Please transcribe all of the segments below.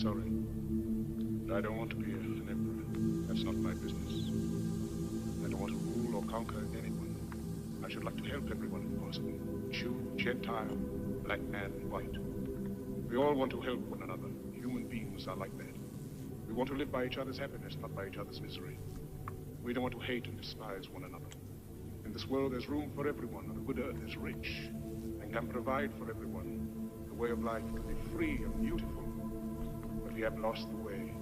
sorry. But I don't want to be an emperor. That's not my business. I don't want to rule or conquer anyone. I should like to help everyone if possible. Jew, Gentile, black man, white. We all want to help one another. Human beings are like that. We want to live by each other's happiness, not by each other's misery. We don't want to hate and despise one another. In this world, there's room for everyone, and the good earth is rich and can provide for everyone. The way of life can be free and beautiful, but we have lost the way.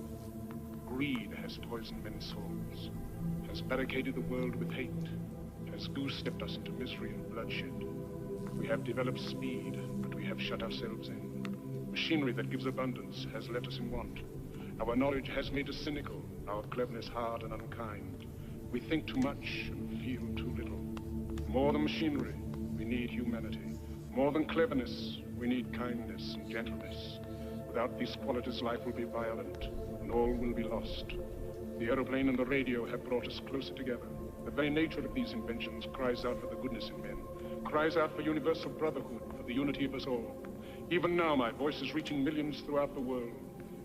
Greed has poisoned men's souls, has barricaded the world with hate, has goose-stepped us into misery and bloodshed. We have developed speed, but we have shut ourselves in. Machinery that gives abundance has left us in want. Our knowledge has made us cynical, our cleverness hard and unkind. We think too much and feel too little. More than machinery, we need humanity. More than cleverness, we need kindness and gentleness. Without these qualities, life will be violent, and all will be lost. The aeroplane and the radio have brought us closer together. The very nature of these inventions cries out for the goodness in men, cries out for universal brotherhood, for the unity of us all. Even now, my voice is reaching millions throughout the world.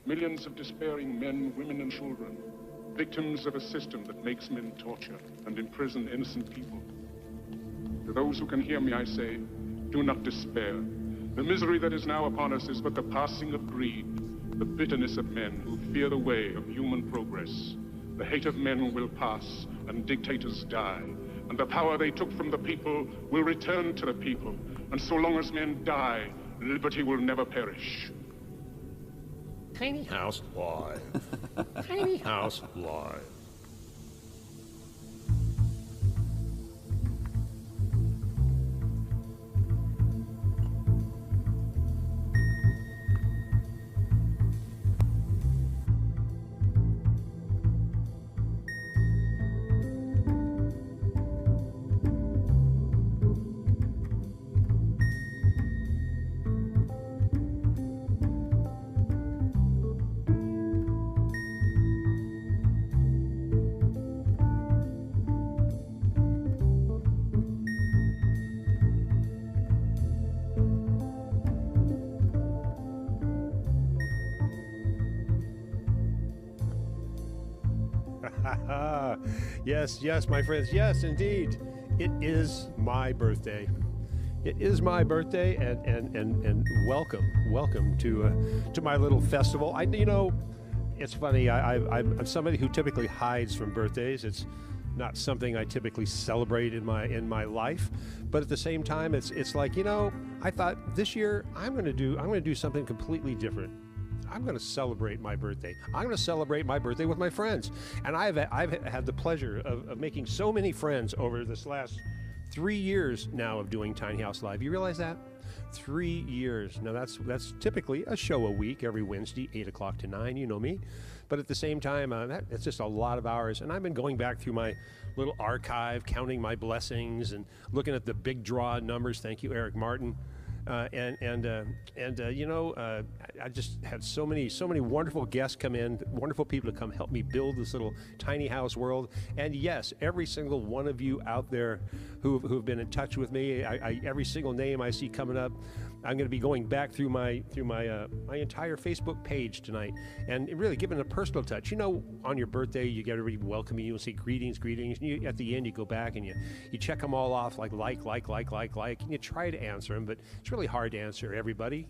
Millions of despairing men, women, and children, victims of a system that makes men torture and imprison innocent people. To those who can hear me, I say, do not despair. The misery that is now upon us is but the passing of greed, the bitterness of men who fear the way of human progress. The hate of men will pass, and dictators die, and the power they took from the people will return to the people. And so long as men die, liberty will never perish. Tiny House Live. Tiny House Live. Yes, yes, my friends. Yes, indeed. It is my birthday. It is my birthday, and welcome to my little festival. It's funny. I'm somebody who typically hides from birthdays. It's not something I typically celebrate in my life, but at the same time, it's like, I thought this year I'm going to do something completely different. I'm going to celebrate my birthday. I'm going to celebrate my birthday with my friends. And I've had the pleasure of making so many friends over this last 3 years now of doing Tiny House Live. You realize that? 3 years. Now that's typically a show a week, every Wednesday, 8 o'clock to 9, you know me. But at the same time, it's just a lot of hours. And I've been going back through my little archive, counting my blessings and looking at the big draw numbers. Thank you, Eric Martin. I just had so many wonderful guests come in, wonderful people to come help me build this little tiny house world. And yes, every single one of you out there who've been in touch with me, every single name I see coming up, I'm going to be going back through my entire Facebook page tonight and really giving a personal touch. On your birthday, you get everybody welcoming you and say greetings, and at the end you go back and you check them all off like, and you try to answer them, but it's really hard to answer everybody,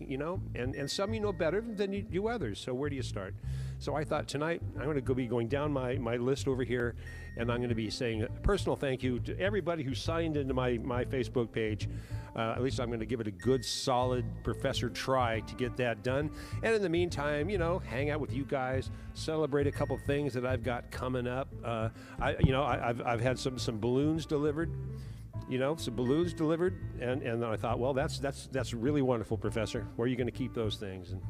and some you know better than you do others. So where do you start? So I thought tonight I'm going to be going down my list over here, and I'm going to be saying a personal thank you to everybody who signed into my Facebook page. At least I'm going to give it a good, solid professor try to get that done. And in the meantime, hang out with you guys, celebrate a couple things that I've got coming up. I've had some balloons delivered. Some balloons delivered, and I thought, well, that's really wonderful, Professor. Where are you going to keep those things? And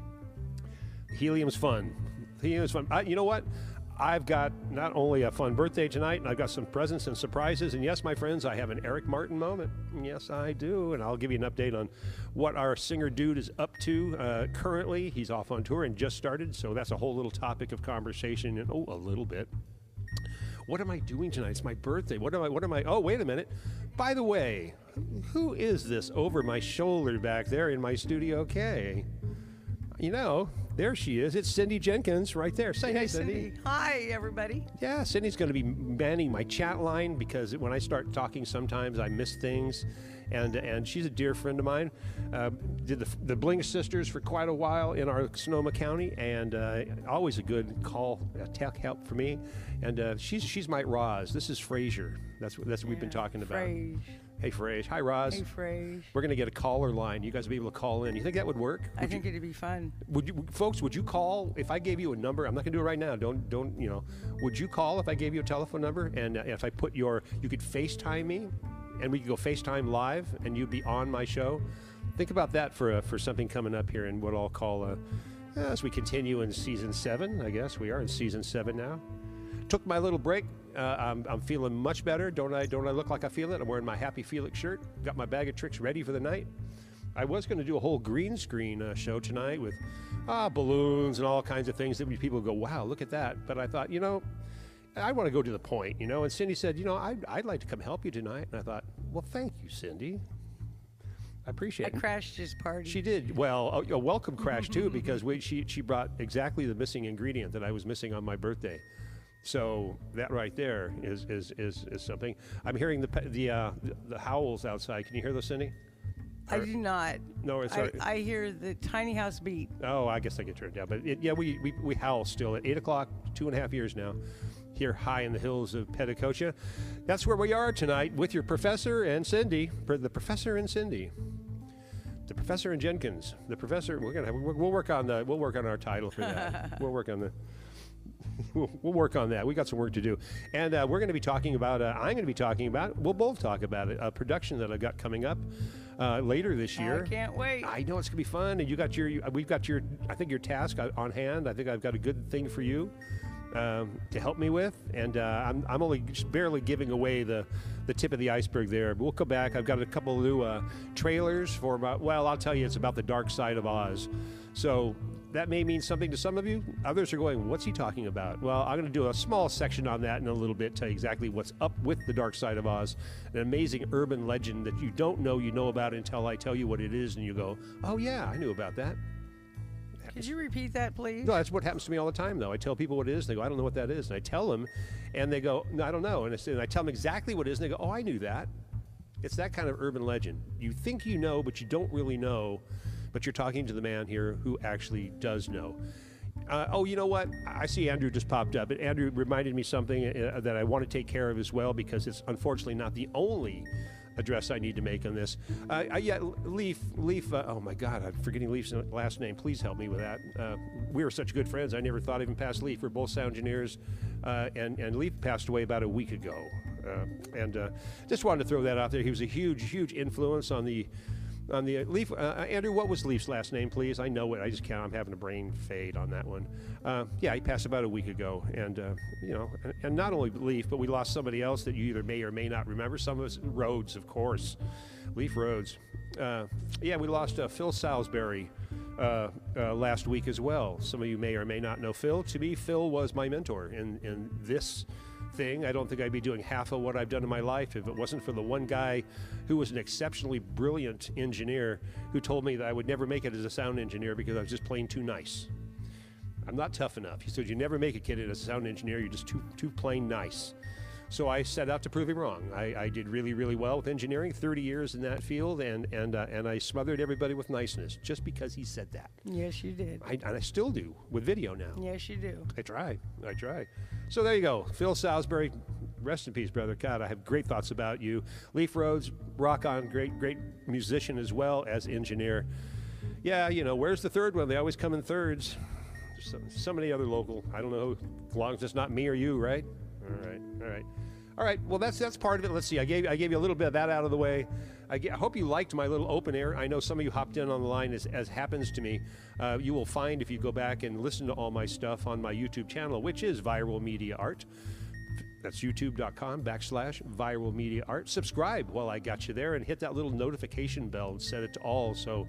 helium's fun. Helium's fun. You know what? I've got not only a fun birthday tonight, and I've got some presents and surprises. And yes, my friends, I have an Eric Martin moment. Yes, I do. And I'll give you an update on what our singer dude is up to currently. He's off on tour and just started, so that's a whole little topic of conversation. And a little bit. What am I doing tonight? It's my birthday. What am I? Oh, wait a minute. By the way, who is this over my shoulder back there in my Studio K? There she is. It's Cindy Jenkins right there. Say hey, Cindy. Hi, everybody. Yeah, Cindy's going to be manning my chat line because when I start talking, sometimes I miss things. And she's a dear friend of mine. Did the Bling Sisters for quite a while in our Sonoma County, and always a good call, tech help for me. And she's my Roz. This is Frazier. That's what we've been talking about. Frage. Hey, Frage. Hi, Roz. Hey, Frage. We're going to get a caller line. You guys will be able to call in. You think that would work? I think it'd be fun. Folks, would you call if I gave you a number? I'm not going to do it right now. Don't, you know. Would you call if I gave you a telephone number? And if I put you could FaceTime me, and we could go FaceTime live, and you'd be on my show? Think about that for something coming up here in what I'll call, as we continue in season 7, I guess. We are in season 7 now. Took my little break. I'm feeling much better. Don't I look like I feel it? I'm wearing my Happy Felix shirt. Got my bag of tricks ready for the night. I was going to do a whole green screen show tonight with balloons and all kinds of things that people go, wow, look at that. But I thought, I want to go to the point, And Cindy said, I'd like to come help you tonight. And I thought, well, thank you, Cindy. I appreciate it. I crashed his party. She did. Well, a welcome crash, too, because she brought exactly the missing ingredient that I was missing on my birthday. So that right there is something. I'm hearing the howls outside. Can you hear those, Cindy? I do not. No, it's I hear the tiny house beat. Oh, I guess I get turned down. But we howl still at 8 o'clock, 2.5 years now, here high in the hills of Petacocha. That's where we are tonight with your professor and Cindy. The professor and Cindy. The professor and Jenkins. The professor. We'll work on our title for that. We'll work on that. We got some work to do. And we're going to be talking about, we'll both talk about it, a production that I've got coming up later this year. I can't wait. I know it's going to be fun. And we've got your task on hand. I think I've got a good thing for you to help me with. And I'm only just barely giving away the tip of the iceberg there. But we'll come back. I've got a couple of new trailers for I'll tell you, it's about the dark side of Oz. So that may mean something to some of you. Others are going, what's he talking about? Well, I'm going to do a small section on that in a little bit, tell you exactly what's up with the dark side of Oz, an amazing urban legend that you don't know you know about until I tell you what it is, and you go, oh yeah, I knew about that. Could you repeat that, please? No, that's what happens to me all the time, though. I tell people what it is, and they go, I don't know what that is. And I tell them, and they go, no, I don't know. And I tell them exactly what it is, and they go, oh, I knew that. It's that kind of urban legend. You think you know, but you don't really know. But you're talking to the man here who actually does know. Oh, you know what? I see Andrew just popped up. And Andrew reminded me something that I want to take care of as well, because it's unfortunately not the only address I need to make on this. Leaf, oh my God, I'm forgetting Leaf's last name. Please help me with that. We were such good friends. I never thought I'd even pass Leaf. We're both sound engineers. And Leaf passed away about a week ago. Just wanted to throw that out there. He was a huge influence on the Leaf. Andrew, what was Leaf's last name, please? I know it. I just can't. I'm having a brain fade on that one. He passed about a week ago. And, and not only Leaf, but we lost somebody else that you either may or may not remember. Some of us, Rhodes, of course. Leaf Rhodes. We lost Phil Salisbury last week as well. Some of you may or may not know Phil. To me, Phil was my mentor in this thing. I don't think I'd be doing half of what I've done in my life if it wasn't for the one guy who was an exceptionally brilliant engineer who told me that I would never make it as a sound engineer because I was just plain too nice. I'm not tough enough. He said, you never make a kid as a sound engineer. You're just too plain nice. So I set out to prove him wrong. I did really well with engineering, 30 years in that field, and I smothered everybody with niceness just because he said that. Yes, you did. And I still do with video now. Yes, you do. I try. So there you go. Phil Salisbury, rest in peace, brother. God, I have great thoughts about you. Leaf Rhodes, rock on, great musician as well as engineer. Yeah, where's the third one? They always come in thirds. Somebody other local. I don't know, as long as it's not me or you, right? All right. Well, that's part of it. Let's see. I gave you a little bit of that out of the way. I hope you liked my little open air. I know some of you hopped in on the line as happens to me. You will find if you go back and listen to all my stuff on my YouTube channel, which is ViralMediaArt. That's youtube.com/ViralMediaArt. Subscribe while I got you there and hit that little notification bell and set it to all so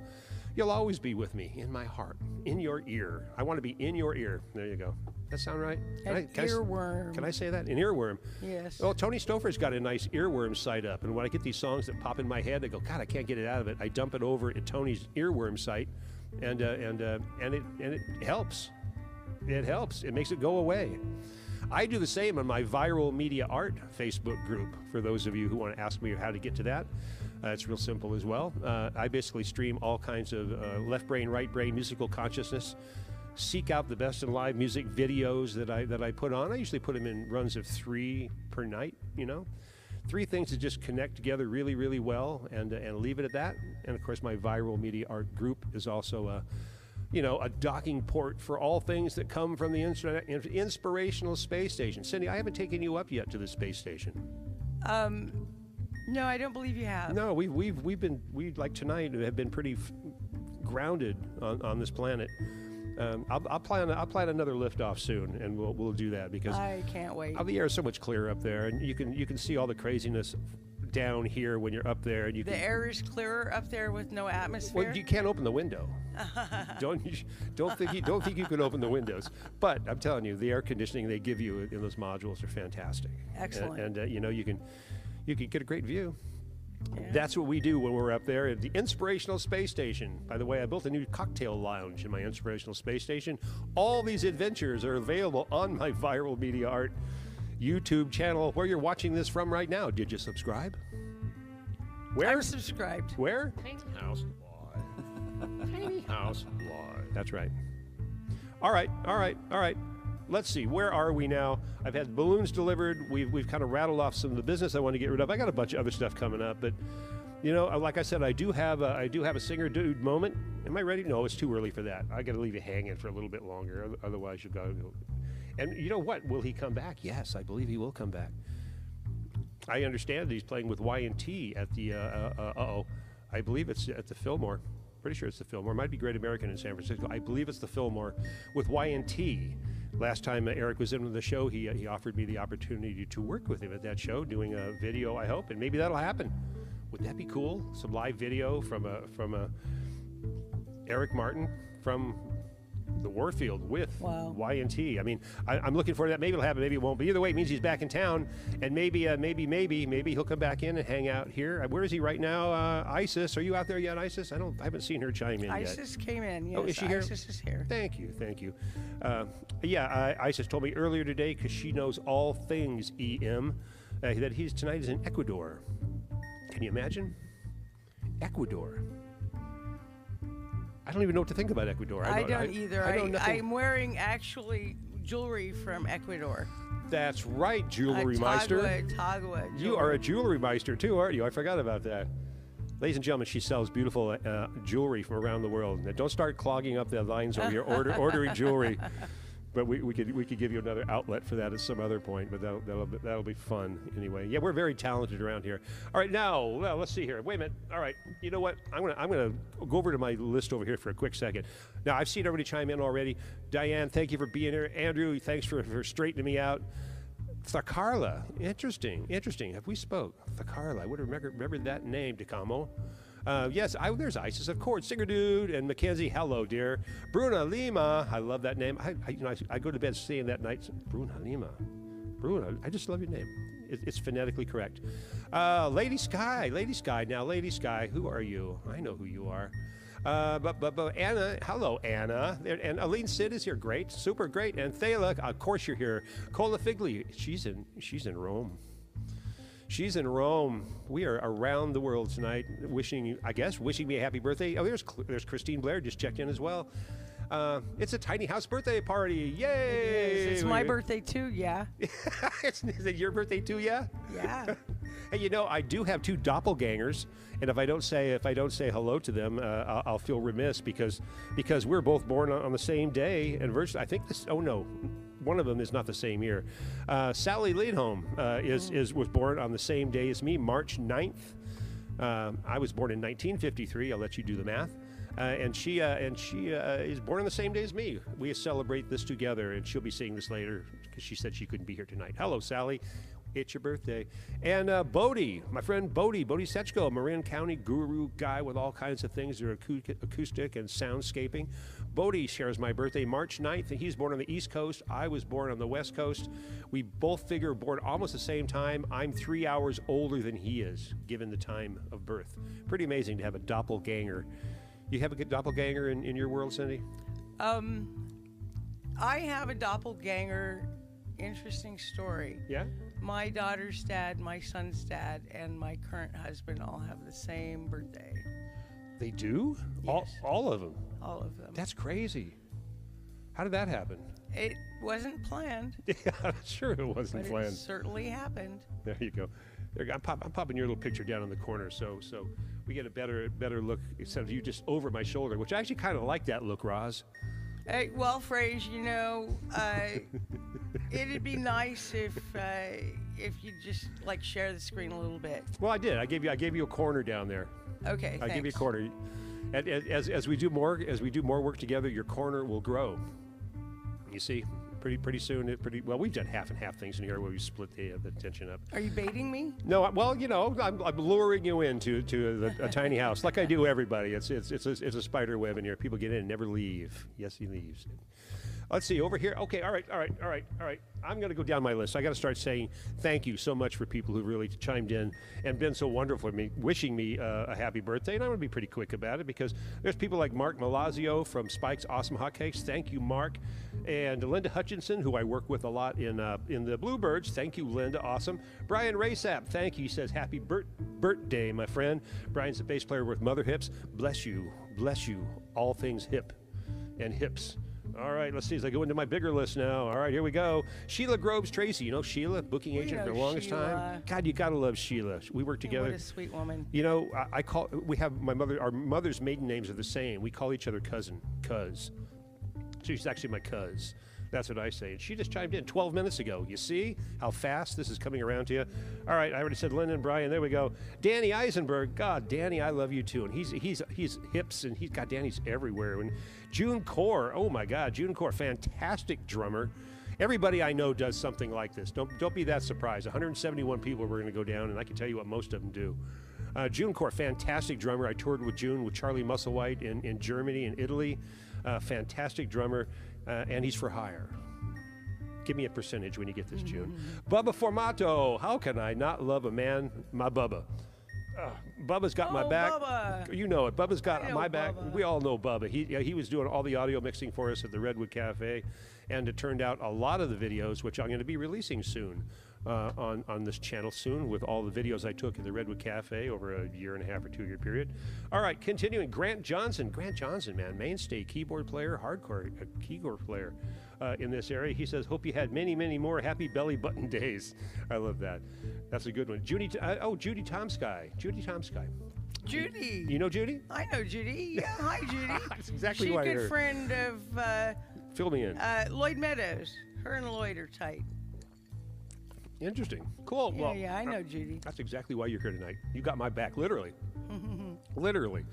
you'll always be with me in my heart, in your ear. I want to be in your ear. There you go. That sound right? Earworm. Can I say that? An earworm. Yes. Well, Tony Stouffer's got a nice earworm site up, and when I get these songs that pop in my head, I go, God, I can't get it out of it. I dump it over at Tony's earworm site, and it helps. It helps. It makes it go away. I do the same on my Viral Media Art Facebook group. For those of you who want to ask me how to get to that, it's real simple as well. I basically stream all kinds of left brain, right brain, musical consciousness. Seek out the best in live music videos that I put on. I usually put them in runs of 3 per night. 3 things that just connect together really, really well, and leave it at that. And of course, my Viral Media Art group is also a docking port for all things that come from the inspirational space station. Cindy, I haven't taken you up yet to the space station. No, I don't believe you have. No, we like tonight have been pretty grounded on this planet. I'll plan another liftoff soon, and we'll do that because I can't wait. The air is so much clearer up there, and you can see all the craziness down here when you're up there. And the air is clearer up there with no atmosphere. Well, you can't open the window. don't think you can open the windows. But I'm telling you, the air conditioning they give you in those modules are fantastic. Excellent. And you can get a great view. Yeah. That's what we do when we're up there at the Inspirational Space Station. By the way, I built a new cocktail lounge in my Inspirational Space Station. All these adventures are available on my Viral Media Art YouTube channel, where you're watching this from right now. Did you subscribe? Where? I'm subscribed. Where? Tiny House Live. Tiny House Live. That's right. All right. Let's see, where are we now? I've had balloons delivered. We've kind of rattled off some of the business I want to get rid of. I got a bunch of other stuff coming up, but like I said, I do have a singer dude moment. Am I ready? No, it's too early for that. I got to leave you hanging for a little bit longer, otherwise you'll go. And you know what? Will he come back? Yes, I believe he will come back. I understand that he's playing with Y&T at the I believe it's at the Fillmore. Pretty sure it's the Fillmore. Might be Great American in San Francisco. I believe it's the Fillmore with Y&T. Last time Eric was in the show, he offered me the opportunity to work with him at that show, doing a video, I hope, and maybe that'll happen. Would that be cool? Some live video from Eric Martin from the Warfield with Y&T. I mean, I'm looking for that. Maybe it'll happen, maybe it won't. But either way, it means he's back in town, and maybe he'll come back in and hang out here. Where is he right now? Isis, are you out there yet, Isis? I haven't seen her chime in yet. Isis came in. Yes. Oh, is she here? Isis is here. Thank you. Isis told me earlier today, because she knows all things EM, that tonight is in Ecuador. Can you imagine? Ecuador. I don't even know what to think about Ecuador. I don't either. I'm wearing actually jewelry from Ecuador. That's right, jewelry meister. Tagua. You are a jewelry meister too, aren't you? I forgot about that. Ladies and gentlemen, she sells beautiful jewelry from around the world. Now, don't start clogging up the lines over your ordering jewelry. But we could give you another outlet for that at some other point. But that'll be fun anyway. Yeah, we're very talented around here. All right, now let's see here. Wait a minute. All right, you know what? I'm gonna go over to my list over here for a quick second. Now I've seen everybody chime in already. Diane, thank you for being here. Andrew, thanks for straightening me out. Thakarla, interesting. Have we spoke? Thakarla, I would remember that name, Dicamo. Yes, there's Isis, of course. Singer Dude and Mackenzie, hello, dear. Bruna Lima, I love that name. I go to bed saying that night. Bruna Lima. Bruna, I just love your name. It's phonetically correct. Lady Sky. Now, Lady Sky, who are you? I know who you are. But Anna, hello, Anna. And Aline Sid is here. Great, super great. And Thala, of course you're here. Cola Figli, she's in Rome. She's in Rome. We are around the world tonight, wishing me a happy birthday. Oh, there's Christine Blair, just checked in as well. It's a tiny house birthday party. Yay! It is. It's my birthday too, yeah. Is it your birthday too, yeah? Yeah. Hey, I do have 2 doppelgangers, and if I don't say hello to them, I'll feel remiss because we're both born on the same day, and virtually, I think one of them is not the same year. Sally Leadholm was born on the same day as me, March 9th. I was born in 1953. I'll let you do the math. And she is born on the same day as me. We celebrate this together, and she'll be seeing this later because she said she couldn't be here tonight. Hello, Sally. It's your birthday. And Bodie, my friend Bodie Sechko, Marin County guru guy with all kinds of things that are acoustic and soundscaping. Bodie shares my birthday, March 9th, and he's born on the East Coast. I was born on the West Coast. We both figure born almost the same time. I'm 3 hours older than he is, given the time of birth. Pretty amazing to have a doppelganger You have a good doppelganger in your world, Cindy? I have a doppelganger. Interesting story. Yeah? My daughter's dad, my son's dad, and my current husband all have the same birthday. They do? Yes. All of them? All of them. That's crazy. How did that happen? It wasn't planned. Yeah, I'm sure it wasn't but planned. It certainly happened. There you go. I'm popping your little picture down in the corner, so we get a better look instead of you just over my shoulder, which I actually kind of like that look, Roz. Well, Frage, it'd be nice if you just like share the screen a little bit. Well, I did. I gave you a corner down there. Okay, I thanks. give you a corner. As we do more work together, your corner will grow. You see, pretty soon. Well, we've done half and half things in here where we split the tension up. Are you baiting me? No, well, I'm luring you into a tiny house like I do everybody. It's a spider web in here. People get in and never leave. Yes, he leaves. Let's see over here. Okay, all right. I'm going to go down my list. I got to start saying thank you so much for people who really chimed in and been so wonderful for me, wishing me a happy birthday. And I'm going to be pretty quick about it because there's people like Mark Malazio from Spike's Awesome Hotcakes. Thank you, Mark. And Linda Hutchinson, who I work with a lot in the Bluebirds. Thank you, Linda. Awesome. Brian Raysap, thank you. He says, happy birthday, my friend. Brian's the bass player with Mother Hips. Bless you. All things hip and hips. All right, let's see as I go into my bigger list now. All right, here we go. Sheila Groves Tracy. You know Sheila, booking agent for the longest time. God, you gotta love Sheila. We work together. What a sweet woman. We have our mother's maiden names are the same. We call each other cousin, cuz. She's actually my cuz. That's what I say. And she just chimed in 12 minutes ago. You see how fast this is coming around to you? All right, I already said Lynn and Brian. There we go. Danny Eisenberg. God, Danny, I love you too. And he's hips, and he's got Danny's everywhere. And June Core. Oh my God, June Core, fantastic drummer. Everybody I know does something like this. Don't be that surprised. 171 people were going to go down, and I can tell you what most of them do. June Core, fantastic drummer. I toured with June with Charlie Musselwhite in Germany and Italy. Fantastic drummer. And he's for hire. Give me a percentage when you get this, June. Bubba Formato. How can I not love a man, my Bubba? Bubba's got my back. Bubba. You know it. Bubba's got my back. Bubba. We all know Bubba. He was doing all the audio mixing for us at the Redwood Cafe. And it turned out a lot of the videos, which I'm going to be releasing soon on this channel soon with all the videos I took at the Redwood Cafe over a 1.5 or 2 year period. All right, continuing. Grant Johnson, man, mainstay keyboard player, hardcore keyboard player in this area. He says, hope you had many, many more happy belly button days. I love that. That's a good one. Judy Tomsky. Judy. You know Judy? I know Judy. Yeah, hi, Judy. That's exactly She's why a good friend of fill me in. Lloyd Meadows. Her and Lloyd are tight. Interesting. Cool. Yeah, well, yeah, I know Judy. That's exactly why you're here tonight. You got my back, literally. Literally.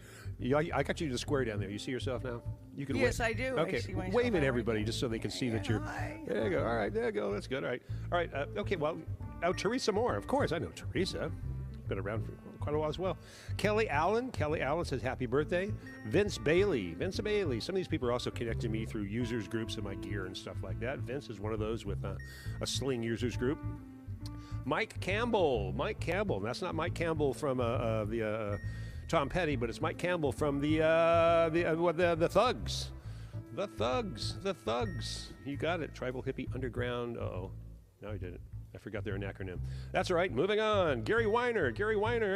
I got you to the square down there. You see yourself now? You can Yes, wave. I do. Okay, I see myself wave at right everybody there. just so they can see that Yeah, you're. hi. There you go. All right, there you go. That's good. All right. Okay. Well, Teresa Moore. Of course, I know Teresa. Been around for quite a while as well. Kelly Allen says happy birthday. Vince Bailey. Some of these people are also connecting me through users groups of my gear and stuff like that. Vince is one of those with a Sling users group. Mike Campbell. That's not Mike Campbell from the Tom Petty, but it's Mike Campbell from the Thugs. The Thugs. You got it. Tribal Hippie Underground. Uh-oh. No, I didn't. I forgot their acronym. That's all right. Moving on. Gary Weiner.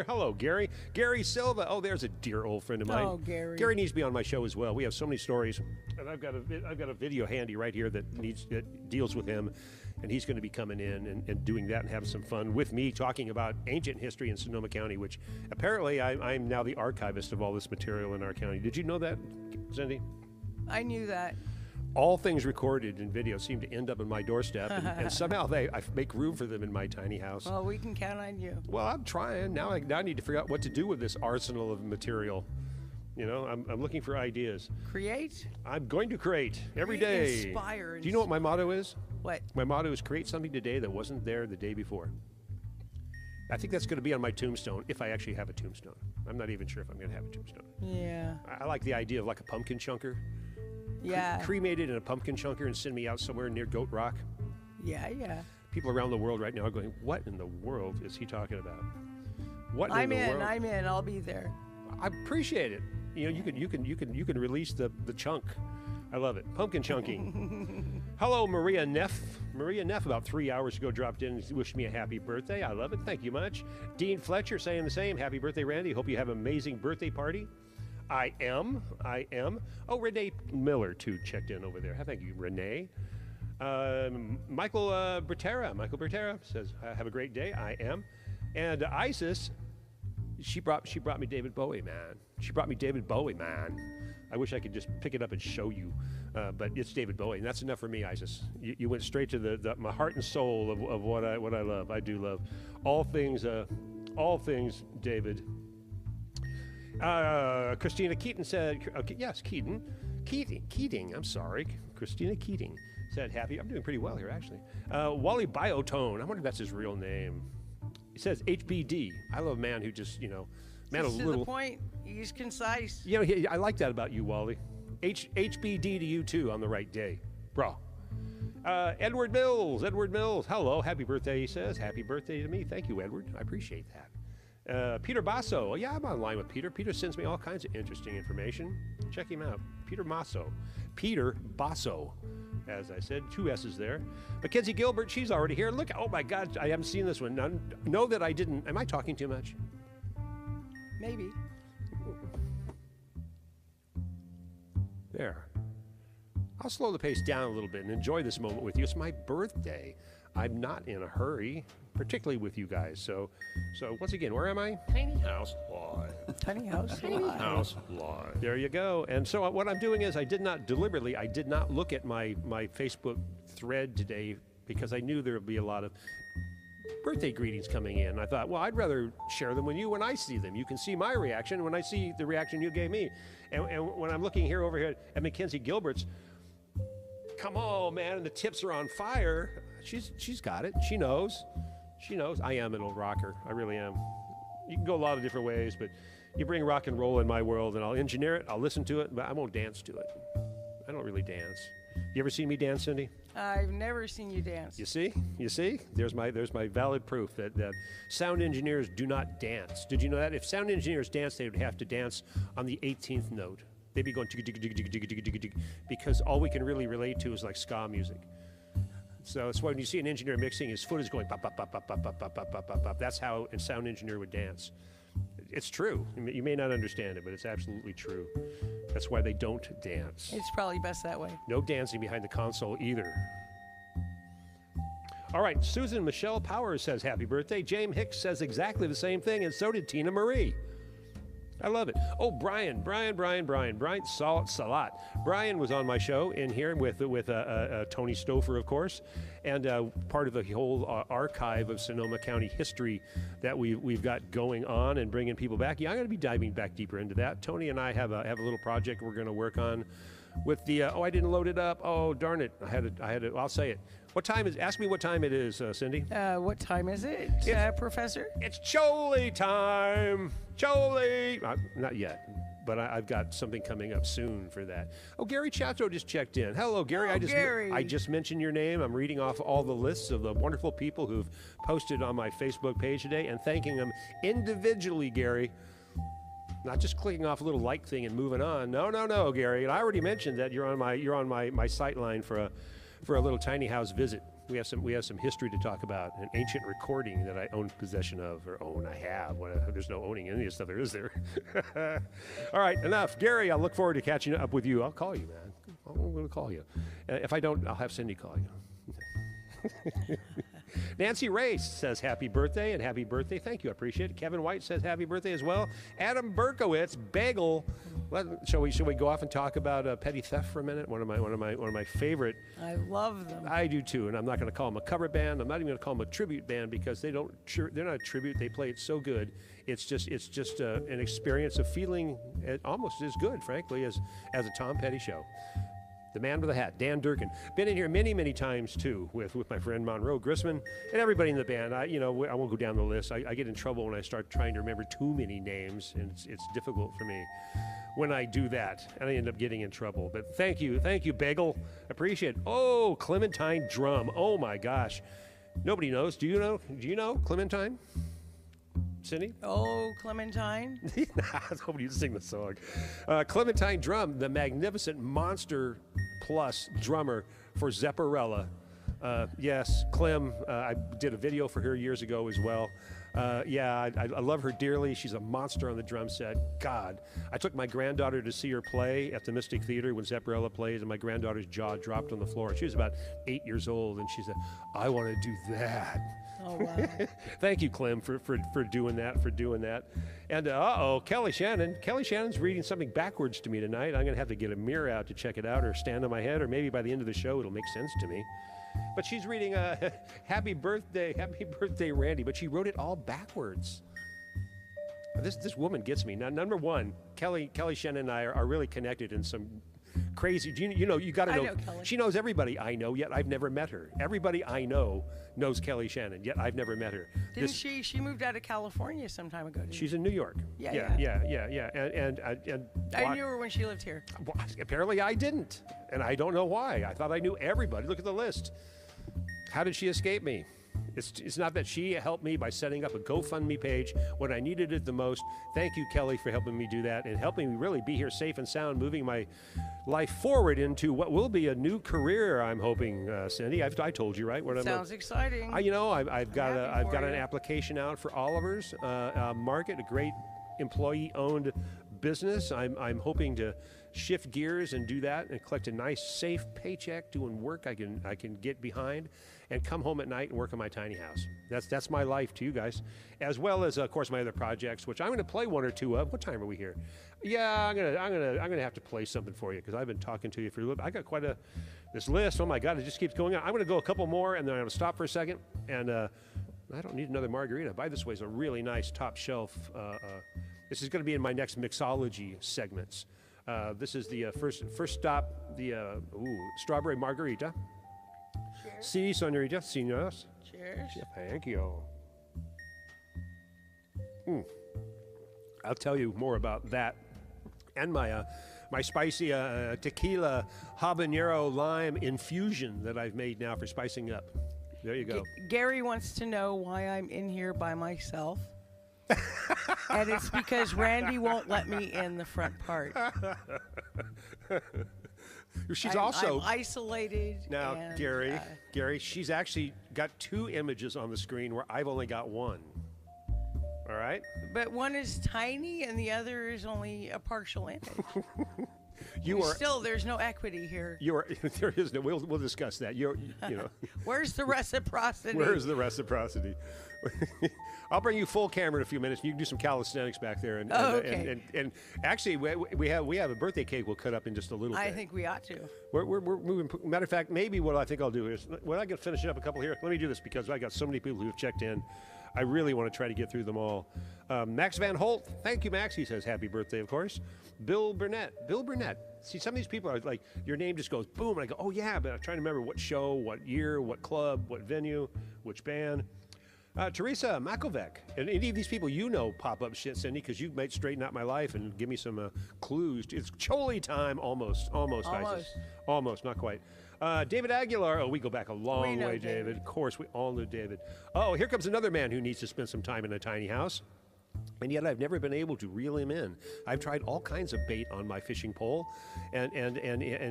Hello, Gary. Gary Silva. Oh, there's a dear old friend of mine. Oh, Gary. Gary needs to be on my show as well. We have so many stories, and I've got a video handy right here that deals with him, and he's going to be coming in and doing that and having some fun with me talking about ancient history in Sonoma County, which apparently I'm now the archivist of all this material in our county. Did you know that, Cindy? I knew that. All things recorded in video seem to end up on my doorstep, and somehow I make room for them in my tiny house. Well, we can count on you. Well, I'm trying. Now I need to figure out what to do with this arsenal of material. You know, I'm looking for ideas. Create? I'm going to create every day. Inspire. Do you know what my motto is? What? My motto is create something today that wasn't there the day before. I think that's going to be on my tombstone, if I actually have a tombstone. I'm not even sure if I'm going to have a tombstone. Yeah. I like the idea of like a pumpkin chunker. Yeah. Cremated in a pumpkin chunker and send me out somewhere near Goat Rock. Yeah. People around the world right now are going, what in the world is he talking about? What I'm in the world? in. I'll be there. I appreciate it. you can release the chunk. I love it. Pumpkin chunking. Hello, Maria Neff. Maria Neff about 3 hours ago dropped in and wished me a happy birthday. I love it. Thank you much. Dean Fletcher saying the same. Happy birthday, Randy. Hope you have an amazing birthday party. I am. Oh, Renee Miller, too, checked in over there. Thank you, Renee. Michael Bertera says, have a great day. I am. And Isis, she brought me David Bowie, man. I wish I could just pick it up and show you, but it's David Bowie, and that's enough for me, Isis. You went straight to my heart and soul of what I love. I do love all things David. Christina Keaton said, yes, Keating. I'm sorry, Christina Keating said happy. I'm doing pretty well here, actually. Wally Biotone. I wonder if that's his real name. It says HBD. I love a man who just, man, just to the point. He's concise. I like that about you, Wally. HBD to you too on the right day, bro. Edward Mills. Hello, happy birthday. He says happy birthday to me. Thank you, Edward. I appreciate that. Peter Basso. Yeah, I'm online with Peter. Peter sends me all kinds of interesting information. Check him out. Peter Basso. As I said, 2 S's there. Mackenzie Gilbert, she's already here. Look, oh my God, I haven't seen this one. Know that I didn't. Am I talking too much? Maybe. There. I'll slow the pace down a little bit and enjoy this moment with you. It's my birthday. I'm not in a hurry, particularly with you guys. So once again, where am I? Tiny House Live. Tiny House Live. There you go. And so what I'm doing is I did not look at my Facebook thread today because I knew there would be a lot of birthday greetings coming in. I thought, well, I'd rather share them with you when I see them. You can see my reaction when I see the reaction you gave me. And when I'm looking over here at Mackenzie Gilbert's, come on, man, and the tips are on fire. She's got it. She knows. I am an old rocker. I really am. You can go a lot of different ways, but you bring rock and roll in my world, and I'll engineer it, I'll listen to it, but I won't dance to it. I don't really dance. You ever seen me dance, Cindy? I've never seen you dance. You see? There's my valid proof that sound engineers do not dance. Did you know that? If sound engineers dance, they would have to dance on the 18th note. They'd be going because all we can really relate to is like ska music. So that's why when you see an engineer mixing, his foot is going pop, pop, pop, pop, pop, pop, pop, pop, pop, pop, pop. That's how a sound engineer would dance. It's true. You may not understand it, but it's absolutely true. That's why they don't dance. It's probably best that way. No dancing behind the console either. All right, Susan Michelle Powers says happy birthday. James Hicks says exactly the same thing, and so did Tina Marie. I love it. Oh, Brian Salat. Brian was on my show in here with Tony Stouffer, of course, and part of the whole archive of Sonoma County history that we've got going on and bringing people back. Yeah, I'm going to be diving back deeper into that. Tony and I have a little project we're going to work on with the. I didn't load it up. Oh, darn it! I had it. I'll say it. What time is? Ask me what time it is, Cindy. What time is it, Professor? It's Choli time. Choli. Not yet, but I've got something coming up soon for that. Oh, Gary Chato just checked in. Hello, Gary. Gary. I just mentioned your name. I'm reading off all the lists of the wonderful people who've posted on my Facebook page today and thanking them individually, Gary. Not just clicking off a little like thing and moving on. No, Gary. And I already mentioned that you're on my sight line for a little tiny house visit. We have some history to talk about, an ancient recording that I own possession of, I have. There's no owning any of this stuff, there is there. All right, enough. Gary, I'll look forward to catching up with you. I'll call you, man. I'm going to call you. If I don't, I'll have Cindy call you. Nancy Race says happy birthday and happy birthday. Thank you, I appreciate it. Kevin White says happy birthday as well. Adam Berkowitz, Bagel. Shall we go off and talk about petty theft for a minute? One of my favorite. I love them. I do too, and I'm not going to call them a cover band. I'm not even going to call them a tribute band because they're not a tribute. They play it so good. It's just an experience of feeling almost as good, frankly, as a Tom Petty show. The man with the hat, Dan Durkin. Been in here many, many times, too, with my friend Monroe Grisman and everybody in the band. I won't go down the list. I get in trouble when I start trying to remember too many names, and it's difficult for me when I do that, and I end up getting in trouble. But thank you, Bagel. Appreciate it. Oh, Clementine Drum. Oh, my gosh. Nobody knows. Do you know Clementine? Cindy? Oh, Clementine. I was hoping you'd sing the song. Clementine Drum, the magnificent monster plus drummer for Zepparella. Yes, Clem, I did a video for her years ago as well. Yeah, I love her dearly. She's a monster on the drum set. God, I took my granddaughter to see her play at the Mystic Theater when Zepparella plays, and my granddaughter's jaw dropped on the floor. She was about 8 years old, and she said, I want to do that. Oh, wow. Thank you, Clem, for doing that, And, uh-oh, Kelly Shannon. Kelly Shannon's reading something backwards to me tonight. I'm going to have to get a mirror out to check it out or stand on my head, or maybe by the end of the show it'll make sense to me. But she's reading happy birthday, Randy, but she wrote it all backwards. This woman gets me. Now, number one, Kelly Shannon and I are really connected in some crazy, you got to know. I know Kelly. She knows everybody I know, yet I've never met her. Everybody I know knows Kelly Shannon, yet I've never met her. Didn't she moved out of California some time ago, didn't She's in New York. Yeah. And I knew her when she lived here. well, apparently I didn't, and I don't know why. I thought I knew everybody. Look at the list. How did she escape me? It's not that she helped me by setting up a GoFundMe page when I needed it the most. Thank you, Kelly, for helping me do that and helping me really be here safe and sound, moving my life forward into what will be a new career, I'm hoping, Cindy. I told you, right? Sounds exciting. I've got an you. application out for Oliver's Market, a great employee-owned business. I'm hoping to shift gears and do that and collect a nice, safe paycheck doing work I can get behind, and come home at night and work on my tiny house. That's my life to you guys, as well as of course my other projects, which I'm going to play one or two of. What time are we here? Yeah, I'm gonna have to play something for you because I've been talking to you for a little bit. I got quite this list. Oh my God, it just keeps going on. I'm going to go a couple more and then I'm going to stop for a second. And I don't need another margarita. By this way, is a really nice top shelf. This is going to be in my next mixology segments. This is the first stop, the strawberry margarita. Cheers. Si, señorita, señoras. Cheers. Thank you. I'll tell you more about that and my spicy tequila habanero lime infusion that I've made now for spicing up. There you go. Gary wants to know why I'm in here by myself. And it's because Randy won't let me in the front part. I'm isolated. Now, and, Gary, she's actually got two images on the screen where I've only got one. All right? But one is tiny and the other is only a partial image. There's no equity here. There is no. We'll discuss that. Where's the reciprocity? Where's the reciprocity? I'll bring you full camera in a few minutes. You can do some calisthenics back there. And actually, we have a birthday cake we'll cut up in just a little bit. I think we ought to. We're moving. Matter of fact, maybe what I think I'll do is when I get finishing up a couple here. Let me do this because I got so many people who've checked in. I really want to try to get through them all. Max Van Holt, thank you, Max. He says happy birthday, of course. Bill Burnett. See, some of these people are like, your name just goes boom, and I go, oh yeah, but I'm trying to remember what show, what year, what club, what venue, which band. Teresa Makovec, and any of these people pop up shit, Cindy, because you might straighten out my life and give me some clues. It's Choli time, almost, Isis. Almost, not quite. David Aguilar, we go back a long way, David. Of course, we all know David. Oh, here comes another man who needs to spend some time in a tiny house. And yet I've never been able to reel him in. I've tried all kinds of bait on my fishing pole, and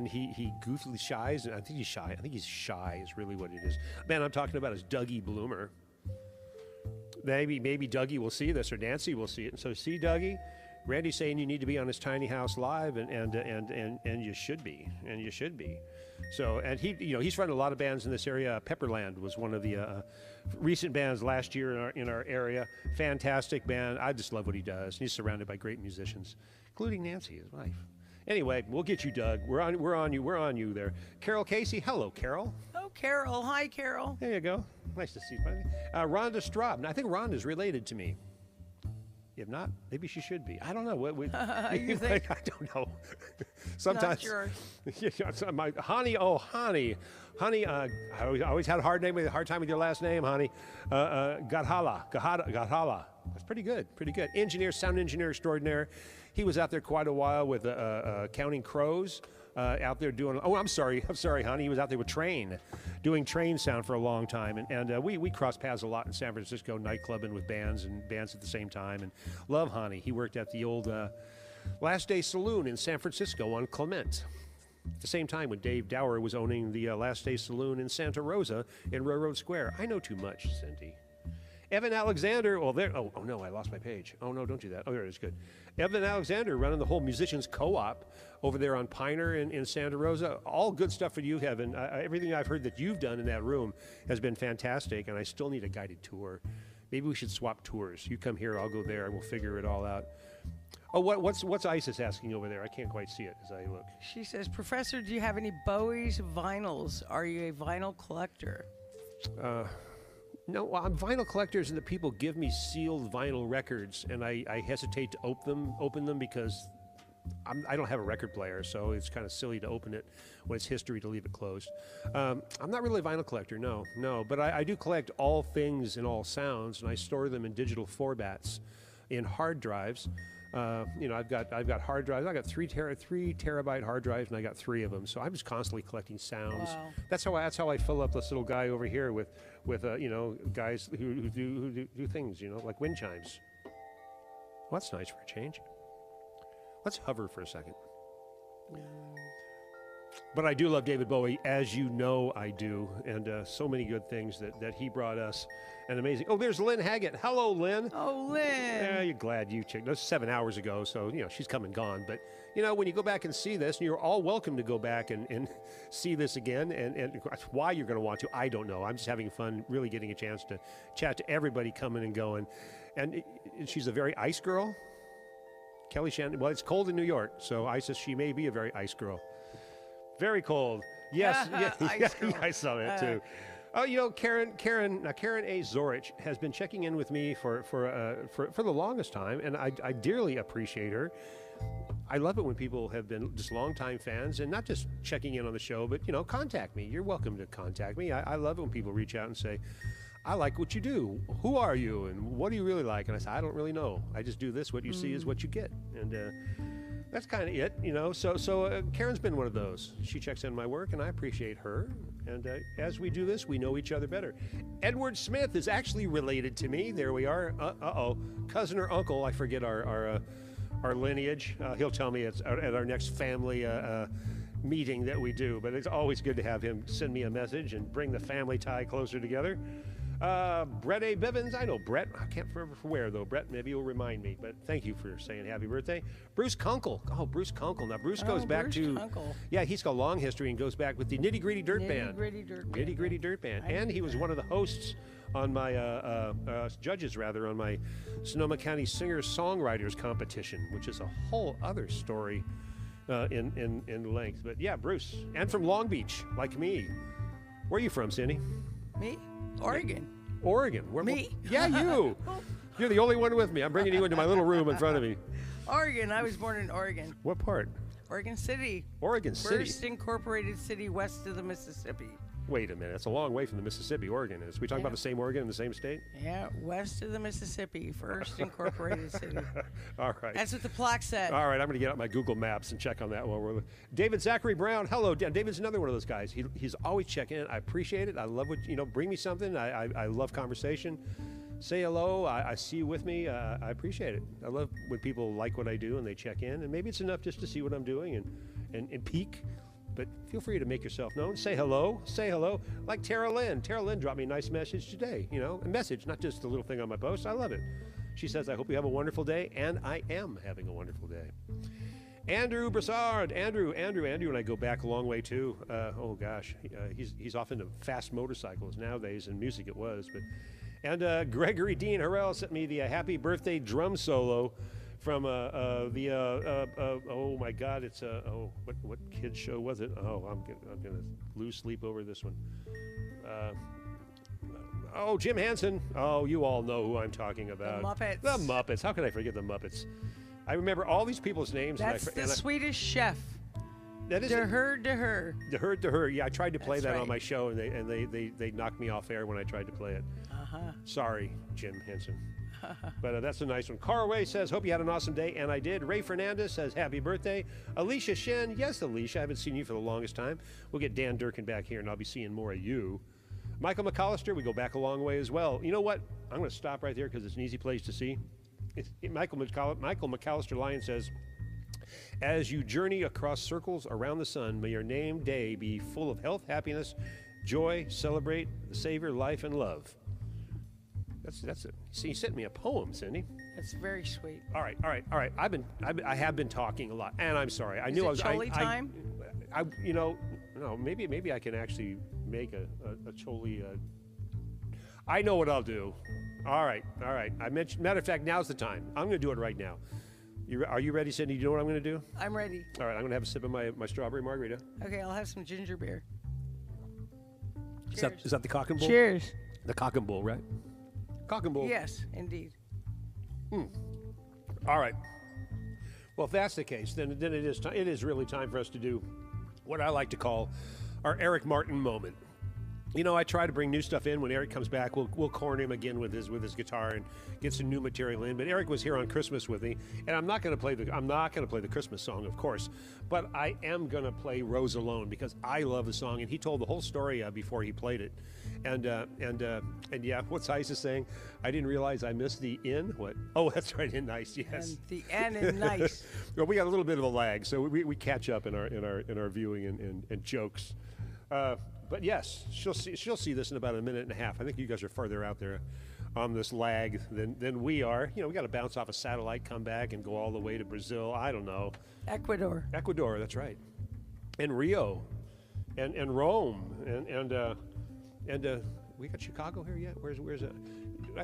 he goofily shies. And I think he's shy. I think he's shy is really what it is. Man, I'm talking about is Dougie Bloomer. Maybe Dougie will see this, or Nancy will see it. And so, see, Dougie, Randy's saying you need to be on his tiny house live, and you should be, So, and he's running a lot of bands in this area. Pepperland was one of the recent bands last year in our area. Fantastic band. I just love what he does. He's surrounded by great musicians, including Nancy, his wife. Anyway, we'll get you, Doug. We're on you there. Carol Casey. Hello, Carol. Oh, Carol. Hi, Carol. There you go. Nice to see you. Rhonda Straub. I think Rhonda's related to me. If not, maybe she should be. I don't know. You think? I don't know. Sometimes. Not sure. Honey. I always had a hard time with your last name, honey. Gadhala. That's pretty good, pretty good. Engineer, sound engineer extraordinaire. He was out there quite a while with Counting Crows, out there doing, I'm sorry, honey. He was out there with Train, doing Train sound for a long time. And we crossed paths a lot in San Francisco, nightclubbing with bands at the same time. And love Hani. He worked at the old Last Day Saloon in San Francisco on Clement. At the same time when Dave Dower was owning the Last Day Saloon in Santa Rosa in Railroad Square. I know too much, Cindy. Evan Alexander, well, there, oh no, I lost my page. Oh no, don't do that. Oh, there it is, good. Evan Alexander running the whole Musicians Co-op over there on Piner in Santa Rosa. All good stuff for you, Evan. Everything I've heard that you've done in that room has been fantastic, and I still need a guided tour. Maybe we should swap tours. You come here, I'll go there, and we'll figure it all out. Oh, what's Isis asking over there? I can't quite see it as I look. She says, Professor, do you have any Bowie's vinyls? Are you a vinyl collector? No, well, I'm vinyl collectors, and the people give me sealed vinyl records, and I hesitate to open them because I don't have a record player, so it's kind of silly to open it when it's history to leave it closed. I'm not really a vinyl collector, no, but I do collect all things and all sounds, and I store them in digital formats in hard drives. I've got hard drives. I got 3 terabyte hard drives, and I got 3 of them. So I'm just constantly collecting sounds. Wow. That's how I fill up this little guy over here with guys who do things, like wind chimes. Well, that's nice for a change. Let's hover for a second. But I do love David Bowie, as you know I do, and so many good things that he brought us. And amazing. Oh, there's Lynn Haggett. Hello, Lynn. Oh, Lynn. Yeah, you're glad you checked. That's 7 hours ago, so, she's come and gone. But, when you go back and see this, and you're all welcome to go back and see this again. And why you're going to want to, I don't know. I'm just having fun really getting a chance to chat to everybody coming and going. And she's a very ice girl. Kelly Shannon. Well, it's cold in New York, so Isis, she may be a very ice girl. Very cold. Yes, Ice girl. I saw that too. Oh, Karen A. Zorich has been checking in with me for the longest time, and I dearly appreciate her. I love it when people have been just longtime fans and not just checking in on the show, but contact me. You're welcome to contact me. I love it when people reach out and say, I like what you do. Who are you, and what do you really like? And I say, I don't really know. I just do this. What you see is what you get, and that's kind of it, So Karen's been one of those. She checks in my work, and I appreciate her. And as we do this, we know each other better. Edward Smith is actually related to me. There we are. Cousin or uncle. I forget our lineage. He'll tell me it's at our next family meeting that we do. But it's always good to have him send me a message and bring the family tie closer together. Brett A. Bivens, I know Brett. I can't remember from where, though. Brett, maybe you'll remind me. But thank you for saying happy birthday. Bruce Kunkel. Oh, Bruce Kunkel. Now, Bruce goes back Bruce to... Kunkel. Yeah, he's got a long history and goes back with the Nitty Gritty Dirt Band. Nitty Gritty Dirt Band. And he was one of the hosts on my, judges, rather, on my Sonoma County Singers-Songwriters competition, which is a whole other story in length. But yeah, Bruce. And from Long Beach, like me. Where are you from, Cindy? Me? Oregon. Oregon. Me? Yeah, you. You're the only one with me. I'm bringing you into my little room in front of me. Oregon. I was born in Oregon. What part? Oregon City. Oregon City. First incorporated city west of the Mississippi. Wait a minute. It's a long way from the Mississippi, Oregon is. We talking about the same Oregon in the same state? Yeah, west of the Mississippi. First incorporated city. All right. That's what the plaque said. All right. I'm going to get out my Google Maps and check on that one. David Zachary Brown. Hello. David's another one of those guys. He's always checking in. I appreciate it. I love what, bring me something. I love conversation. Say hello. I see you with me. I appreciate it. I love when people like what I do and they check in. And maybe it's enough just to see what I'm doing and peek. But feel free to make yourself known. Say hello. Say hello. Like Tara Lynn. Tara Lynn dropped me a nice message today. A message, not just a little thing on my post. I love it. She says, I hope you have a wonderful day. And I am having a wonderful day. Andrew Broussard. Andrew, and I go back a long way too. Oh gosh, he's off into fast motorcycles nowadays, and music it was. And Gregory Dean Harrell sent me the happy birthday drum solo from oh my God, it's what kids show was it? Oh, I'm gonna lose sleep over this one. Jim Henson. Oh, you all know who I'm talking about. The Muppets. The Muppets. How can I forget the Muppets? I remember all these people's names. That's the Swedish Chef. That is De her. Yeah, I tried to play That's that right. on my show, and they knocked me off air when I tried to play it. Uh-huh. Sorry, Jim Henson. But that's a nice one. Carway says, hope you had an awesome day, and I did. Ray Fernandez says, happy birthday. Alicia Shen, yes, Alicia, I haven't seen you for the longest time. We'll get Dan Durkin back here, and I'll be seeing more of you. Michael McAllister, we go back a long way as well. You know what? I'm going to stop right there because it's an easy place to see. Michael McAllister Lyon says, as you journey across circles around the sun, may your named day be full of health, happiness, joy, celebrate the Savior, life, and love. That's it. See, you sent me a poem, Cindy. That's very sweet. All right. I have been talking a lot, and I'm sorry. I Is knew it I was. Choli time? No. Maybe I can actually make a Choli. I know what I'll do. All right. Matter of fact, now's the time. I'm going to do it right now. Are you ready, Cindy? Do you know what I'm going to do? I'm ready. All right. I'm going to have a sip of my strawberry margarita. Okay, I'll have some ginger beer. Is that the cock and bull? Cheers. The cock and bull, right? Cock and bull. Yes, indeed. All right. Well, if that's the case, then it is really time for us to do what I like to call our Eric Martin moment. You know, I try to bring new stuff in. When Eric comes back, we'll corner him again with his guitar and get some new material in. But Eric was here on Christmas with me, and I'm not going to play the Christmas song, of course, but I am going to play Rose Alone because I love the song, and he told the whole story before he played it. And yeah, what's Isis saying? I didn't realize I missed the in. What? Oh, that's right, in nice. Yes. And the N in nice. Well, we got a little bit of a lag, so we catch up in our viewing and jokes. But yes, she'll see this in about a minute and a half. I think you guys are farther out there on this lag than we are. You know, we got to bounce off a satellite, come back, and go all the way to Brazil. I don't know. Ecuador, that's right. And Rio, and Rome, and we got Chicago here yet? Where's it? I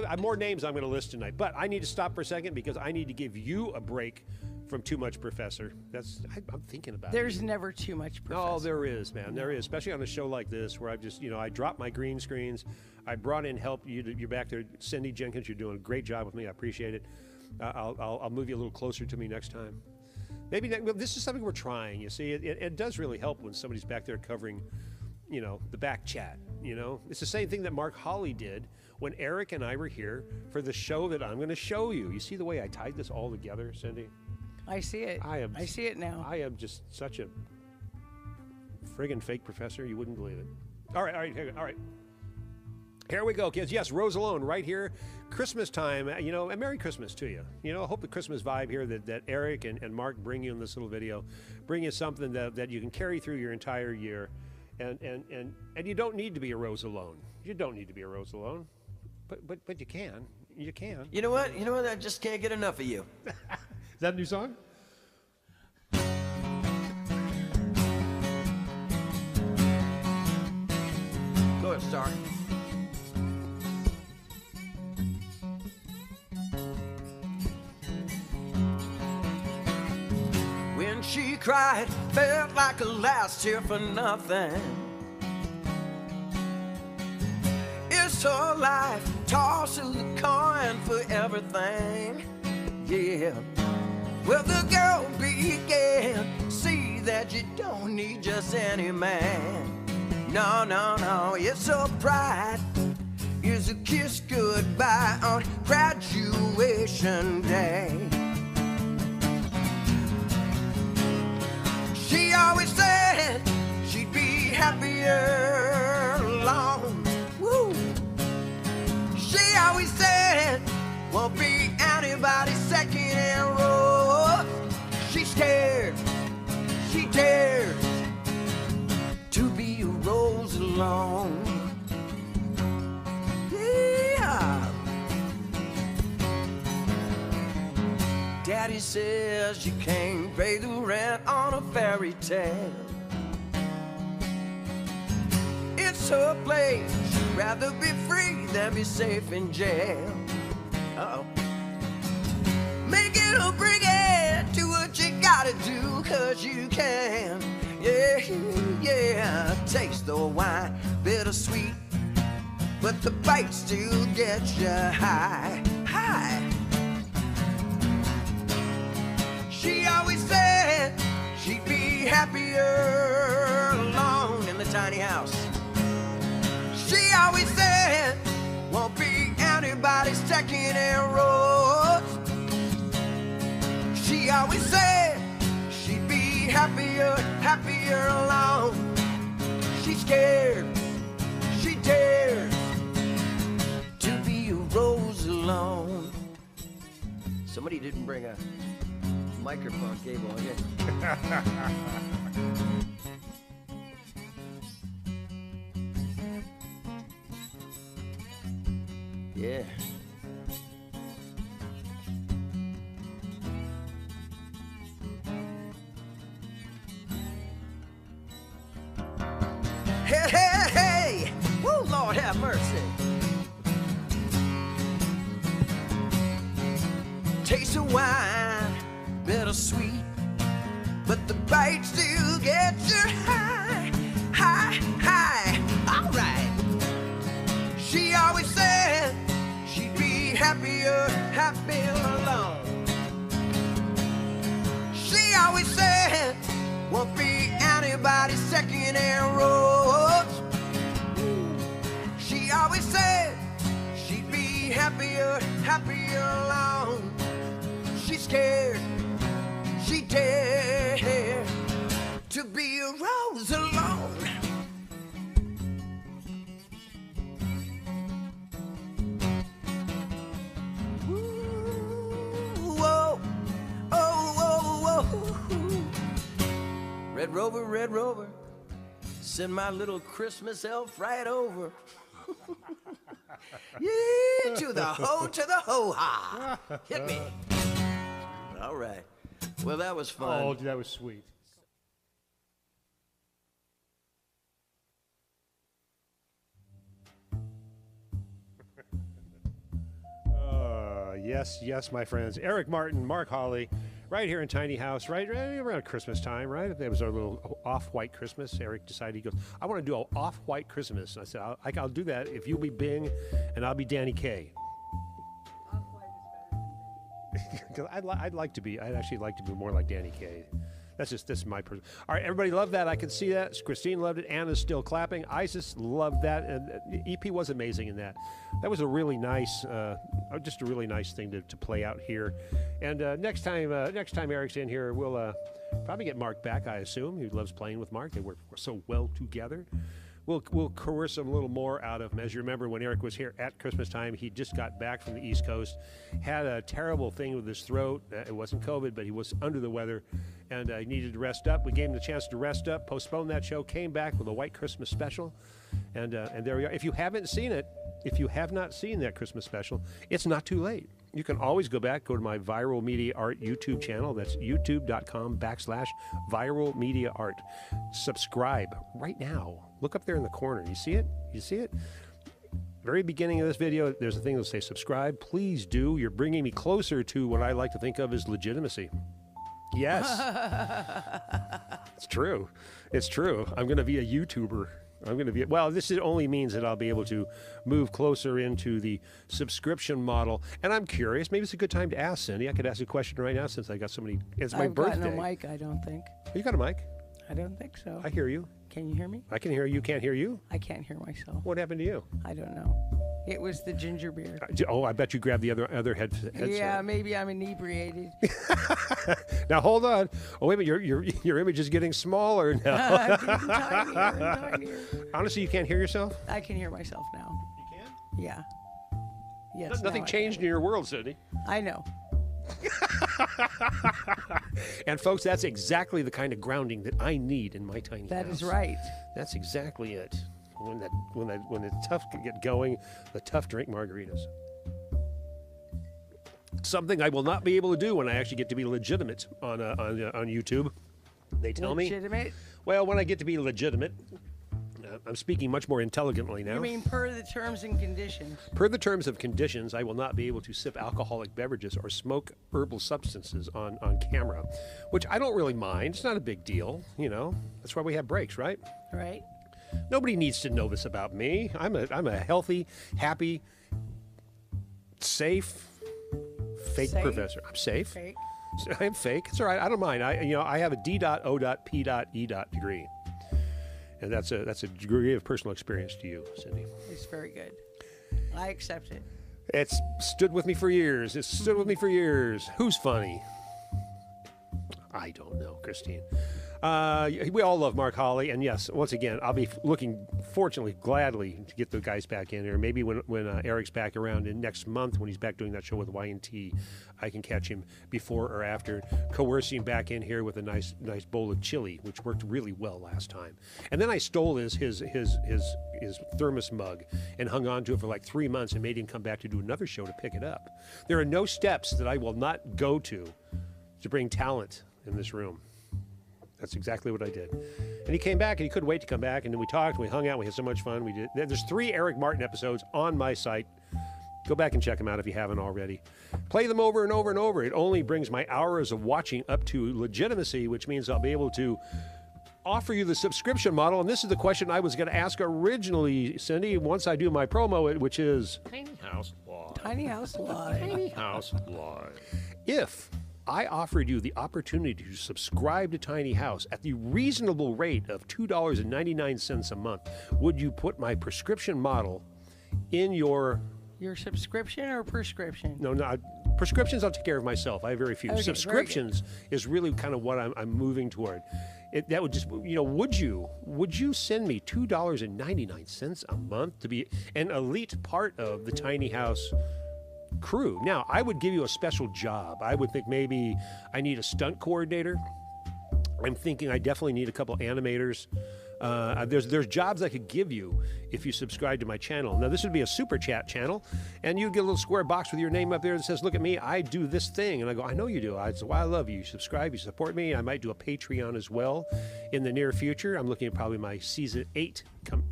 have more names I'm going to list tonight, but I need to stop for a second because I need to give you a break from too much Professor. I'm thinking about it. There's never too much Professor. No, there is, man. There is, especially on a show like this where I dropped my green screens. I brought in help. You're back there. Cindy Jenkins, you're doing a great job with me. I appreciate it. I'll move you a little closer to me next time. Maybe this is something we're trying. You see, it does really help when somebody's back there covering, the back chat. It's the same thing that Mark Hawley did when Eric and I were here for the show that I'm going to show you. You see the way I tied this all together, Cindy? I see it. I see it now. I am just such a friggin' fake professor. You wouldn't believe it. All right. Here we go, kids. Yes, Rose Alone right here. Christmas time, and Merry Christmas to you. I hope the Christmas vibe here that Eric and Mark bring you in this little video, bring you something that you can carry through your entire year. And you don't need to be a Rose Alone. You don't need to be a Rose Alone. But you can. You can. You know what? I just can't get enough of you. Is that a new song? Go ahead, Star. When she cried, felt like a last tear for nothing. It's her life, tossing the coin for everything. Yeah. Well, the girl began to see that you don't need just any man. No, it's her pride. Is a kiss goodbye on graduation day. She always said she'd be happier alone. Woo! She always said won't be anybody's second in row. She's scared, she dares to be a Rose Alone. Yeah. Daddy says you can't pay the rent on a fairy tale. It's her place. She'd rather be free than be safe in jail. Uh-oh. Make it or bring it. Do what you gotta do, 'cause you can. Yeah. Taste the wine, bittersweet, but the bite still gets you high. She always said she'd be happier alone in the tiny house. She always said won't be anybody anybody second-hand roads. She always said she'd be happier, happier alone. She's scared, she dares to be a rose alone. Somebody didn't bring a microphone cable, okay? Yeah. Hey, hey, hey! Woo, Lord have mercy. Taste of wine, bittersweet, but the bite still gets you high, high, high. All right. She always said she'd be happier, happier alone. She always said won't be anybody's second-hand rose. She always said she'd be happier, happier alone. She's scared, she dared to be a rose alone. Ooh, whoa, oh, whoa, whoa. Red Rover, send my little Christmas elf right over. Yeah, to the ho-ha. Hit me. All right. Well, that was fun. Oh, that was sweet. Yes, yes, my friends. Eric Martin, Mark Hawley, right here in Tiny House, right around Christmas time, right? It was our little off-white Christmas. Eric decided, he goes, I want to do an off-white Christmas. And I said, I'll do that if you'll be Bing and I'll be Danny Kaye. I'd actually like to be more like Danny Kaye. That's my person. All right, everybody loved that. I can see that. Christine loved it. Anna's still clapping. Isis loved that. And EP was amazing in that. That was a really nice, just a really nice thing to play out here. And next time Eric's in here, we'll probably get Mark back, I assume. He loves playing with Mark. They work so well together. We'll coerce him a little more out of him. As you remember, when Eric was here at Christmas time, he just got back from the East Coast, had a terrible thing with his throat. It wasn't COVID, but he was under the weather, and he needed to rest up. We gave him the chance to rest up, postponed that show, came back with a White Christmas special, and there we are. If you haven't seen it, if you have not seen that Christmas special, it's not too late. You can always go back, go to my ViralMediaArt YouTube channel. That's youtube.com/ViralMediaArt. Subscribe right now. Look up there in the corner. You see it? You see it? Very beginning of this video, there's a thing that'll say subscribe. Please do. You're bringing me closer to what I like to think of as legitimacy. Yes. It's true. It's true. I'm going to be a YouTuber. Well, this only means that I'll be able to move closer into the subscription model. And I'm curious, maybe it's a good time to ask Cindy. I could ask a question right now since I got so many. It's my birthday. I've got no mic, I don't think. You got a mic? I don't think so. I hear you. Can you hear me? I can hear you. You can't hear you? I can't hear myself. What happened to you? I don't know. It was the ginger beer. Oh, I bet you grabbed the other headset. Yeah, maybe I'm inebriated. Now hold on. Oh wait a minute, your image is getting smaller now. I'm getting tinier and tinier. Honestly, you can't hear yourself? I can hear myself now. You can? Yeah. Yes. Nothing changed in your world, Cindy. I know. And folks, that's exactly the kind of grounding that I need in my tiny house. That is right. That's exactly it. When it's tough to get going, the tough drink margaritas. Something I will not be able to do when I actually get to be legitimate on YouTube. They tell me. Legitimate? Well, when I get to be legitimate, I'm speaking much more intelligently now. You mean per the terms and conditions? Per the terms of conditions, I will not be able to sip alcoholic beverages or smoke herbal substances on camera, which I don't really mind. It's not a big deal, you know. That's why we have breaks, right? Right. Nobody needs to know this about me. I'm a healthy, happy, safe, fake professor. I'm safe. Fake. I'm fake. It's all right. I don't mind. I have a D.O.P.E. degree. And that's a degree of personal experience to you, Cindy. It's very good. I accept it. It's stood with me for years. It's stood with me for years. Who's funny? I don't know, Christine. We all love Mark Hawley, and yes, once again, I'll be looking, fortunately, gladly to get the guys back in here. Maybe when Eric's back around in next month, when he's back doing that show with Y&T, I can catch him before or after, coercing him back in here with a nice bowl of chili, which worked really well last time. And then I stole his thermos mug and hung on to it for like 3 months and made him come back to do another show to pick it up. There are no steps that I will not go to bring talent in this room. That's exactly what I did. And he came back, and he couldn't wait to come back, and then we talked, we hung out, we had so much fun. There's 3 Eric Martin episodes on my site. Go back and check them out if you haven't already. Play them over and over and over. It only brings my hours of watching up to legitimacy, which means I'll be able to offer you the subscription model. And this is the question I was going to ask originally, Cindy, once I do my promo, which is Tiny House Live. Tiny House Live. Tiny House Live. if I offered you the opportunity to subscribe to Tiny House at the reasonable rate of $2.99 a month, would you put my prescription model in your... Your subscription or prescription? No, prescriptions I'll take care of myself. I have very few. Okay, Subscriptions is really kind of what I'm moving toward. That would just, would you send me $2.99 a month to be an elite part of the Tiny House crew? Now, I would give you a special job. I would think maybe I need a stunt coordinator. I'm thinking I definitely need a couple animators. There's jobs I could give you if you subscribe to my channel. Now, this would be a super chat channel, and you'd get a little square box with your name up there that says, look at me, I do this thing. And I go, I know you do. That's why I love you. You subscribe, you support me. I might do a Patreon as well in the near future. I'm looking at probably my season 8.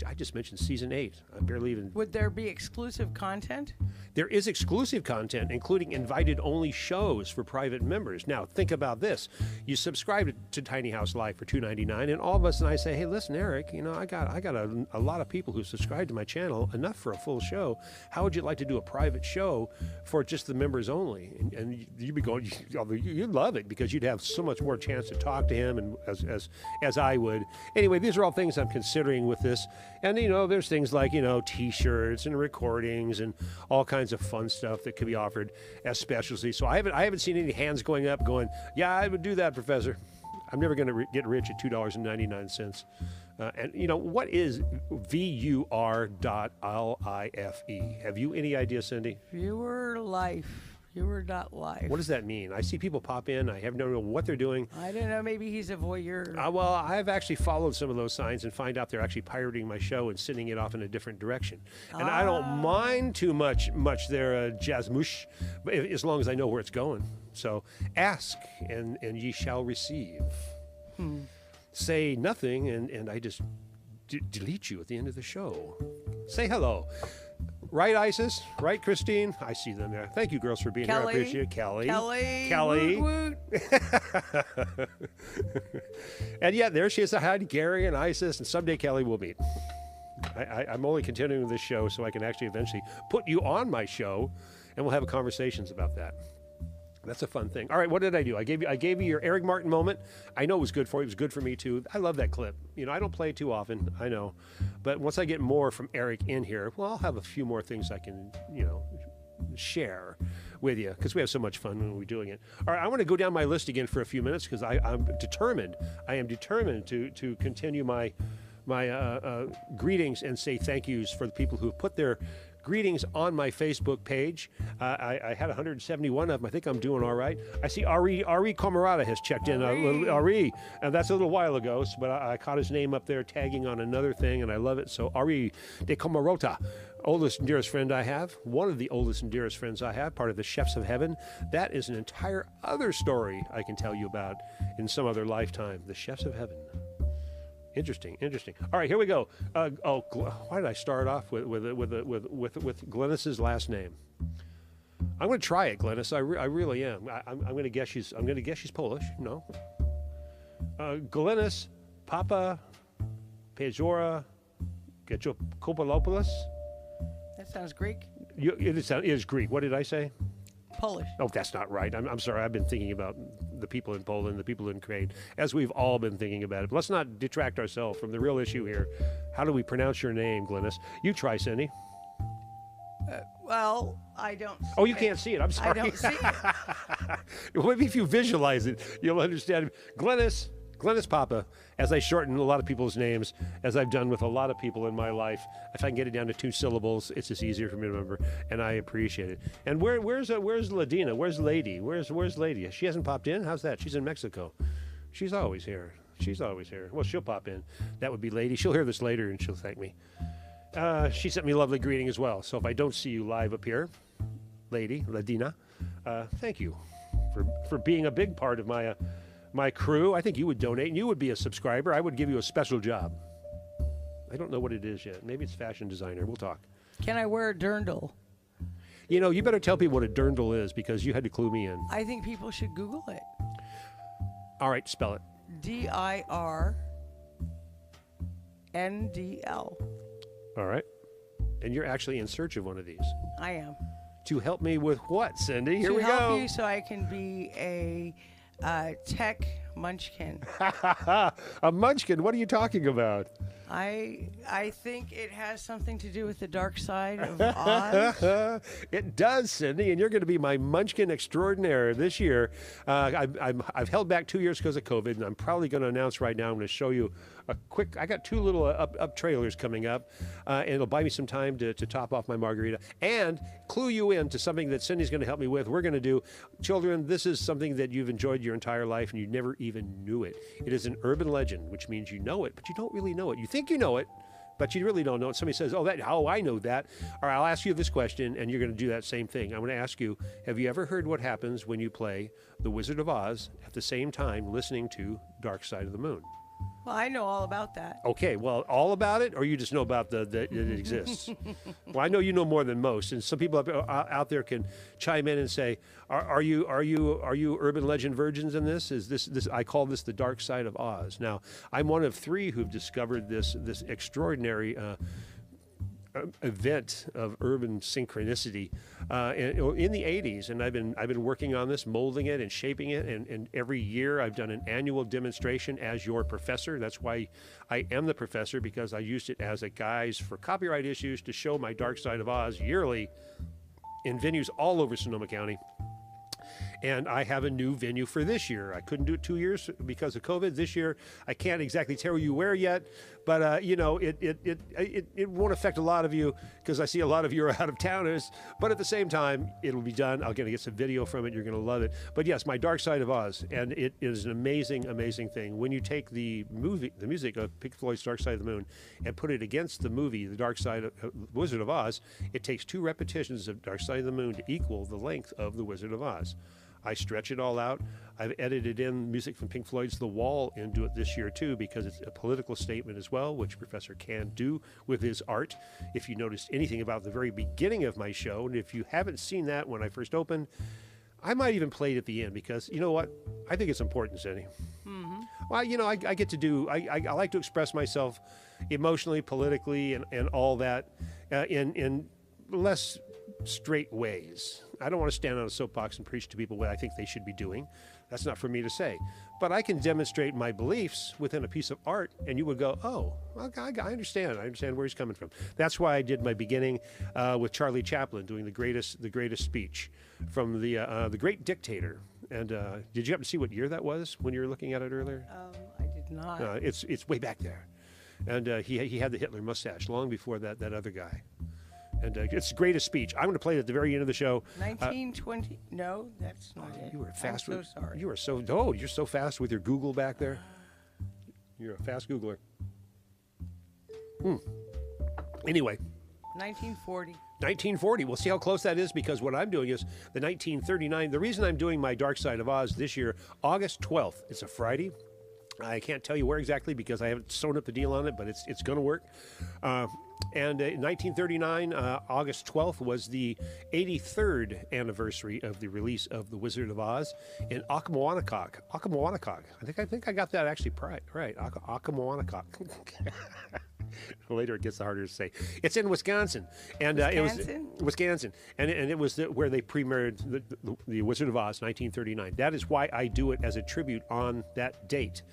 I just mentioned season 8. I barely even... Would there be exclusive content? There is exclusive content, including invited-only shows for private members. Now, think about this. You subscribe to Tiny House Live for $2.99, and all of a sudden I say, hey, listen, Eric, I got a lot of people who subscribe to my channel, enough for a full show. How would you like to do a private show for just the members only? And you'd be going, you'd love it, because you'd have so much more chance to talk to him, and as I would. Anyway, these are all things I'm considering with this. And, there's things like, T-shirts and recordings and all kinds of fun stuff that could be offered as specialty. So I haven't seen any hands going up going, yeah, I would do that, Professor. I'm never going to get rich at $2.99. And, what is VUR.LIFE? Have you any idea, Cindy? Viewer life. Viewer.life. What does that mean? I see people pop in. I have no idea what they're doing. I don't know. Maybe he's a voyeur. Well, I've actually followed some of those signs and find out they're actually pirating my show and sending it off in a different direction. And I don't mind too much there, Jazzmush, as long as I know where it's going. So ask, and ye shall receive. Say nothing, and I just delete you at the end of the show. Say hello. Right, Isis? Right, Christine? I see them there. Thank you, girls, for being here. I appreciate it. Kelly. Woot, woot. And yeah, there she is. Hi to Gary and Isis, and someday Kelly will meet. I'm only continuing this show so I can actually eventually put you on my show, and we'll have conversations about that. That's a fun thing. All right, what did I do? I gave you your Eric Martin moment. I know it was good for you. It was good for me, too. I love that clip. I don't play it too often, I know. But once I get more from Eric in here, well, I'll have a few more things I can, share with you, because we have so much fun when we're doing it. All right, I want to go down my list again for a few minutes, because I'm determined. I am determined to continue my greetings and say thank yous for the people who have put their greetings on my Facebook page. I had 171 of them. I think I'm doing all right. I see Ari Camarada has checked in. Ari, and that's a little while ago, but I caught his name up there tagging on another thing, and I love it. So Ari de Camarota, oldest and dearest friend I have, one of the oldest and dearest friends I have, part of the Chefs of Heaven. That is an entire other story I can tell you about in some other lifetime. The Chefs of Heaven. Interesting. All right, here we go. Why did I start off with Glennis's last name? I'm going to try it, Glennis. I really am. I'm going to guess she's Polish. No. Glennis Papa Pejora Getchopoulos. That sounds Greek. It is Greek. What did I say? Polish. Oh, that's not right. I'm sorry. I've been thinking about the people in Poland, the people in Ukraine, as we've all been thinking about it. But let's not detract ourselves from the real issue here. How do we pronounce your name, Glennis? You try, Cindy. Well, I don't. Oh, you can't see it. I'm sorry. I don't see it. Well, maybe if you visualize it, you'll understand. Glennis Papa, as I shorten a lot of people's names, as I've done with a lot of people in my life, if I can get it down to 2 syllables, it's just easier for me to remember, and I appreciate it. And where's Ladina? Where's Lady? Where's Lady? She hasn't popped in? How's that? She's in Mexico. She's always here. Well, she'll pop in. That would be Lady. She'll hear this later, and she'll thank me. She sent me a lovely greeting as well. So if I don't see you live up here, Lady, Ladina, thank you for being a big part of my crew. I think you would donate, and you would be a subscriber. I would give you a special job. I don't know what it is yet. Maybe it's fashion designer. We'll talk. Can I wear a dirndl? You know, you better tell people what a dirndl is because you had to clue me in. I think people should Google it. All right, spell it. DIRNDL. All right. And you're actually in search of one of these. I am. To help me with what, Cindy? Here to we help go. you so I can be a tech munchkin. A munchkin? What are you talking about? I think it has something to do with the dark side of Oz. It does, Cindy, and you're going to be my munchkin extraordinaire this year. I've held back 2 years because of COVID, and I'm probably going to announce right now. I'm going to show you a quick. I got 2 little up trailers coming up, and it'll buy me some time to top off my margarita and clue you in to something that Cindy's going to help me with. We're going to do, children. This is something that you've enjoyed your entire life, and you never even knew it. It is an urban legend, which means you know it, but you don't really know it. You think you know it, but you really don't know it. Somebody says, oh, I know that. All right, I'll ask you this question, and you're going to do that same thing. I'm going to ask you, have you ever heard what happens when you play The Wizard of Oz at the same time listening to Dark Side of the Moon? Well, I know all about that. Okay, well, all about it, or you just know about that it exists? Well, I know you know more than most, and some people out there can chime in and say, "Are you urban legend virgins in this? Is this? I call this the Dark Side of Oz." Now, I'm one of 3 who've discovered this extraordinary event of urban synchronicity in the 80s, and I've been working on this, molding it and shaping it, and every year I've done an annual demonstration as your professor. That's why I am the professor, because I used it as a guise for copyright issues to show my Dark Side of Oz yearly in venues all over Sonoma County. And I have a new venue for this year. I couldn't do it 2 years because of COVID. This year, I can't exactly tell you where yet, but you know, it won't affect a lot of you because I see a lot of you are out of towners. But at the same time, it'll be done. I'm going to get some video from it. You're going to love it. But yes, my Dark Side of Oz, and it is an amazing, amazing thing. When you take the music of Pink Floyd's Dark Side of the Moon, and put it against the movie, The Dark Side of Wizard of Oz, it takes 2 repetitions of Dark Side of the Moon to equal the length of The Wizard of Oz. I stretch it all out. I've edited in music from Pink Floyd's The Wall into it this year too, because it's a political statement as well, which Professor can do with his art. If you noticed anything about the very beginning of my show, and if you haven't seen that when I first opened, I might even play it at the end, because you know what? I think it's important, Cindy. Mm-hmm. Well, you know, I get to do, I like to express myself emotionally, politically, and all that in less straight ways. I don't want to stand on a soapbox and preach to people what I think they should be doing. That's not for me to say. But I can demonstrate my beliefs within a piece of art, and you would go, oh, I understand. I understand where he's coming from. That's why I did my beginning with Charlie Chaplin doing the greatest speech from the great dictator. And did you happen to see what year that was when you were looking at it earlier? I did not. It's way back there. And he had the Hitler mustache long before that other guy. And it's the greatest speech. I'm going to play it at the very end of the show. 1920. No, that's not it. You were fast. I'm so sorry. You are so. Oh, you're so fast with your Google back there. You're a fast Googler. Anyway. 1940. 1940. We'll see how close that is, because what I'm doing is the 1939. The reason I'm doing my Dark Side of Oz this year, August 12th. It's a Friday. I can't tell you where exactly because I haven't sewn up the deal on it, but it's going to work. And in 1939, August 12th was the 83rd anniversary of the release of The Wizard of Oz in Occomawannock. I think I got that actually right. Occomawannock. Later it gets harder to say. It's in Wisconsin, and it was Wisconsin, and it was where they premiered the Wizard of Oz, 1939. That is why I do it as a tribute on that date.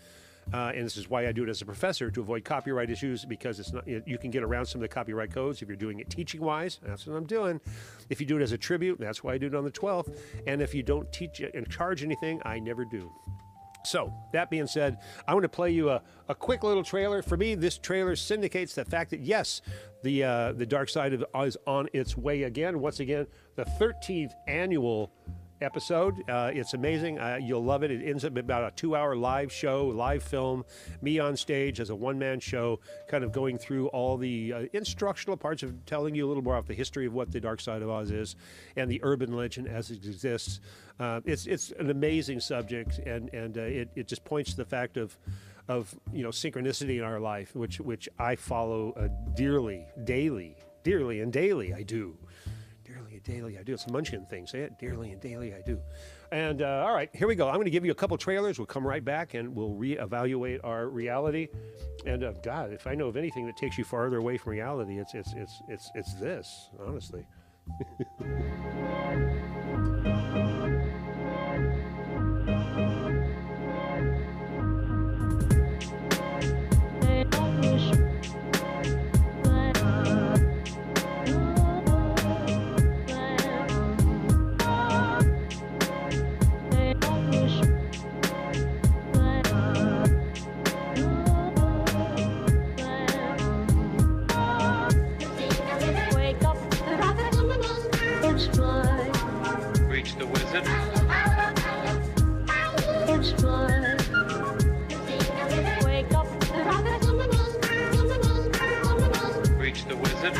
and this is why I do it as a professor, to avoid copyright issues, because it's not, you can get around some of the copyright codes if you're doing it teaching-wise. That's what I'm doing. If you do it as a tribute, that's why I do it on the 12th. And if you don't teach and charge anything, I never do. So, that being said, I want to play you a quick little trailer. For me, this trailer syndicates the fact that, yes, the dark side of is on its way again. Once again, the 13th annual episode. It's amazing. You'll love it. It ends up about a 2-hour live show, live film, me on stage as a one-man show, kind of going through all the instructional parts of telling you a little more about the history of what the Dark Side of Oz is and the urban legend as it exists. It's an amazing subject, and it just points to the fact of synchronicity in our life, which I follow dearly and daily I do. Dearly and daily I do. It's a Munchkin thing. Say it. Dearly and daily I do. And all right, here we go. I'm going to give you a couple trailers. We'll come right back and we'll reevaluate our reality. And God, if I know of anything that takes you farther away from reality, it's this, honestly. Reach the wizard. Wake up. Reach the wizard.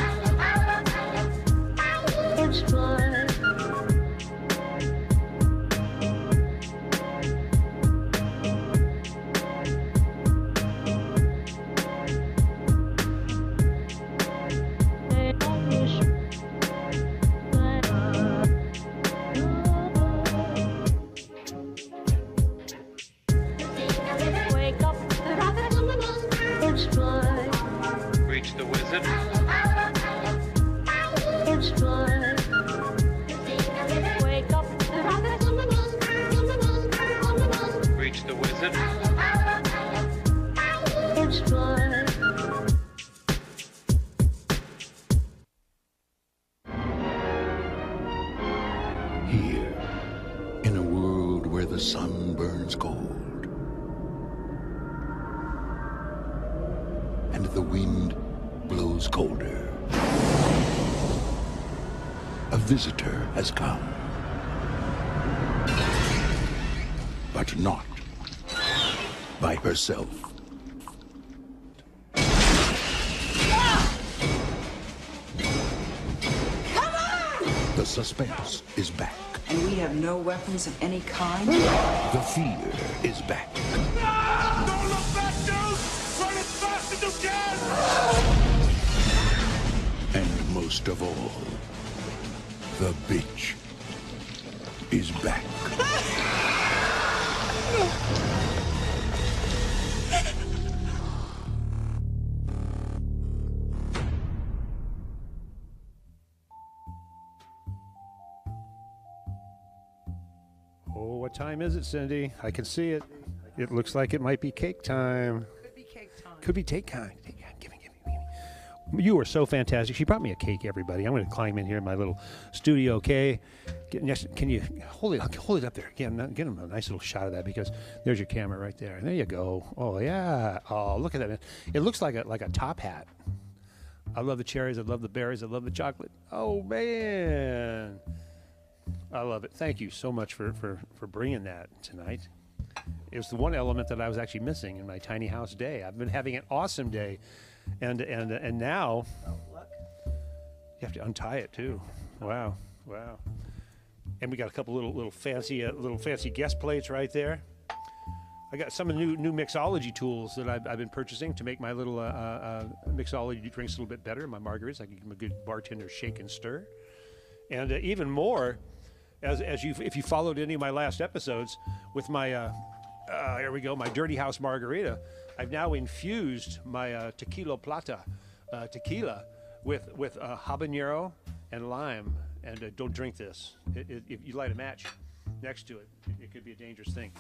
Wake up. Reach the wizard. Wake up. Reach the wizard. Here, in a world where the sun burns gold and the wind blows colder, a visitor has come. But not by herself. The suspense is back. And we have no weapons of any kind? The fear is back. Don't look back, dude! Run as fast as you can! And most of all, the bitch is back. Oh, what time is it, Cindy? I can see it. It looks like it might be cake time. Could be cake time. Could be cake time. Give me. You are so fantastic. She brought me a cake, everybody. I'm going to climb in here in my little studio, okay? Can you hold it up there? Get him a nice little shot of that, because there's your camera right there. There you go. Oh, yeah. Oh, look at that, man. It looks like a top hat. I love the cherries. I love the berries. I love the chocolate. Oh, man. I love it. Thank you so much for bringing that tonight. It was the one element that I was actually missing in my tiny house day. I've been having an awesome day, and now you have to untie it too. Wow. And we got a couple little fancy guest plates right there. I got some of the new mixology tools that I've been purchasing to make my little mixology drinks a little bit better. My margaritas, I can give them a good bartender shake and stir, and even more. If you followed any of my last episodes with my here we go, my Dirty House Margarita, I've now infused my Tequila Plata tequila with habanero and lime. And don't drink this. If you light a match, next to it, it could be a dangerous thing.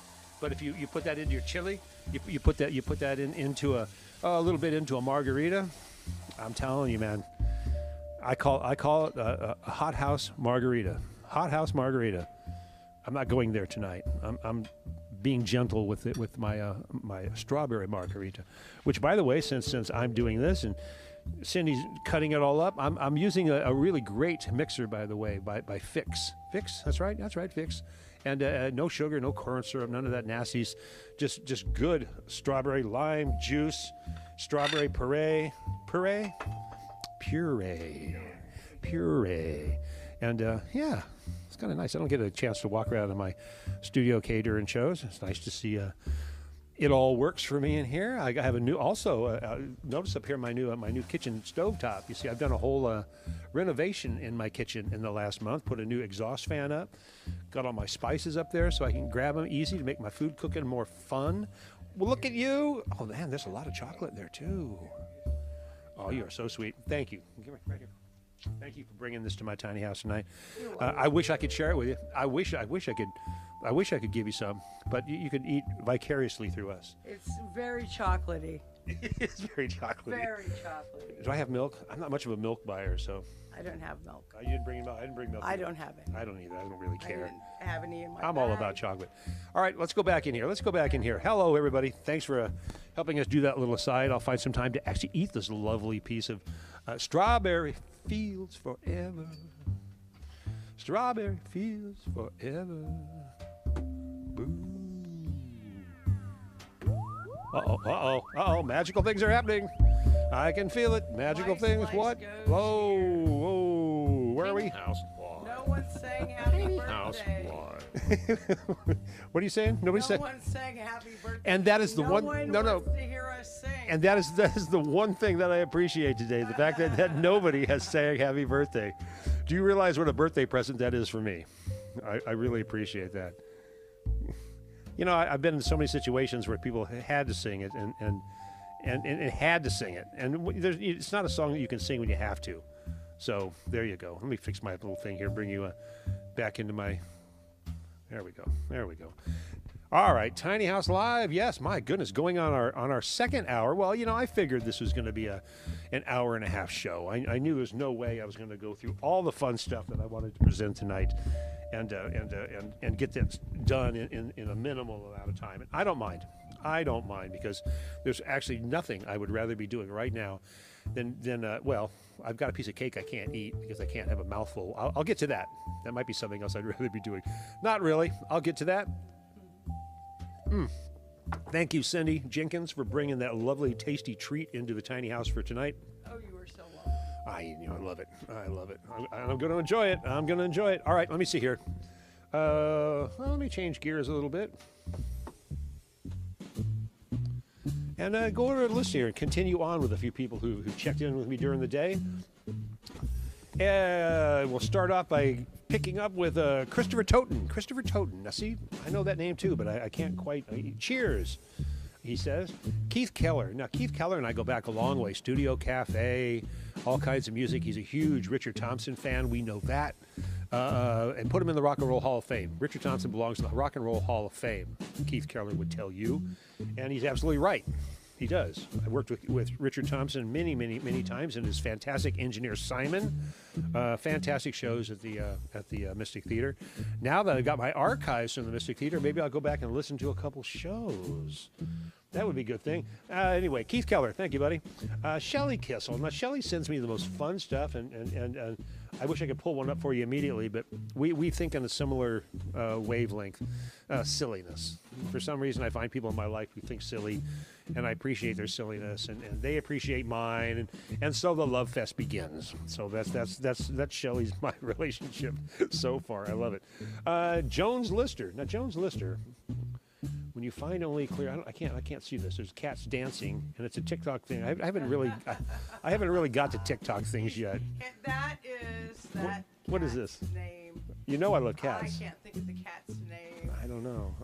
But if you put that into your chili, you put that into a little bit into a margarita. I'm telling you, man. I call it a hot house margarita. Hot house margarita. I'm not going there tonight. I'm being gentle with it with my my strawberry margarita, which, by the way, since I'm doing this and Cindy's cutting it all up, I'm using a really great mixer, by the way, by Fix. Fix, that's right, Fix. And no sugar, no corn syrup, none of that nasties. Just good strawberry lime juice, strawberry puree, and yeah, it's kind of nice. I don't get a chance to walk around in my studio during shows. It's nice to see it all works for me in here. I have a new, also notice up here my new kitchen stovetop. You see, I've done a whole renovation in my kitchen in the last month. Put a new exhaust fan up. Got all my spices up there so I can grab them easy to make my food cooking more fun. Well, look at you. Oh man, there's a lot of chocolate there too. Oh, you are so sweet. Thank you. Give me right here. Thank you for bringing this to my tiny house tonight. I wish I could share it with you. I wish I could give you some, but you could eat vicariously through us. It's very chocolatey. It's very chocolatey. Very chocolatey. Do I have milk? I'm not much of a milk buyer, so. I don't have milk. You didn't bring milk? I didn't bring milk. I don't have it. I don't either. I don't really care. I didn't have any in my I'm all about chocolate. All right, let's go back in here. Hello, everybody. Thanks for helping us do that little aside. I'll find some time to actually eat this lovely piece of strawberry fields forever. Strawberry fields forever. Boo. Uh-oh. Magical things are happening. I can feel it. Magical things. What? Whoa. Where are we? House why? No one's saying happy House birthday. why? What are you saying? Nobody's saying. No one's saying happy birthday. And that is the no one. one No. wants to hear us sing. And that is the one thing that I appreciate today. The fact that nobody has sang happy birthday. Do you realize what a birthday present that is for me? I really appreciate that. You know, I've been in so many situations where people had to sing it and had to sing it. And it's not a song that you can sing when you have to. So there you go. Let me fix my little thing here, bring you back into my... There we go. All right, Tiny House Live. Yes, my goodness, going on our second hour. Well, you know, I figured this was going to be an hour and a half show. I knew there was no way I was going to go through all the fun stuff that I wanted to present tonight and get that done in a minimal amount of time. And I don't mind. Because there's actually nothing I would rather be doing right now than well, I've got a piece of cake I can't eat because I can't have a mouthful. I'll get to that. That might be something else I'd rather be doing. Not really. I'll get to that. Thank you, Cindy Jenkins, for bringing that lovely, tasty treat into the tiny house for tonight. Oh, you were so welcome. I love it. I'm going to enjoy it. All right, let me see here. Let me change gears a little bit. And go over the list here and continue on with a few people who checked in with me during the day. We'll start off by picking up with Christopher Toten. Christopher Toten. Now, see, I know that name too, but I can't quite. Cheers, he says. Keith Keller. Now, Keith Keller and I go back a long way. Studio Cafe, all kinds of music. He's a huge Richard Thompson fan. We know that. And put him in the Rock and Roll Hall of Fame. Richard Thompson belongs to the Rock and Roll Hall of Fame. Keith Keller would tell you. And he's absolutely right. He does. I worked with Richard Thompson many times, and his fantastic engineer Simon. Fantastic shows at the Mystic Theater. Now that I've got my archives from the Mystic Theater, maybe I'll go back and listen to a couple shows. That would be a good thing. Anyway, Keith Keller, thank you, buddy. Shelley Kissel. Now, Shelley sends me the most fun stuff, and I wish I could pull one up for you immediately, but we think on a similar wavelength. Silliness. For some reason, I find people in my life who think silly, and I appreciate their silliness, and they appreciate mine, and so the love fest begins. So that's Shelley's my relationship so far. I love it. Jones Lister. Now, Jones Lister. When you find only clear, I can't see this. There's cats dancing, and it's a TikTok thing. I haven't really got to TikTok things yet. That is that. What is this? Name. You know I love cats. I can't think of the cat's name. I don't know.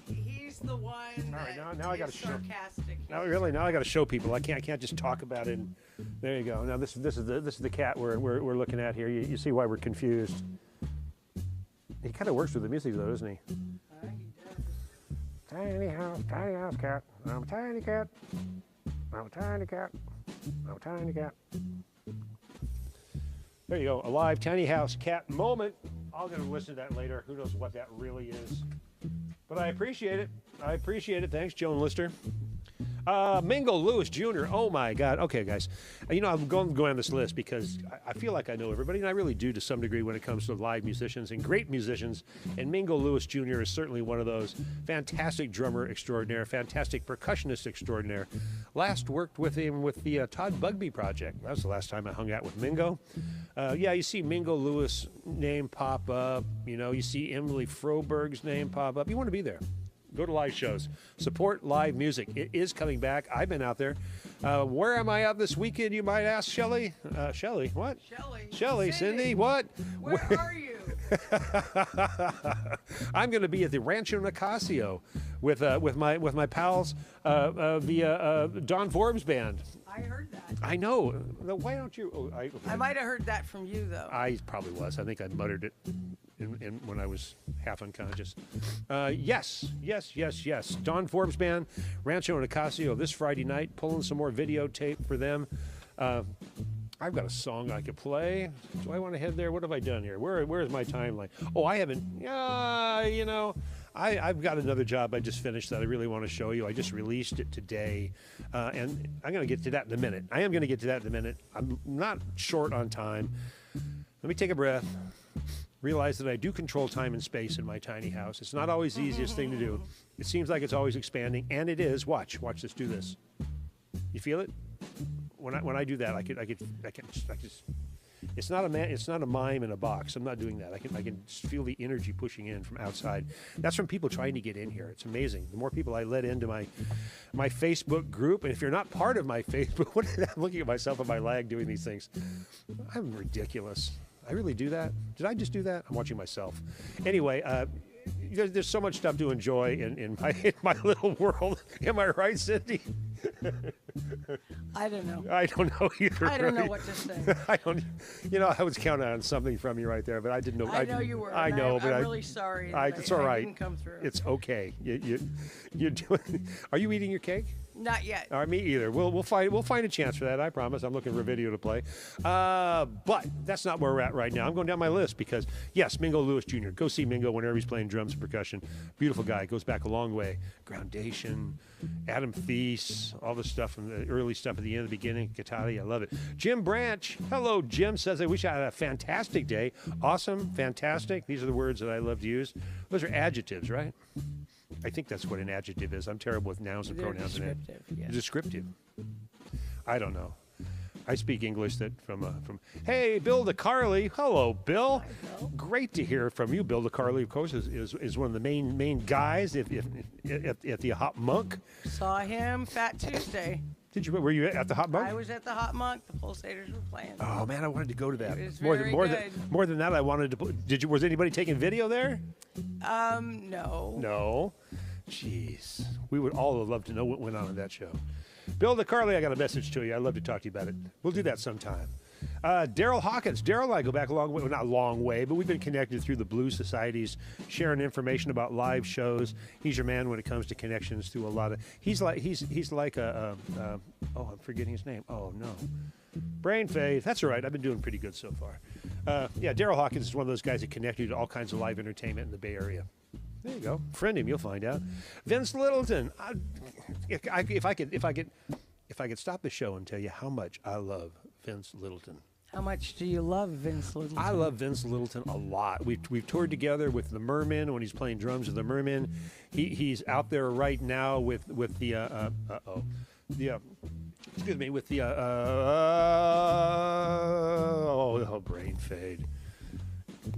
He's the one. All right, now I got to show. Sarcastic. Now I got to show people. I can't just talk about it. And there you go. Now this is the cat we're looking at here. You see why we're confused. He kind of works with the music, though, doesn't he? Tiny house cat. I'm a tiny cat. I'm a tiny cat. I'm a tiny cat. There you go. A live tiny house cat moment. I'll get to listen to that later. Who knows what that really is. But I appreciate it. I appreciate it. Thanks, Joan Lister. Mingo Lewis Jr. Oh my God. Okay, guys. You know, I'm going on this list because I feel like I know everybody, and I really do to some degree when it comes to live musicians and great musicians. And Mingo Lewis Jr. is certainly one of those. Fantastic drummer extraordinaire, fantastic percussionist extraordinaire. Last worked with him with the Todd Bugby project. That was the last time I hung out with Mingo. Yeah, you see Mingo Lewis name pop up. You know, you see Emily Froberg's name pop up. You want to be there. Go to live shows. Support live music. It is coming back. I've been out there. Where am I out this weekend, you might ask, Shelley? Shelley, what? Shelley, Cindy, what? Where are you? I'm going to be at the Rancho Nicasio with my pals via Don Forbes band. I heard that. I know. Why don't you? Oh, I might have heard that from you, though. I probably was. I think I muttered it when I was half unconscious. Yes. Don Forbes band, Rancho Nicasio this Friday night. Pulling some more videotape for them. I've got a song I could play. Do I want to head there? What have I done here? Where is my timeline? Oh, I haven't. You know, I've got another job I just finished that I really want to show you. I just released it today, and I'm going to get to that in a minute. I am going to get to that in a minute. I'm not short on time. Let me take a breath. Realize that I do control time and space in my tiny house. It's not always the easiest thing to do. It seems like it's always expanding, and it is. Watch this. Do this. You feel it? When I do that, I can. It's not a mime in a box. I'm not doing that. I can just feel the energy pushing in from outside. That's from people trying to get in here. It's amazing. The more people I let into my Facebook group, and if you're not part of my Facebook, I'm looking at myself on my lag doing these things. I'm ridiculous. I really do that? Did I just do that? I'm watching myself. Anyway, there's so much stuff to enjoy in my little world. Am I right, Cindy? I don't know. I don't know either. I don't know what to say. I don't. You know, I was counting on something from you right there, but I didn't know. I know you were. I know, but I'm really sorry. It's all right. Didn't come through. It's okay. You're doing. Are you eating your cake? Not yet. All right, me either. We'll find a chance for that. I promise. I'm looking for a video to play. But that's not where we're at right now. I'm going down my list because yes, Mingo Lewis Jr. Go see Mingo whenever he's playing drums and percussion. Beautiful guy. Goes back a long way. Groundation, Adam Feast, all the stuff from the early stuff at the end, the beginning. Katati, I love it. Jim Branch. Hello, Jim says I wish I had a fantastic day. Awesome, fantastic. These are the words that I love to use. Those are adjectives, right? I think that's what an adjective is. I'm terrible with nouns and pronouns. Descriptive, yes. Descriptive. I don't know. I speak English from. Hey, Bill DeCarly. Hello, Bill. Hi, Bill. Great to hear from you. Bill DeCarly, of course, is one of the main guys at the Hot Monk. Saw him Fat Tuesday. Did you? Were you at the Hot Monk? I was at the Hot Monk. The Pulsators were playing. Oh man, I wanted to go to that. It was more very than that, I wanted to. Did you? Was anybody taking video there? No. No. Jeez, we would all have loved to know what went on in that show. Bill DeCarly, I got a message to you. I'd love to talk to you about it. We'll do that sometime. Daryl Hawkins. Daryl and I go back a long way. Well, not a long way, but we've been connected through the Blues Societies, sharing information about live shows. He's your man when it comes to connections through a lot of. He's like a. Oh, I'm forgetting his name. Oh no, brain fade. That's all right. I've been doing pretty good so far. Yeah, Daryl Hawkins is one of those guys that connect you to all kinds of live entertainment in the Bay Area. There you go. Friend him, you'll find out. Vince Littleton. If I could stop the show and tell you how much I love Vince Littleton. How much do you love Vince Littleton? I love Vince Littleton a lot. We've toured together with the Mermen when he's playing drums with the Mermen. He's out there right now with the excuse me, with the brain fade.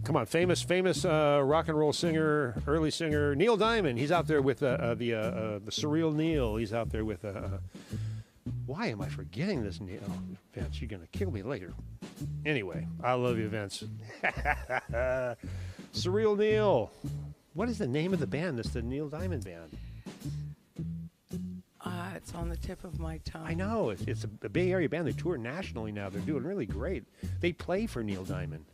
Come on, famous rock and roll singer, early singer Neil Diamond. He's out there with the Surreal Neil. He's out there with why am I forgetting this Neil? Vince, you're gonna kill me later. Anyway, I love you, Vince. Surreal Neil. What is the name of the band? That's the Neil Diamond band. It's on the tip of my tongue. I know. It's a Bay Area band. They tour nationally now. They're doing really great. They play for Neil Diamond.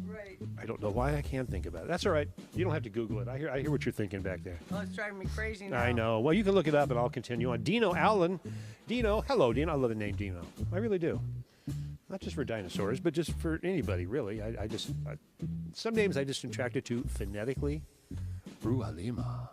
Right. I don't know why I can't think about it. That's all right. You don't have to Google it. I hear what you're thinking back there. Well, it's driving me crazy now. I know. Well, you can look it up, and I'll continue on. Dino Allen. Dino. Hello, Dino. I love the name Dino. I really do. Not just for dinosaurs, but just for anybody, really. Some names I just attracted to phonetically. Brualima.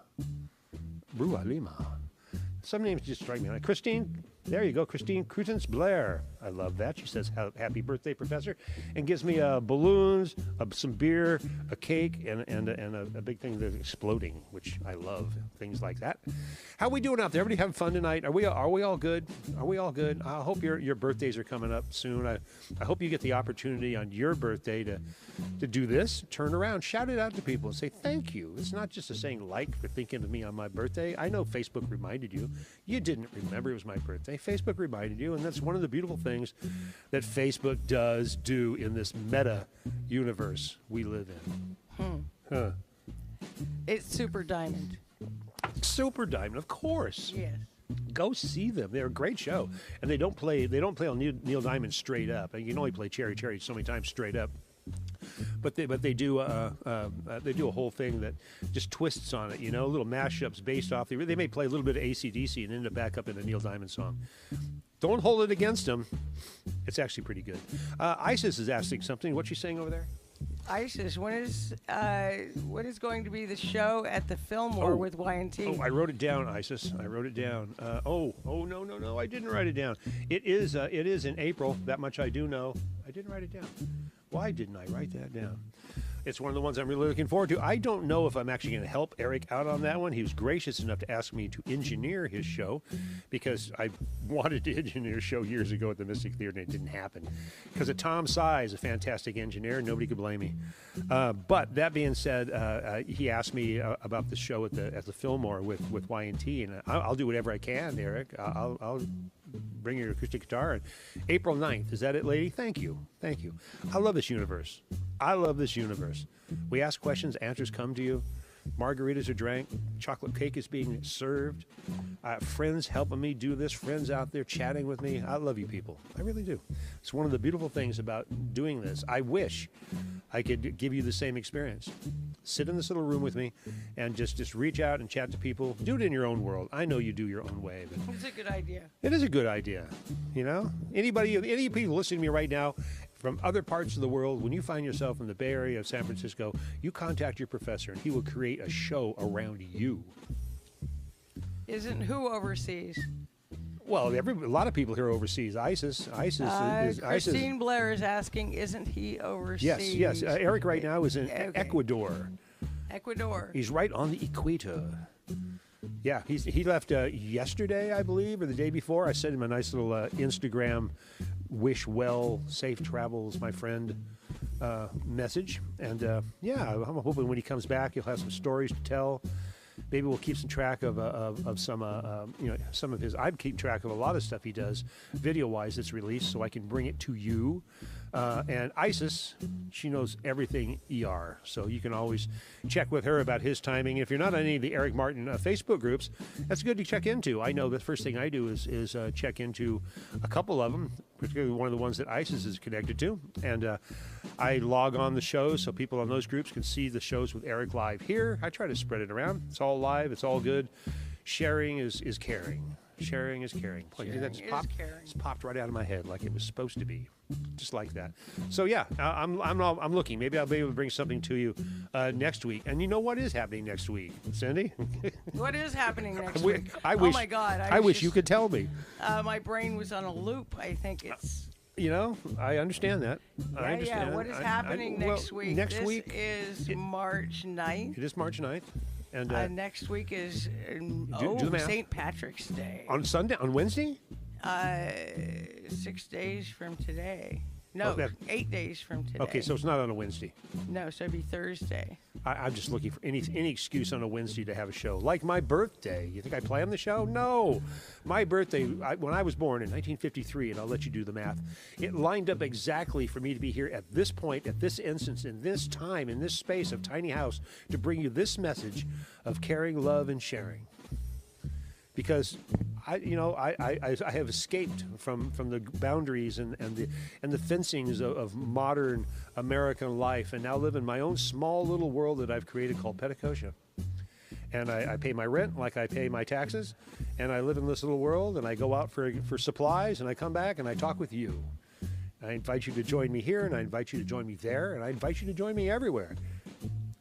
Some names just strike me. Like Christine, there you go, Christine Crutens Blair. I love that. She says, happy birthday, Professor, and gives me balloons, some beer, a cake, and a big thing that's exploding, which I love, things like that. How we doing out there? Everybody having fun tonight? Are we all good? Are we all good? I hope your birthdays are coming up soon. I hope you get the opportunity on your birthday to do this. Turn around, shout it out to people, and say thank you. It's not just a saying like for thinking of me on my birthday. I know Facebook reminded you. You didn't remember it was my birthday. Facebook reminded you, and that's one of the beautiful things that Facebook does do in this meta universe we live in. Huh. It's Super Diamond. Super Diamond, of course. Yes. Go see them. They're a great show, and they don't play on Neil Diamond straight up. You can only play Cherry Cherry so many times straight up. But they do a whole thing that just twists on it, little mashups based off. They may play a little bit of AC/DC and end up back up in a Neil Diamond song. Don't hold it against them. It's actually pretty good. Isis is asking something. What's she saying over there? Isis, what is going to be the show at the Fillmore with Y&T? Oh, I wrote it down, Isis. I wrote it down. No, I didn't write it down. It is in April. That much I do know. I didn't write it down. Why didn't I write that down? It's one of the ones I'm really looking forward to. I don't know if I'm actually going to help Eric out on that one. He was gracious enough to ask me to engineer his show because I wanted to engineer a show years ago at the Mystic Theater, and it didn't happen. Because of Tom Sy is a fantastic engineer, and nobody could blame me. But that being said, he asked me about the show at the Fillmore with Y&T, and I'll do whatever I can, Eric. I'll bring your acoustic guitar. And April 9th, is that it, lady? Thank you. I love this universe. We ask questions, answers come to you. Margaritas are drank. Chocolate cake is being served. Friends helping me do this. Friends out there chatting with me. I love you people. I really do. It's one of the beautiful things about doing this. I wish I could give you the same experience. Sit in this little room with me and just reach out and chat to people. Do it in your own world. I know you do your own way. But it's a good idea. It is a good idea. Any people listening to me right now from other parts of the world, when you find yourself in the Bay Area of San Francisco, you contact your professor and he will create a show around you. Isn't who overseas? Well, a lot of people here are overseas. Isis Christine Blair is asking, isn't he overseas? Yes. Eric right now is in Ecuador. Ecuador. He's right on the equator. Yeah, he left yesterday, I believe, or the day before. I sent him a nice little Instagram wish well, safe travels, my friend message. And I'm hoping when he comes back, he'll have some stories to tell. Maybe we'll keep some track of some of his. I keep track of a lot of stuff he does video-wise that's released, so I can bring it to you. And Isis, she knows everything ER, so you can always check with her about his timing. If you're not on any of the Eric Martin Facebook groups, that's good to check into. I know the first thing I do is check into a couple of them, particularly one of the ones that Isis is connected to, and I log on the shows so people on those groups can see the shows with Eric live here. I try to spread it around. It's all live. It's all good. Sharing is caring. Sharing is caring. Boy, it's popped right out of my head like it was supposed to be, just like that. So yeah, I'm looking. Maybe I'll be able to bring something to you next week. And you know what is happening next week, Cindy? What is happening next week? I wish, oh my God! I wish you could tell me. My brain was on a loop. I think it's. I understand that. I understand. Yeah. What is happening next week? Next week is March 9th. It is March 9th. And next week is St. Patrick's Day. On Sunday? On Wednesday? 6 days from today. No, 8 days from today. Okay, so it's not on a Wednesday. No, so it'd be Thursday. I'm just looking for any excuse on a Wednesday to have a show. Like my birthday. You think I planned the show? No. My birthday, when I was born in 1953, and I'll let you do the math, it lined up exactly for me to be here at this point, at this instance, in this time, in this space of Tiny House, to bring you this message of caring, love, and sharing. Because I have escaped from the boundaries and the fencings of modern American life, and now live in my own small little world that I've created called Petticoat. And I pay my rent like I pay my taxes, and I live in this little world, and I go out for supplies, and I come back and I talk with you. I invite you to join me here, and I invite you to join me there, and I invite you to join me everywhere.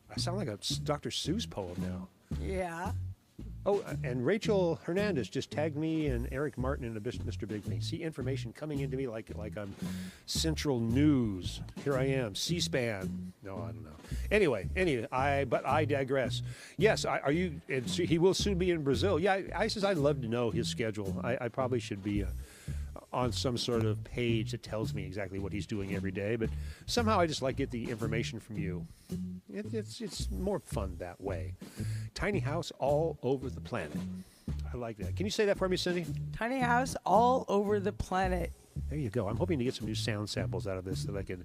I sound like a Dr. Seuss poem now. Yeah. Oh, and Rachel Hernandez just tagged me and Eric Martin in Mr. Big Thing. See information coming into me like I'm Central News. Here I am, C-SPAN. No, I don't know. Anyway, but I digress. Yes, are you? And so he will soon be in Brazil. Yeah, I says I'd love to know his schedule. I probably should be on some sort of page that tells me exactly what he's doing every day. But somehow I just like get the information from you. It's more fun that way. Tiny house all over the planet. I like that. Can you say that for me, Cindy? Tiny house all over the planet. There you go. I'm hoping to get some new sound samples out of this that I can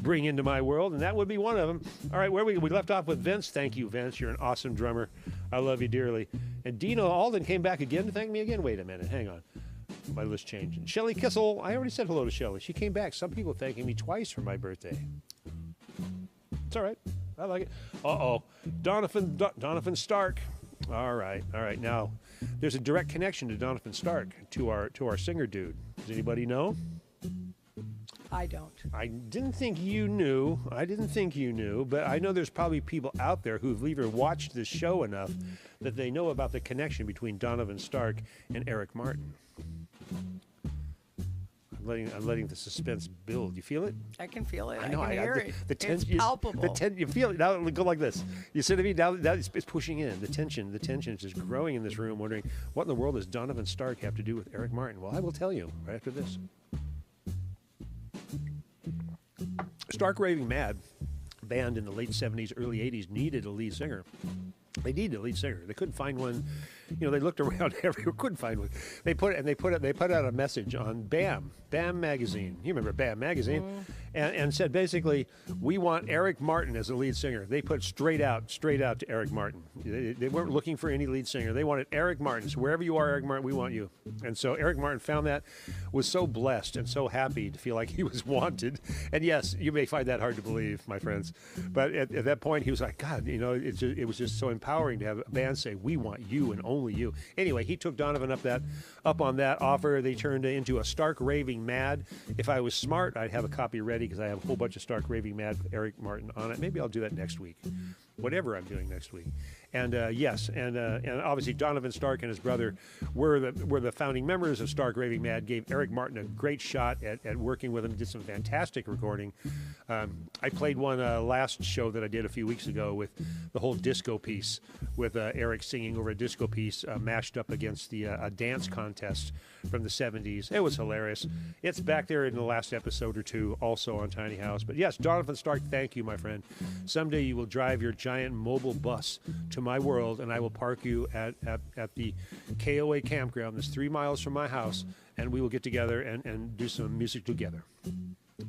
bring into my world, and that would be one of them. All right, where we left off with Vince. Thank you, Vince. You're an awesome drummer. I love you dearly. And Dino Alden came back again to thank me again. Wait a minute. Hang on. My list changed. And Shelly Kissel. I already said hello to Shelly. She came back. Some people thanking me twice for my birthday. It's all right. I like it. Uh-oh. Donovan Stark. All right. Now, there's a direct connection to Donovan Stark, to our singer dude. Does anybody know? I don't. I didn't think you knew, but I know there's probably people out there who've either watched this show enough that they know about the connection between Donovan Stark and Eric Martin. I'm letting the suspense build. You feel it? I can feel it. I know. I can hear it. It's palpable. You feel it. Now go like this. You see what I mean? Now it's pushing in. The tension is just growing in this room, wondering what in the world does Donovan Stark have to do with Eric Martin? Well, I will tell you right after this. Stark Raving Mad band in the late 70s, early 80s needed a lead singer. They needed a lead singer. They couldn't find one. You know, they looked around everywhere, couldn't find one. They put out a message on BAM magazine. You remember BAM magazine, and said basically, we want Eric Martin as a lead singer. They put straight out to Eric Martin. They weren't looking for any lead singer. They wanted Eric Martin. So wherever you are, Eric Martin, we want you. And so Eric Martin found that, was so blessed and so happy to feel like he was wanted. And yes, you may find that hard to believe, my friends, but at that point he was like, God, you know, it was just so empowering to have a band say, we want you and only you. Anyway, he took Donovan up on that offer. They turned it into a Stark Raving Mad. If I was smart, I'd have a copy ready because I have a whole bunch of Stark Raving Mad with Eric Martin on it. Maybe I'll do that next week, whatever I'm doing next week. And yes, and obviously Donovan Stark and his brother were the founding members of Stark Raving Mad. Gave Eric Martin a great shot at working with him. Did some fantastic recording. I played one last show that I did a few weeks ago with the whole disco piece, with Eric singing over a disco piece mashed up against the a dance contest from the 70s. It was hilarious. It's back there in the last episode or two, also on Tiny House. But yes, Donovan Stark, thank you, my friend. Someday you will drive your giant mobile bus to my world, and I will park you at the KOA campground that's 3 miles from my house, and we will get together and do some music together.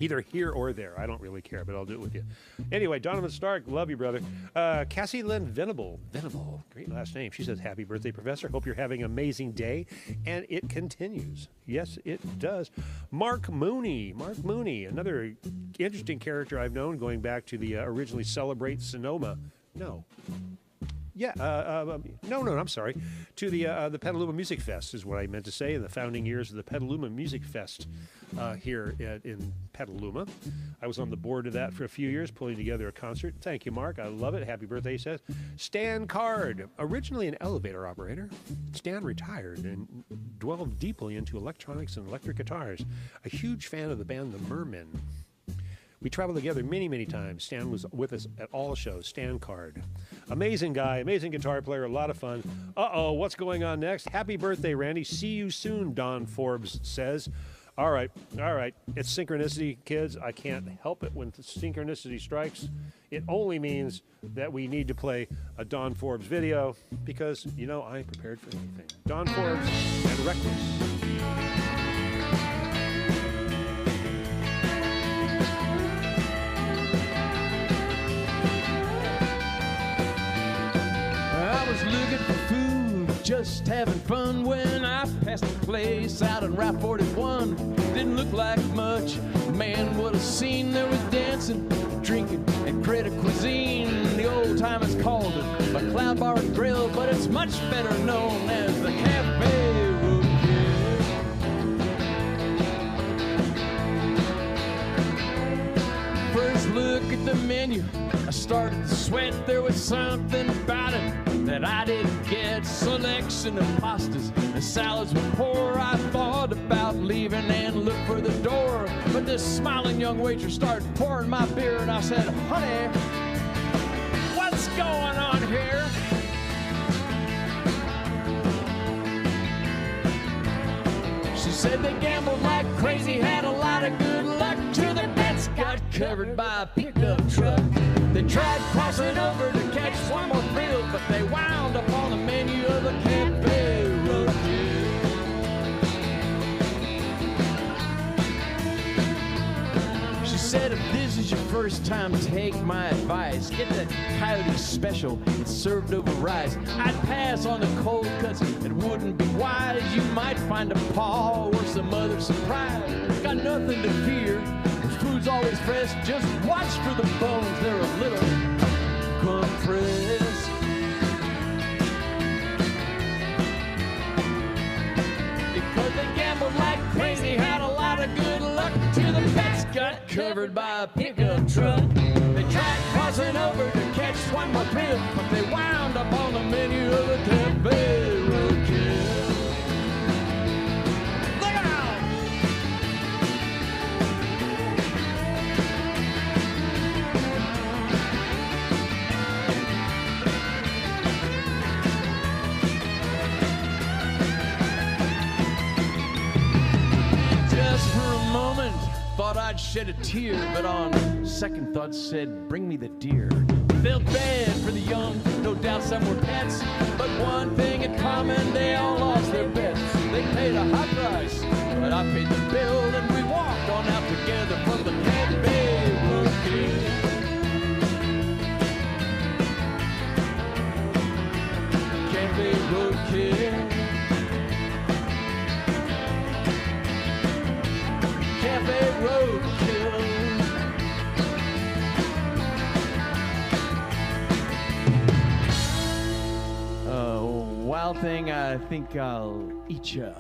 Either here or there. I don't really care, but I'll do it with you. Anyway, Donovan Stark, love you, brother. Cassie Lynn Venable, great last name. She says, happy birthday, Professor. Hope you're having an amazing day. And it continues. Yes, it does. Mark Mooney, another interesting character I've known going back to the originally Celebrate Sonoma. No. Yeah, no, I'm sorry. To the Petaluma Music Fest is what I meant to say, in the founding years of the Petaluma Music Fest here in Petaluma. I was on the board of that for a few years, pulling together a concert. Thank you, Mark. I love it. Happy birthday, he says. Stan Card, originally an elevator operator. Stan retired and dwelled deeply into electronics and electric guitars. A huge fan of the band The Mermen. We traveled together many, many times. Stan was with us at all shows. Stan Card. Amazing guy, amazing guitar player, a lot of fun. Uh-oh, what's going on next? Happy birthday, Randy. See you soon, Don Forbes says. All right. It's synchronicity, kids. I can't help it when synchronicity strikes. It only means that we need to play a Don Forbes video because, you know, I ain't prepared for anything. Don Forbes and Reckless. Looking for food just having fun when I passed the place out on Route 41. Didn't look like much. Man, what a scene. There was dancing, drinking, and credit cuisine. The old timers called it a Cloud Bar and Grill, but it's much better known as the Cafe Roadkill. First look at the menu, I started to sweat. There was something about it that I didn't get. Selection of pastas and salads were poor. I thought about leaving and looked for the door, but this smiling young waitress started pouring my beer, and I said, honey, what's going on here? She said they gambled like crazy, had a lot of good luck, till their bets got covered by a pickup truck. They tried crossing over to catch one more thrill, but they wound up on the menu of the Cafe Roadkill. She said, if this is your first time, take my advice. Get the Coyote Special, it's served over rice. I'd pass on the cold cuts, it wouldn't be wise. You might find a paw or some other surprise. Got nothing to fear, the food's always fresh. Just watch for the bones, they're a little compressed. Because they gambled like crazy, had a lot of good luck, till the bets got covered by a pickup truck. They tried crossing over to catch one more thrill, but they wound up on the menu of the Cafe Roadkill. Look out! Just for a moment, thought I'd shed a tear, but on second thought said, bring me the deer. Felt bad for the young, no doubt some were pets, but one thing in common, they all lost their bets. They paid a high price, but I paid the bill, and we walked on out together from the Cafe Roadkill. Cafe Roadkill. Cafe Roadkill. Wild thing, I think I'll eat ya.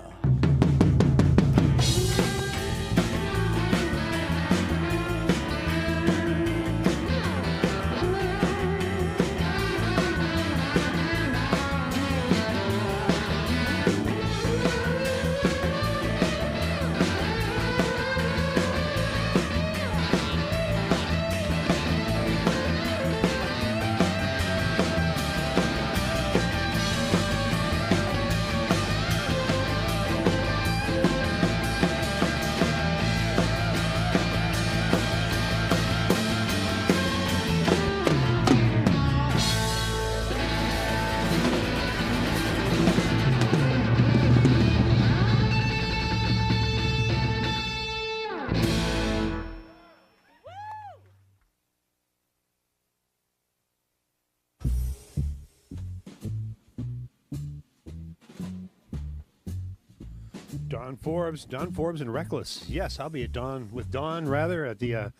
Don Forbes and Reckless. Yes, I'll be at Don at the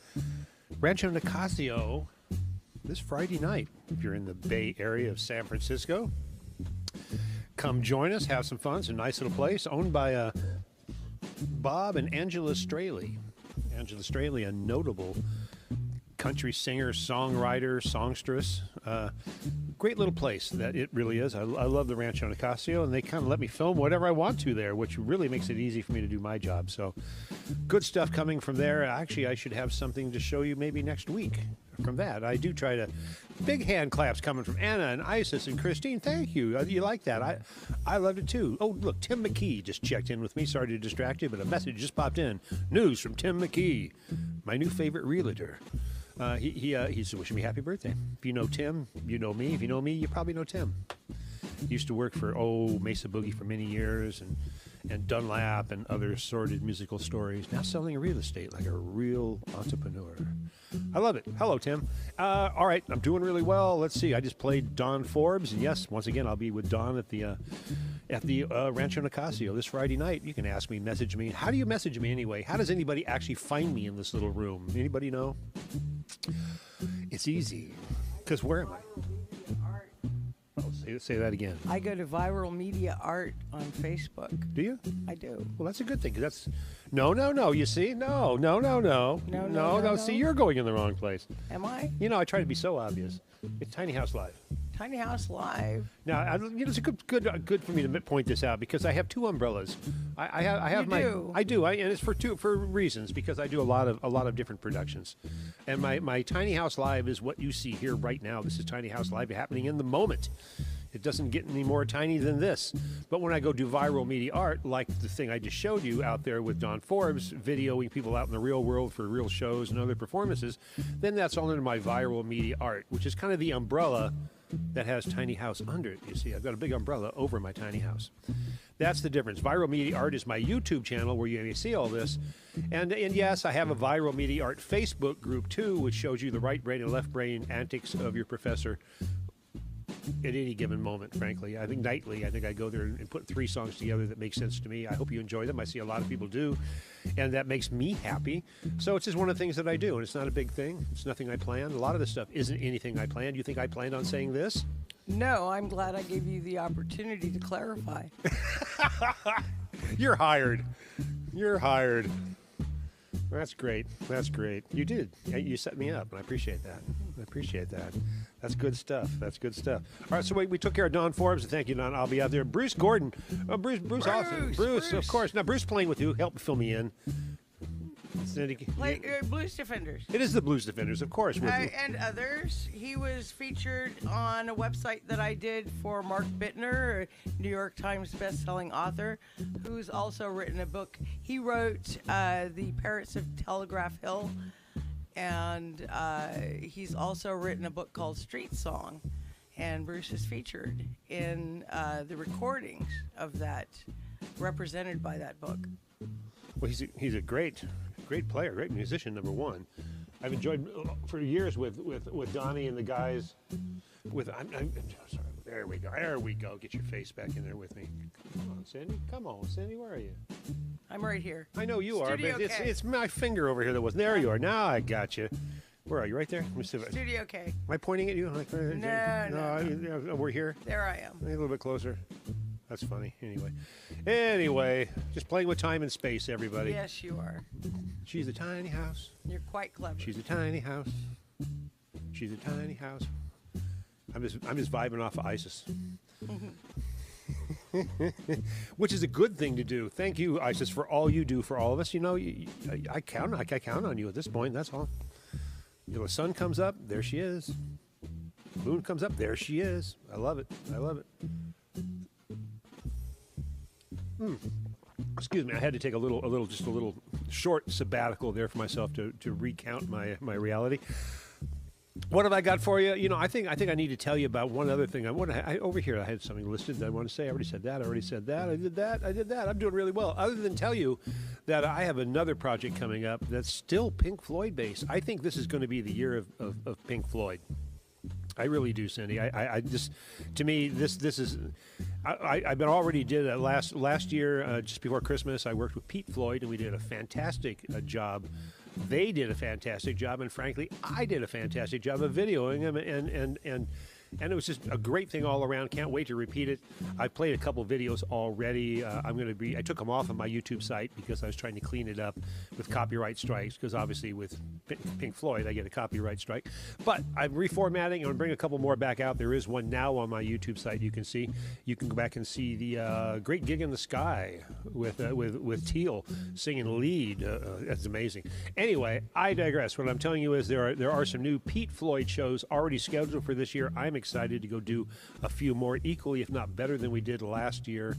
Rancho Nicasio this Friday night. If you're in the Bay Area of San Francisco, come join us, have some fun. It's a nice little place owned by Bob and Angela Straley. Angela Straley, a notable country singer, songwriter, songstress. Great little place that it really is. I love the Rancho Nicasio, and they kind of let me film whatever I want to there, which really makes it easy for me to do my job. So good stuff coming from there. Actually, I should have something to show you maybe next week from that. I do try to... Big hand claps coming from Anna and Isis and Christine. Thank you. You like that. I loved it too. Oh, look, Tim McKee just checked in with me. Sorry to distract you, but a message just popped in. News from Tim McKee, my new favorite realtor. He's wishing me happy birthday. If you know Tim, you know me. If you know me, you probably know Tim. He used to work for Mesa Boogie for many years, and and Dunlap and other sordid musical stories. Now selling real estate like a real entrepreneur. I love it. Hello, Tim. All right, I'm doing really well. Let's see. I just played Don Forbes, and yes, once again, I'll be with Don at the Rancho Nicasio this Friday night. You can ask me, message me. How do you message me anyway? How does anybody actually find me in this little room? Anybody know? It's easy. Because where am I? Say that again. I go to Viral Media Art on Facebook. Do you? I do. Well, that's a good thing. 'Cause that's no. You see, no. See, you're going in the wrong place. Am I? You know, I try to be so obvious. It's Tiny House Live. Tiny House Live. Now, it's a good for me to point this out because I have two umbrellas. I have I do, and it's for reasons because I do a lot of different productions, and my Tiny House Live is what you see here right now. This is Tiny House Live happening in the moment. It doesn't get any more tiny than this. But when I go do viral media art, like the thing I just showed you out there with Don Forbes, videoing people out in the real world for real shows and other performances, then that's all under my viral media art, which is kind of the umbrella that has Tiny House under it. You see, I've got a big umbrella over my tiny house. That's the difference. Viral Media Art is my YouTube channel where you may see all this. And yes, I have a Viral Media Art Facebook group too, which shows you the right brain and left brain antics of your professor at any given moment, frankly. I think nightly, I go there and put 3 songs together that make sense to me. I hope you enjoy them. I see a lot of people do, and that makes me happy. So it's just one of the things that I do, and it's not a big thing. It's nothing I planned. A lot of this stuff isn't anything I planned. You think I planned on saying this? No, I'm glad I gave you the opportunity to clarify. You're hired. You're hired. That's great. That's great. You did. You set me up, and I appreciate that. That's good stuff. That's good stuff. All right, so we took care of Don Forbes. Thank you, Don. I'll be out there. Bruce Gordon. Bruce awesome. Bruce, of course. Now, Bruce playing with you. Help fill me in. Blues Defenders. It is the Blues Defenders, of course. And others. He was featured on a website that I did for Mark Bittner, a New York Times best-selling author, who's also written a book. He wrote The Parrots of Telegraph Hill, and he's also written a book called Street Song. And Bruce is featured in the recordings of that, represented by that book. Well, he's a great player, great musician, number one. I've enjoyed for years with Donnie and the guys. I'm sorry. There we go. Get your face back in there with me. Come on, Cindy. Where are you? I'm right here. I know you Studio are, but K. it's my finger over here that wasn't. There you are. Now I got you. Where are you? Right there? Studio K. Am I pointing at you? No. We're here. There I am. A little bit closer. That's funny. Anyway, just playing with time and space, everybody. Yes, you are. She's a tiny house. You're quite clever. She's a tiny house. She's a tiny house. I'm just vibing off of ISIS. Which is a good thing to do. Thank you, ISIS, for all you do for all of us. You know, I count on you at this point. That's all. You know, the sun comes up, there she is. Moon comes up, there she is. I love it. Excuse me, I had to take a little short sabbatical there for myself to recount my reality. What have I got for you? You know, I think I need to tell you about one other thing. Over here I had something listed that I want to say. I already said that. I did that. I'm doing really well. Other than tell you that I have another project coming up that's still Pink Floyd based. I think this is going to be the year of Pink Floyd. I really do, Cindy. I just, to me, this is. I've been already did last year, just before Christmas. I worked with Pete Floyd, and we did a fantastic job. They did a fantastic job, and frankly, I did a fantastic job of videoing them, and it was just a great thing all around. Can't wait to repeat it. I played a couple videos already. I took them off of my YouTube site because I was trying to clean it up with copyright strikes, because obviously with Pink Floyd, I get a copyright strike. But I'm reformatting. I'm going to bring a couple more back out. There is one now on my YouTube site you can see. You can go back and see the Great Gig in the Sky with Teal singing lead. That's amazing. Anyway, I digress. What I'm telling you is there are some new Pete Floyd shows already scheduled for this year. I'm excited to go do a few more equally, if not better, than we did last year.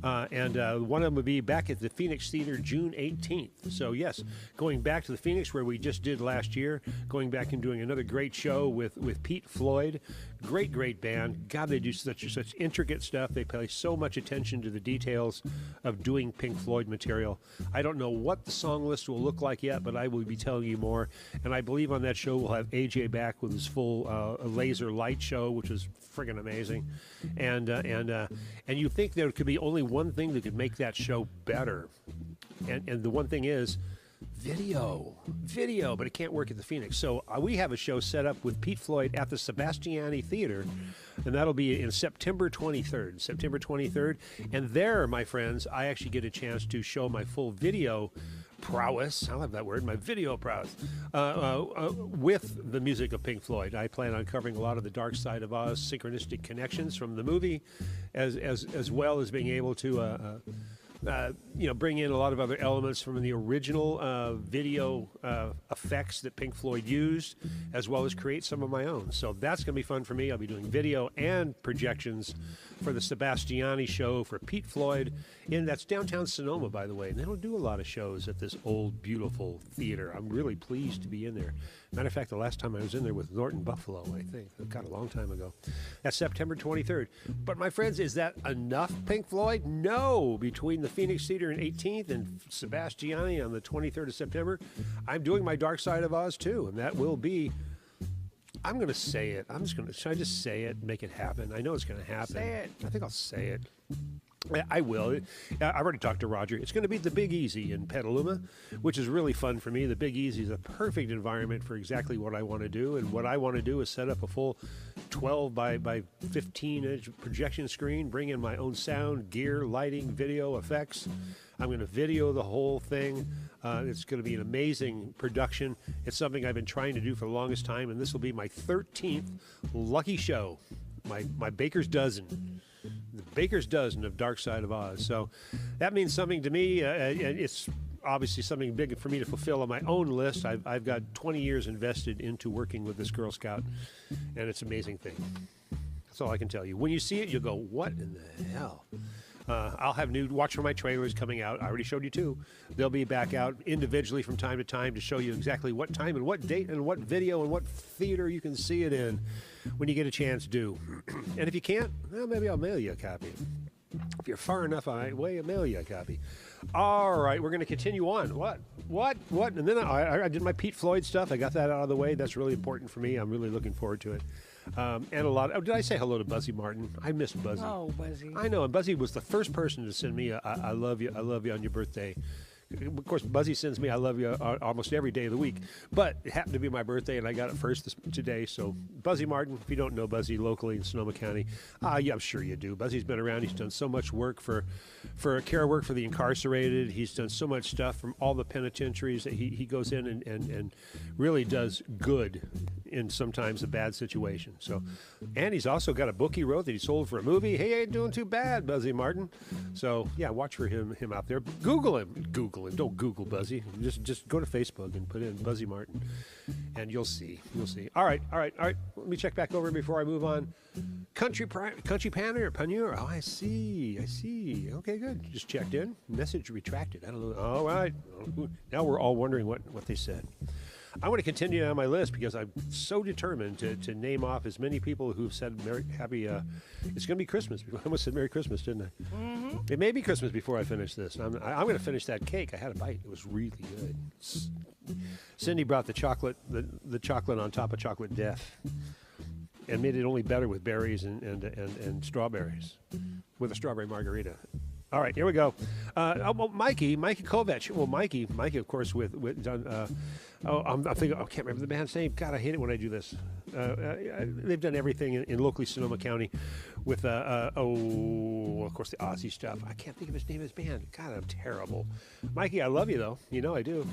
And one of them would be back at the Phoenix Theater June 18th. So, yes, going back to the Phoenix where we just did last year, going back and doing another great show with Pete Floyd, Great band. God, they do such intricate stuff. They pay so much attention to the details of doing Pink Floyd material. I don't know what the song list will look like yet, but I will be telling you more. And I believe on that show we'll have AJ back with his full laser light show, which is friggin' amazing. And you think there could be only one thing that could make that show better, and the one thing is video, but it can't work at the Phoenix. So we have a show set up with Pete Floyd at the Sebastiani Theater, and that'll be in September 23rd. And there, my friends, I actually get a chance to show my full video prowess. I love that word, my video prowess, with the music of Pink Floyd. I plan on covering a lot of the Dark Side of Oz synchronistic connections from the movie, as well as being able to bring in a lot of other elements from the original video effects that Pink Floyd used, as well as create some of my own. So that's going to be fun for me. I'll be doing video and projections for the Sebastiani show for Pete Floyd. And that's downtown Sonoma, by the way. And they don't do a lot of shows at this old, beautiful theater. I'm really pleased to be in there. Matter of fact, the last time I was in there with Norton Buffalo, I think. God, a long time ago. That's September 23rd. But my friends, is that enough Pink Floyd? No. Between the Phoenix Theater on 18th and Sebastiani on the 23rd of September, I'm doing my Dark Side of Oz too. And that will be, I'm going to say it. Should I just say it and make it happen? I know it's going to happen. Say it. I think I'll say it. I will. I've already talked to Roger. It's going to be the Big Easy in Petaluma, which is really fun for me. The Big Easy is a perfect environment for exactly what I want to do. And what I want to do is set up a full 12 by 15-inch projection screen, bring in my own sound, gear, lighting, video, effects. I'm going to video the whole thing. It's going to be an amazing production. It's something I've been trying to do for the longest time, and this will be my 13th lucky show, my baker's dozen. The baker's dozen of Dark Side of Oz. So that means something to me. And it's obviously something big for me to fulfill on my own list. I've got 20 years invested into working with this Girl Scout, and it's an amazing thing. That's all I can tell you. When you see it, you'll go, what in the hell? I'll have watch for my trailers coming out. I already showed you two. They'll be back out individually from time to time to show you exactly what time and what date and what video and what theater you can see it in when you get a chance to. And if you can't, well, maybe I'll mail you a copy. If you're far enough away, I'll mail you a copy. All right, we're going to continue on. What? And then I did my Pete Floyd stuff. I got that out of the way. That's really important for me. I'm really looking forward to it. And a lot. Oh, did I say hello to Buzzy Martin? I missed Buzzy. Oh, Buzzy. I know. And Buzzy was the first person to send me I love you on your birthday. Of course, Buzzy sends me I love you almost every day of the week. But it happened to be my birthday, and I got it first today. So Buzzy Martin, if you don't know Buzzy locally in Sonoma County, yeah, I'm sure you do. Buzzy's been around. He's done so much work for care work for the incarcerated. He's done so much stuff from all the penitentiaries that he goes in and really does good in sometimes a bad situation. So, and he's also got a book he wrote that he sold for a movie. He ain't doing too bad, Buzzy Martin. So yeah, watch for him out there. Google him. Don't Google Buzzy. Just go to Facebook and put in Buzzy Martin, and you'll see. All right. Let me check back over before I move on. Country Panur. Oh, I see. Okay, good. Just checked in. Message retracted. I don't know. All right. Now we're all wondering what they said. I want to continue on my list because I'm so determined to name off as many people who've said happy. It's going to be Christmas. I almost said Merry Christmas, didn't I? Mm-hmm. It may be Christmas before I finish this. I'm going to finish that cake. I had a bite. It was really good. Cindy brought the chocolate on top of chocolate death, and made it only better with berries and strawberries, with a strawberry margarita. All right, here we go. Mikey Kovac. Well, Mikey, of course, with I'm thinking, I can't remember the band's name. God, I hate it when I do this. They've done everything in locally Sonoma County with, of course, the Aussie stuff. I can't think of his name of his band. God, I'm terrible. Mikey, I love you, though. You know I do.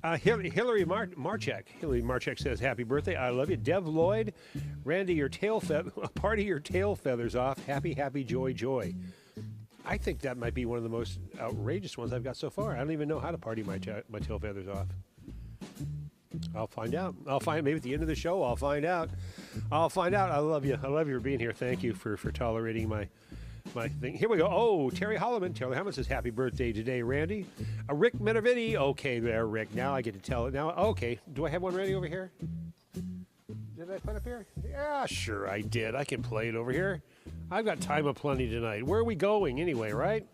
Hillary Marchek. Hillary Marchek says, happy birthday. I love you. Dev Lloyd, Randy, your tail party your tail feathers off. Happy, joy. I think that might be one of the most outrageous ones I've got so far. I don't even know how to party my tail feathers off. I'll find out. Maybe at the end of the show, I'll find out. I love you. I love you for being here. Thank you for tolerating my thing. Here we go. Oh, Terry Holloman. Terry Holloman says, happy birthday today, Randy. Rick Menavini. Okay, there, Rick. Now I get to tell it. Now, okay. Do I have one ready over here? Did did I put up here? Yeah, sure I did. I can play it over here. I've got time aplenty tonight. Where are we going anyway, right?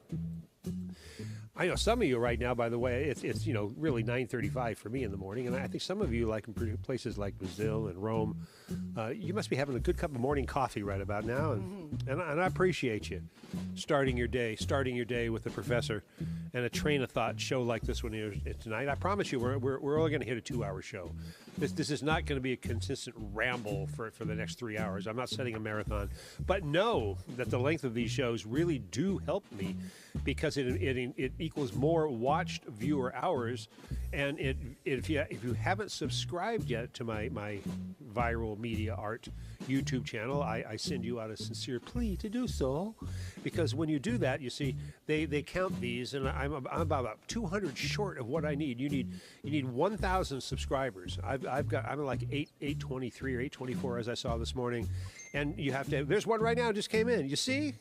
I know some of you right now, by the way, it's really 9:35 for me in the morning, and I think some of you, like in places like Brazil and Rome, you must be having a good cup of morning coffee right about now, and I appreciate you starting your day with the professor and a train of thought show like this one here tonight. I promise you, we're only going to hit a 2-hour show. This is not going to be a consistent ramble for the next 3 hours. I'm not setting a marathon, but know that the length of these shows really do help me because it equals more watched viewer hours. And if you haven't subscribed yet to my Viral Media Art YouTube channel, I send you out a sincere plea to do so, because when you do that, you see they count these, and I'm about 200 short of what I need. You need 1,000 subscribers. I'm like 823 or 824 as I saw this morning, and you have to. There's one right now just came in. You see,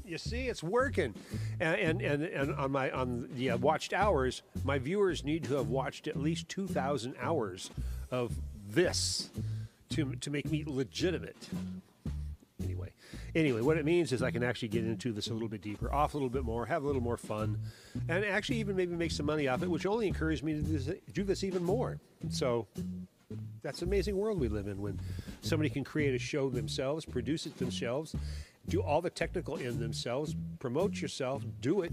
it's working, and on the watched hours, my viewers need to have watched at least 2,000 hours of this to make me legitimate. Anyway, what it means is I can actually get into this a little bit deeper, off a little bit more, have a little more fun, and actually even maybe make some money off it, which only encouraged me to do this even more. So that's an amazing world we live in, when somebody can create a show themselves, produce it themselves, do all the technical in themselves, promote yourself, do it.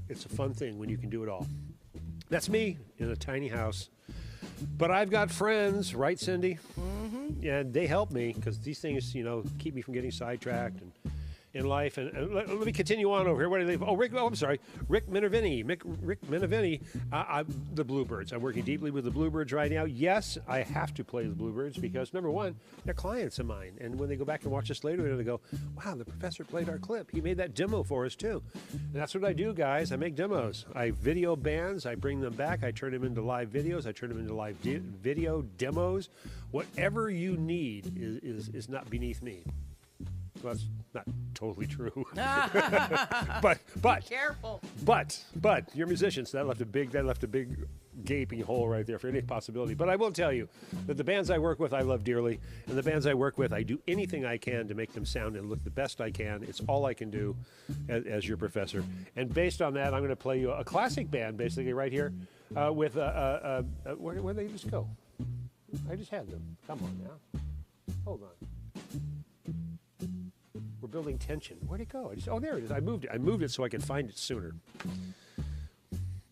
It's a fun thing when you can do it all. That's me in a tiny house. But I've got friends, right, Cindy? Mm-hmm. And they help me, because these things, keep me from getting sidetracked and in life. And let me continue on over here. Where did I leave? Oh, Rick. Oh, I'm sorry. Rick Minervini. Rick Minervini. The Bluebirds. I'm working deeply with the Bluebirds right now. Yes, I have to play the Bluebirds because, number one, they're clients of mine. And when they go back and watch this later, they're going to go, wow, the professor played our clip. He made that demo for us, too. And that's what I do, guys. I make demos. I video bands. I bring them back. I turn them into live videos. I turn them into live video demos. Whatever you need is not beneath me. Well, that's not totally true. but be careful. But you're musicians. So that left a big gaping hole right there for any possibility. But I will tell you that the bands I work with, I love dearly, and the bands I work with, I do anything I can to make them sound and look the best I can. It's all I can do as your professor. And based on that, I'm going to play you a classic band, basically right here, with where they just go. I just had them. Come on now. Hold on. We're building tension. Where'd it go? There it is. I moved it so I could find it sooner.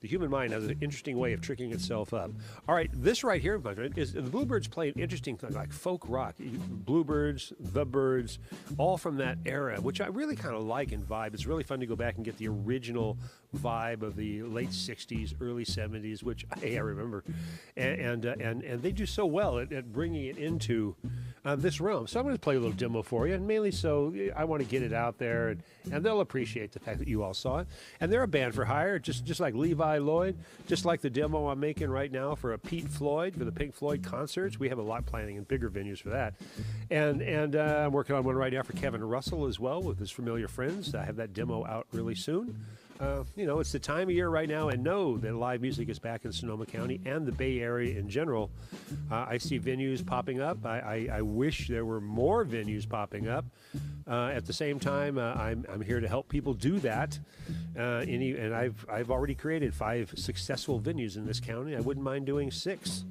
The human mind has an interesting way of tricking itself up. All right, this right here, my friend, is the Bluebirds play an interesting thing, like folk rock. Bluebirds, the Birds, all from that era, which I really kind of like and vibe. It's really fun to go back and get the original vibe of the late 60s, early 70s, which I remember. And they do so well at bringing it into this realm. So I'm going to play a little demo for you, and mainly so I want to get it out there, and they'll appreciate the fact that you all saw it. And they're a band for hire, just like Levi Lloyd, just like the demo I'm making right now for a Pete Floyd, for the Pink Floyd concerts. We have a lot planning in bigger venues for that. And I'm working on one right now for Kevin Russell as well with his Familiar Friends. I have that demo out really soon. It's the time of year right now, and know that live music is back in Sonoma County and the Bay Area in general. I see venues popping up. I wish there were more venues popping up. At the same time, I'm here to help people do that. And I've already created 5 successful venues in this county. I wouldn't mind doing 6.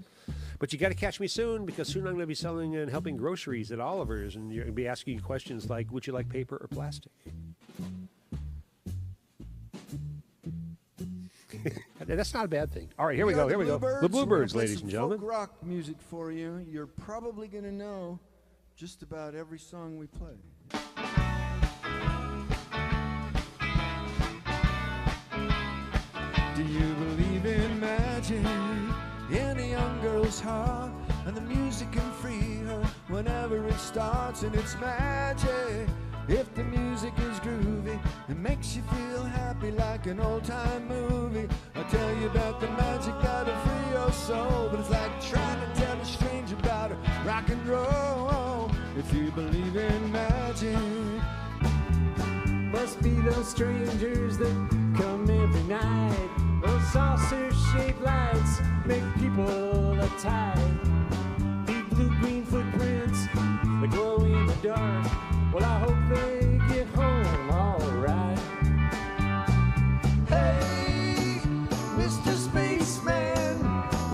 But you got to catch me soon, because soon I'm going to be selling and helping groceries at Oliver's, and you're going to be asking questions like, would you like paper or plastic? That's not a bad thing. All right, here we go. The Bluebirds, ladies and gentlemen. Folk rock music for you. You're probably going to know just about every song we play. Do you believe in magic in a young girl's heart, and the music can free her whenever it starts, and it's magic? If the music is groovy, it makes you feel happy like an old-time movie. I'll tell you about the magic that'll free your soul, but it's like trying to tell a stranger about a rock and roll. If you believe in magic, must be those strangers that come every night. Those saucer-shaped lights make people uptight. People the green footprints that glow in the dark. Well, I hope they get home all right. Hey, Mr. Spaceman,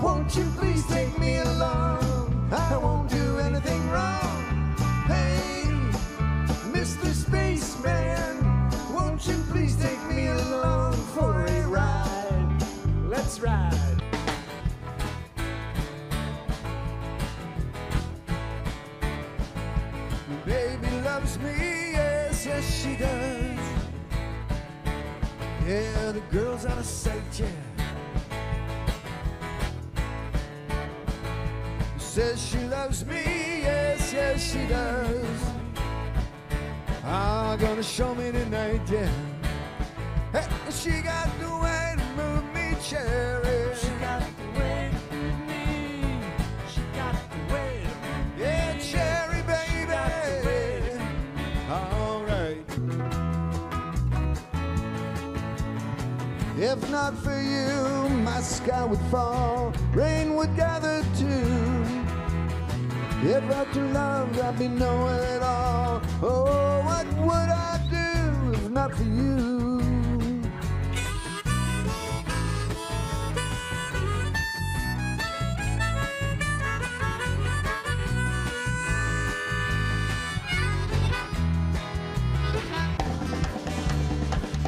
won't you please take me along? I won't do anything wrong. Hey, Mr. Spaceman, won't you please take me along for a ride? Let's ride. Baby loves me, yes, yes she does. Yeah, the girl's out of sight, yeah. Says she loves me, yes, yes she does. Ah, gonna show me tonight, yeah. Hey, she got the way to move me, cherry. She got the way to move me. She got the way to move me. Yeah, cherry, baby. She got the way to move me. All right. If not for you, my sky would fall, rain would gather too. If after love I'd be nowhere at all, oh, what would I do if not for you?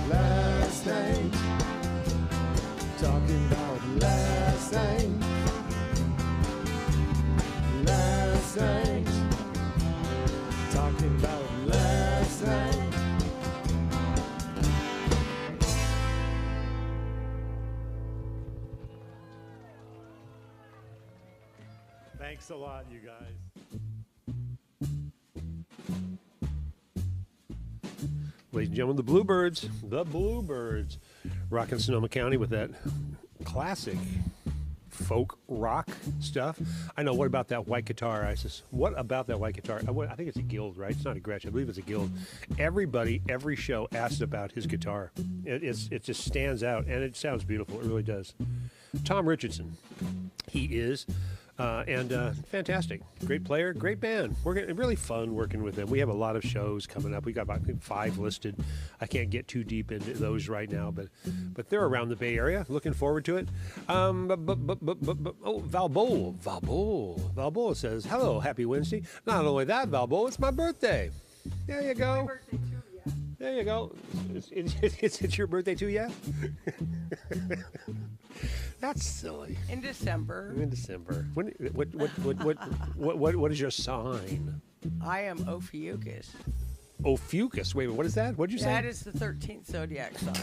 Last night, talking about last night. Last night, talking about last night. Thanks a lot, you guys. Ladies and gentlemen, the Bluebirds. The Bluebirds. Rockin' Sonoma County with that classic folk rock stuff. I know. What about that white guitar, Isis? What about that white guitar? I think it's a Guild, right? It's not a Gretsch. I believe it's a Guild. Everybody, every show asks about his guitar. It just stands out, and it sounds beautiful. It really does. Tom Richardson. He is. Fantastic. Great player, great band. We're getting really fun working with them. We have a lot of shows coming up. We got about 5 listed. I can't get too deep into those right now, but they're around the Bay Area. Looking forward to it. Valboa says, hello, happy Wednesday. Not only that, Valboa, it's my birthday. There you go. My birthday too, yeah. There you go. It's your birthday too, yeah? That's silly. In December. In December. What is your sign? I am Ophiuchus. Ophiuchus. Wait, what is that? What did you say? That is the 13th zodiac sign.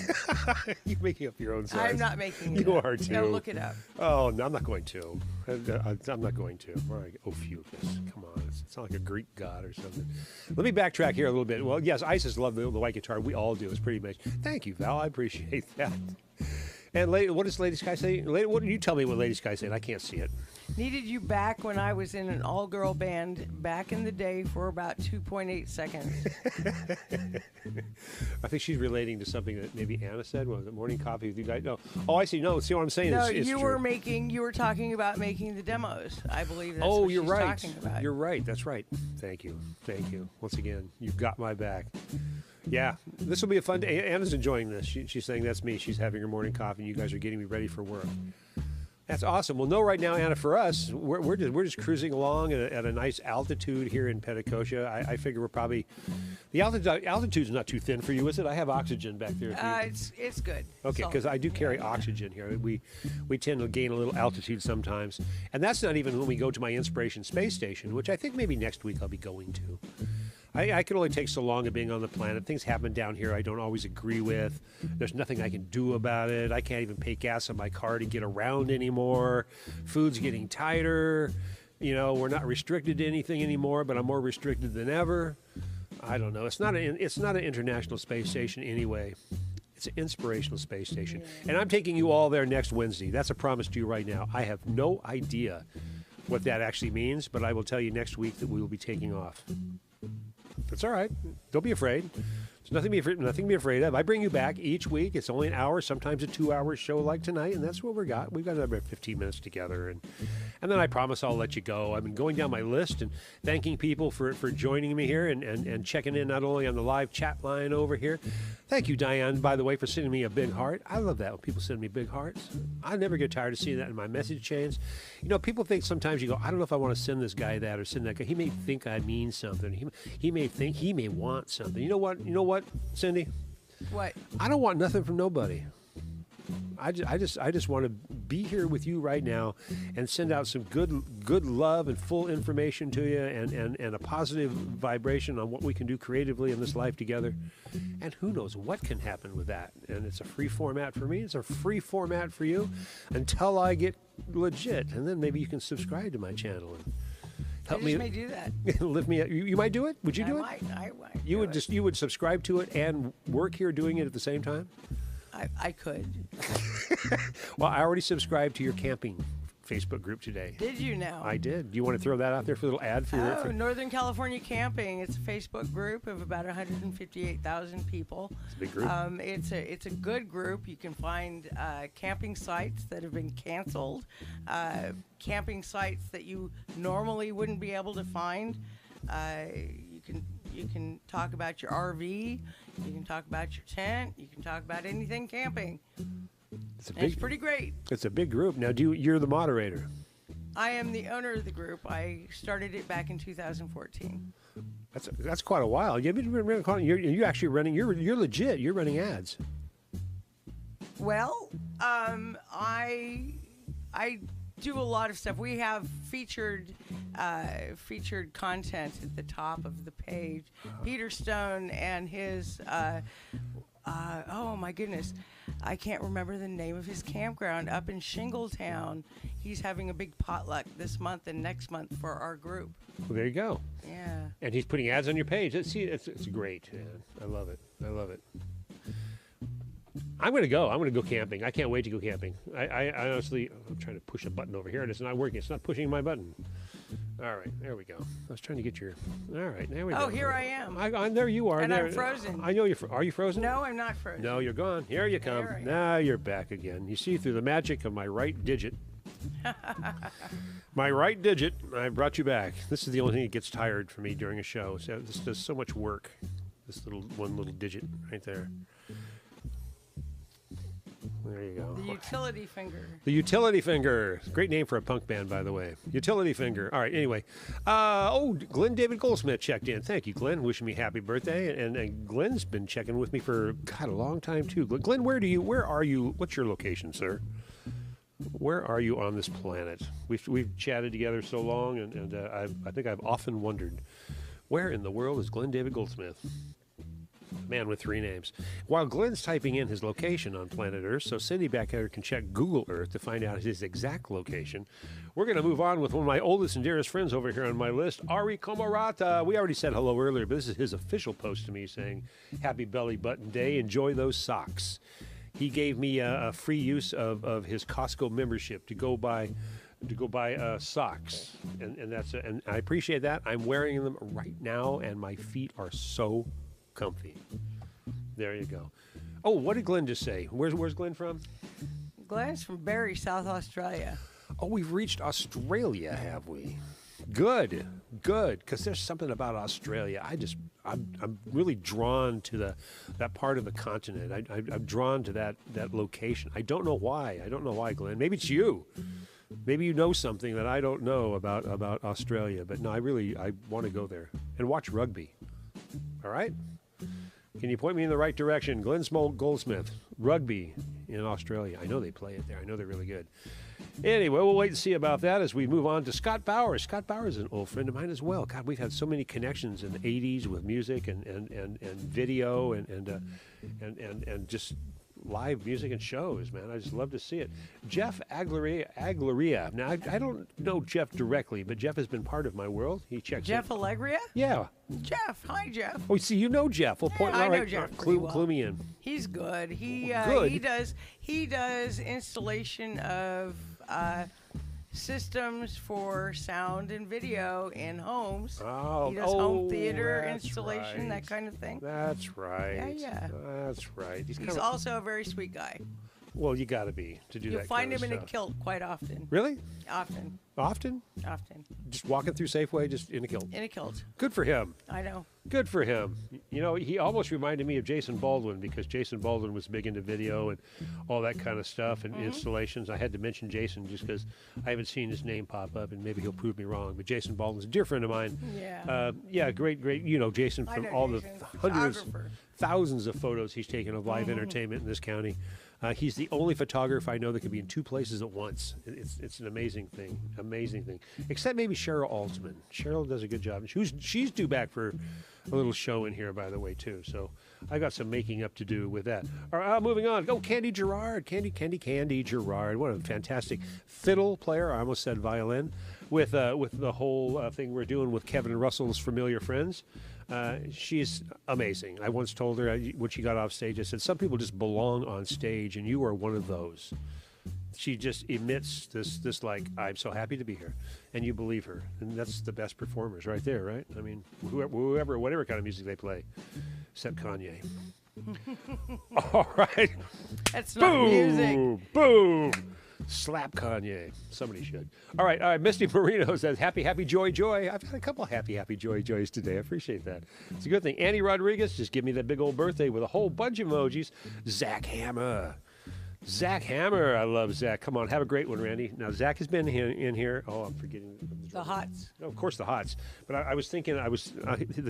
You're making up your own sign. I'm not making it You up. are too. No, look it up. Oh, no, I'm not going to. I'm not going to. All right, Ophiuchus. Come on. It sounds like a Greek god or something. Let me backtrack here a little bit. Well, yes, Isis loved the white guitar. We all do. It's pretty much. Thank you, Val. I appreciate that. And what does Lady Sky say? What you tell me what Lady Sky said? I can't see it. Needed you back when I was in an all-girl band back in the day for about 2.8 seconds. I think she's relating to something that maybe Anna said. Was it morning coffee with you guys? No. Oh, I see. No, see what I'm saying? No, it's you true. were talking about making the demos. I believe that's oh, what you're she's right. talking about. You're right. That's right. Thank you. Once again, you've got my back. Yeah, this will be a fun day. Anna's enjoying this. She's saying that's me. She's having her morning coffee, and you guys are getting me ready for work. That's awesome. Well, no, right now, Anna, for us, we're just cruising along at a nice altitude here in Petticoat. I figure we're probably the altitude's not too thin for you, is it? I have oxygen back there. It's good. Okay, because I do carry oxygen here. We tend to gain a little altitude sometimes, and that's not even when we go to my Inspiration space station, which I think maybe next week I'll be going to. I can only take so long of being on the planet. Things happen down here I don't always agree with. There's nothing I can do about it. I can't even pay gas in my car to get around anymore. Food's getting tighter. You know, we're not restricted to anything anymore, but I'm more restricted than ever. I don't know. It's not an international space station anyway. It's an inspirational space station. And I'm taking you all there next Wednesday. That's a promise to you right now. I have no idea what that actually means, but I will tell you next week that we will be taking off. That's all right. Don't be afraid. There's nothing to be afraid of. I bring you back each week. It's only an hour, sometimes a 2-hour show like tonight, and that's what we got. We've got about 15 minutes together, And then I promise I'll let you go. I've been going down my list and thanking people for joining me here and checking in not only on the live chat line over here. Thank you, Diane, by the way, for sending me a big heart. I love that when people send me big hearts. I never get tired of seeing that in my message chains. You know, people think sometimes you go, I don't know if I want to send this guy that or send that guy. He may think I mean something. He may think he may want something. You know what, Cindy? What? I don't want nothing from nobody. I just want to be here with you right now and send out some good love and full information to you and a positive vibration on what we can do creatively in this life together. And who knows what can happen with that. And it's a free format for me. It's a free format for you until I get legit. And then maybe you can subscribe to my channel and help me. May do that. Lift me up. You might do it? Would you do it? I might. You would subscribe to it and work here doing it at the same time? I could. Well, I already subscribed to your camping Facebook group today. Did you now? I did. Do you want to throw that out there for a little ad for your... Oh, Northern California Camping. It's a Facebook group of about 158,000 people. It's a big group. It's a good group. You can find camping sites that have been canceled, camping sites that you normally wouldn't be able to find. You can talk about your RV. You can talk about your tent. You can talk about anything camping. It's pretty great. It's a big group. Now, you're the moderator. I am the owner of the group. I started it back in 2014. That's quite a while. You're actually running. You're legit. You're running ads. Well, I do a lot of stuff. We have featured content at the top of the page. Peter Stone and his oh my goodness, I can't remember the name of his campground up in Shingletown. He's having a big potluck this month and next month for our group. Well, there you go. Yeah. And he's putting ads on your page. It's great. Man. I love it. I love it. I'm going to go. I'm going to go camping. I can't wait to go camping. I honestly, I'm trying to push a button over here and it's not working. It's not pushing my button. All right, there we go. I was trying to get your. All right, there we go. Oh, here I am. I'm there. You are. And there. I'm frozen. I know you're. Are you frozen? No, I'm not frozen. No, you're gone. Here you come. Now you're back again. You see through the magic of my right digit. My right digit. I brought you back. This is the only thing that gets tired for me during a show. So this does so much work. This one little digit right there. There you go. The utility finger. The utility finger. Great name for a punk band, by the way. Utility finger. All right, anyway. Glenn David Goldsmith checked in. Thank you, Glenn. Wishing me happy birthday. And Glenn's been checking with me for, a long time, too. Glenn, where are you? What's your location, sir? Where are you on this planet? We've chatted together so long, and I think I've often wondered, where in the world is Glenn David Goldsmith? Man with three names. While Glenn's typing in his location on planet Earth, so Cindy back there can check Google Earth to find out his exact location, we're going to move on with one of my oldest and dearest friends over here on my list, Ari Komorata. We already said hello earlier, but this is his official post to me saying, Happy Belly Button Day. Enjoy those socks. He gave me a free use of his Costco membership to go buy socks, and I appreciate that. I'm wearing them right now, and my feet are so comfy. There you go. Oh, what did Glenn just say? Where's Glenn from? Glenn's from Barrie, South Australia. Oh, we've reached Australia, have we? Good, because there's something about Australia. I'm really drawn to that part of the continent. I'm drawn to that location. I don't know why. Glenn. Maybe it's you. Maybe you know something that I don't know about Australia. But no, I want to go there and watch rugby. All right? Can you point me in the right direction? Glenn Goldsmith, rugby in Australia. I know they play it there. I know they're really good. Anyway, we'll wait and see about that as we move on to Scott Bowers. Scott Bowers is an old friend of mine as well. God, we've had so many connections in the 80s with music and video and just live music and shows, man. I just love to see it. Jeff Aglaria. Now, I don't know Jeff directly, but Jeff has been part of my world. He checks Jeff in. Allegria? Yeah. Jeff. Hi, Jeff. Oh, see, you know Jeff. Well, point. I all know right, Jeff. Clue me in. He's good. He Good? He does installation of systems for sound and video in homes. Oh, he does home theater that's installation, right. that kind of thing. That's right. Yeah. That's right. He's also a very sweet guy. Well, you got to be to do You'll that. find kind him of in a stuff. kilt quite often. Really? Often. Often? Often. Just walking through Safeway, just in a kilt. In a kilt. Good for him. I know. Good for him. You know, he almost reminded me of Jason Baldwin because Jason Baldwin was big into video and all that kind of stuff and installations. I had to mention Jason just because I haven't seen his name pop up, and maybe he'll prove me wrong. But Jason Baldwin's a dear friend of mine. Yeah. Yeah, great. You know Jason from all Jason. the hundreds, Photographer. thousands of photos he's taken of live entertainment in this county. He's the only photographer I know that can be in two places at once. It's an amazing thing, Except maybe Cheryl Altman. Cheryl does a good job. She's due back for a little show in here, by the way, too. So I got some making up to do with that. All right, moving on. Oh, Candy Gerard, Candy Gerard. What a fantastic fiddle player. I almost said violin. With the whole thing we're doing with Kevin Russell's Familiar Friends. She's amazing. I once told her when she got off stage, I said, some people just belong on stage, and you are one of those. She just emits this like, I'm so happy to be here, and you believe her, and that's the best performers right there, right? I mean, whoever, whatever kind of music they play, except Kanye. All right. That's not music. Boom. Slap Kanye. Somebody should. All right. Misty Marino says, happy joy. I've got a couple happy joys today. I appreciate that. It's a good thing. Annie Rodriguez, just give me that big old birthday with a whole bunch of emojis. Zach Hammer. I love Zach. Come on, have a great one, Randy. Now, Zach has been in here. Oh, I'm forgetting. The Hots. Oh, of course, the Hots. But I was thinking, that's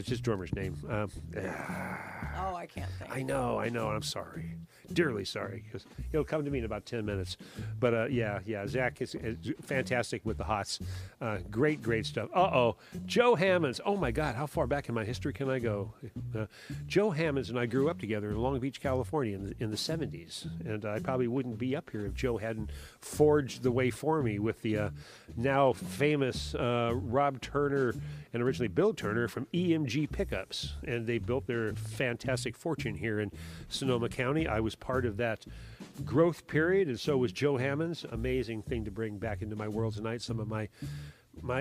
his drummer's name. Oh, I can't think. I know, and I'm sorry. Dearly sorry, because he'll come to me in about 10 minutes. But yeah, Zach is fantastic with the Hots. Great stuff. Joe Hammonds. Oh my God, how far back in my history can I go? Joe Hammonds and I grew up together in Long Beach, California in the 70s. And I probably wouldn't be up here if Joe hadn't forged the way for me with the now famous Rob Turner and originally Bill Turner from EMG Pickups. And they built their fantastic fortune here in Sonoma County. I was part of that growth period, and so was Joe Hammonds. Amazing thing to bring back into my world tonight. Some of my